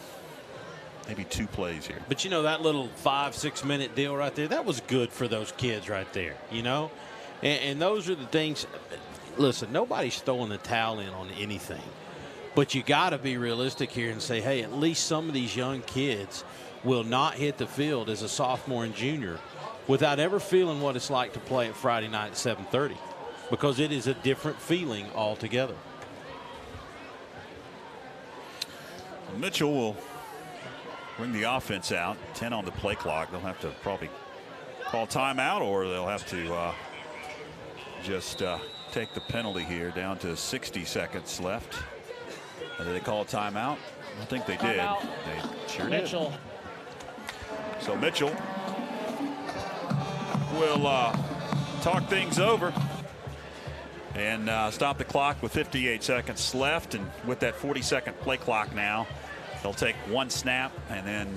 maybe 2 plays here. But you know, that little 5-6 minute deal right there, that was good for those kids right there, you know, and those are the things. Listen, nobody's throwing the towel in on anything, but you got to be realistic here and say, hey, at least some of these young kids will not hit the field as a sophomore and junior without ever feeling what it's like to play at Friday night at 7:30, because it is a different feeling altogether. Mitchell will bring the offense out. 10 on the play clock. They'll have to probably call timeout, or they'll have to just take the penalty here. Down to 60 seconds left. Did they call a timeout? I think they did. They sure did. So Mitchell will talk things over and stop the clock with 58 seconds left. And with that 40-second play clock now, they'll take 1 snap, and then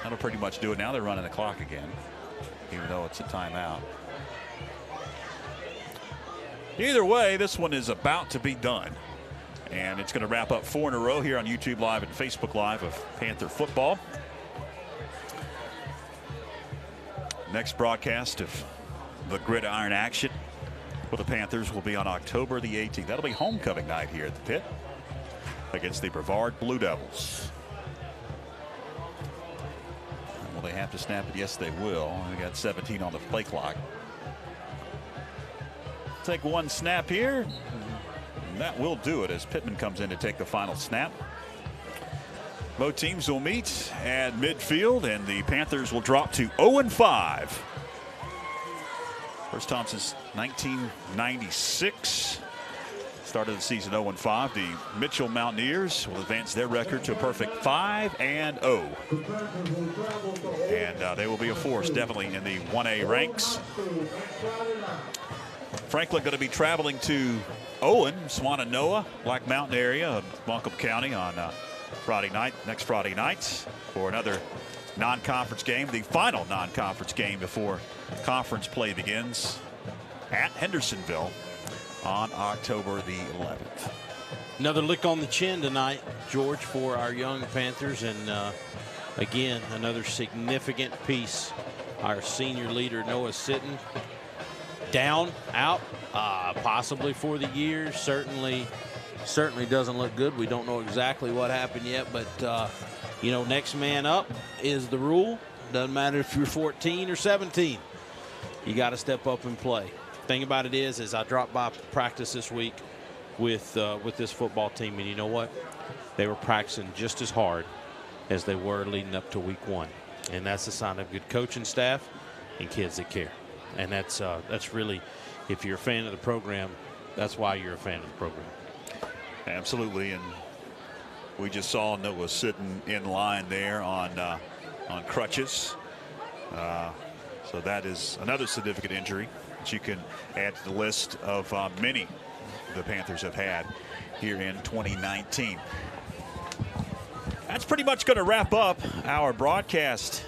that'll pretty much do it. Now they're running the clock again, even though it's a timeout. Either way, this one is about to be done. And it's going to wrap up 4 in a row here on YouTube Live and Facebook Live of Panther football. Next broadcast of the gridiron action for the Panthers will be on October the 18th. That'll be homecoming night here at the Pit against the Brevard Blue Devils. Will they have to snap it? Yes, they will. They got 17 on the play clock. Take one snap here. And that will do it as Pittman comes in to take the final snap. Both teams will meet at midfield, and the Panthers will drop to 0-5. First time since 1996. Started the season 0-5. The Mitchell Mountaineers will advance their record to a perfect 5-0. And they will be a force definitely in the 1A ranks. Franklin going to be traveling to Owen, Swannanoa, Black Mountain area of Buncombe County on next Friday night for another non-conference game, the final non-conference game before conference play begins at Hendersonville on October the 11th. Another lick on the chin tonight, George, for our young Panthers, and again, another significant piece. Our senior leader, Noah Sitton, down, out, possibly for the year. Certainly doesn't look good. We don't know exactly what happened yet, but you know, next man up is the rule. Doesn't matter if you're 14 or 17. You got to step up and play. Thing about it is I dropped by practice this week with this football team, and you know what? They were practicing just as hard as they were leading up to week 1, and that's a sign of good coaching staff and kids that care. And that's really, if you're a fan of the program, that's why you're a fan of the program. Absolutely, and we just saw Noah sitting in line there on crutches. So that is another significant injury that you can add to the list of many the Panthers have had here in 2019. That's pretty much going to wrap up our broadcast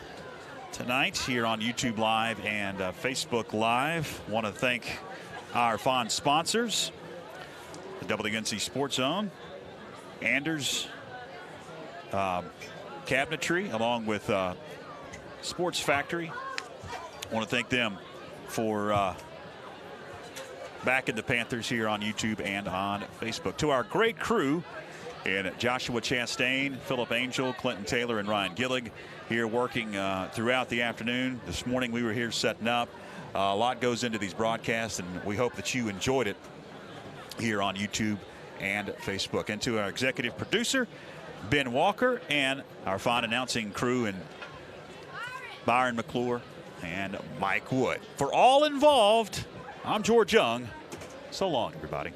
tonight here on YouTube Live and Facebook Live. Want to thank our fond sponsors, the WNC Sports Zone, Anders Cabinetry, along with Sports Factory. I want to thank them for backing the Panthers here on YouTube and on Facebook. To our great crew in Joshua Chastain, Philip Angel, Clinton Taylor, and Ryan Gillig here working throughout the afternoon. This morning we were here setting up. A lot goes into these broadcasts, and we hope that you enjoyed it here on YouTube and Facebook. And to our executive producer, Ben Walker, and our fine announcing crew and Byron McClure and Mike Wood. For all involved, I'm George Young. So long, everybody.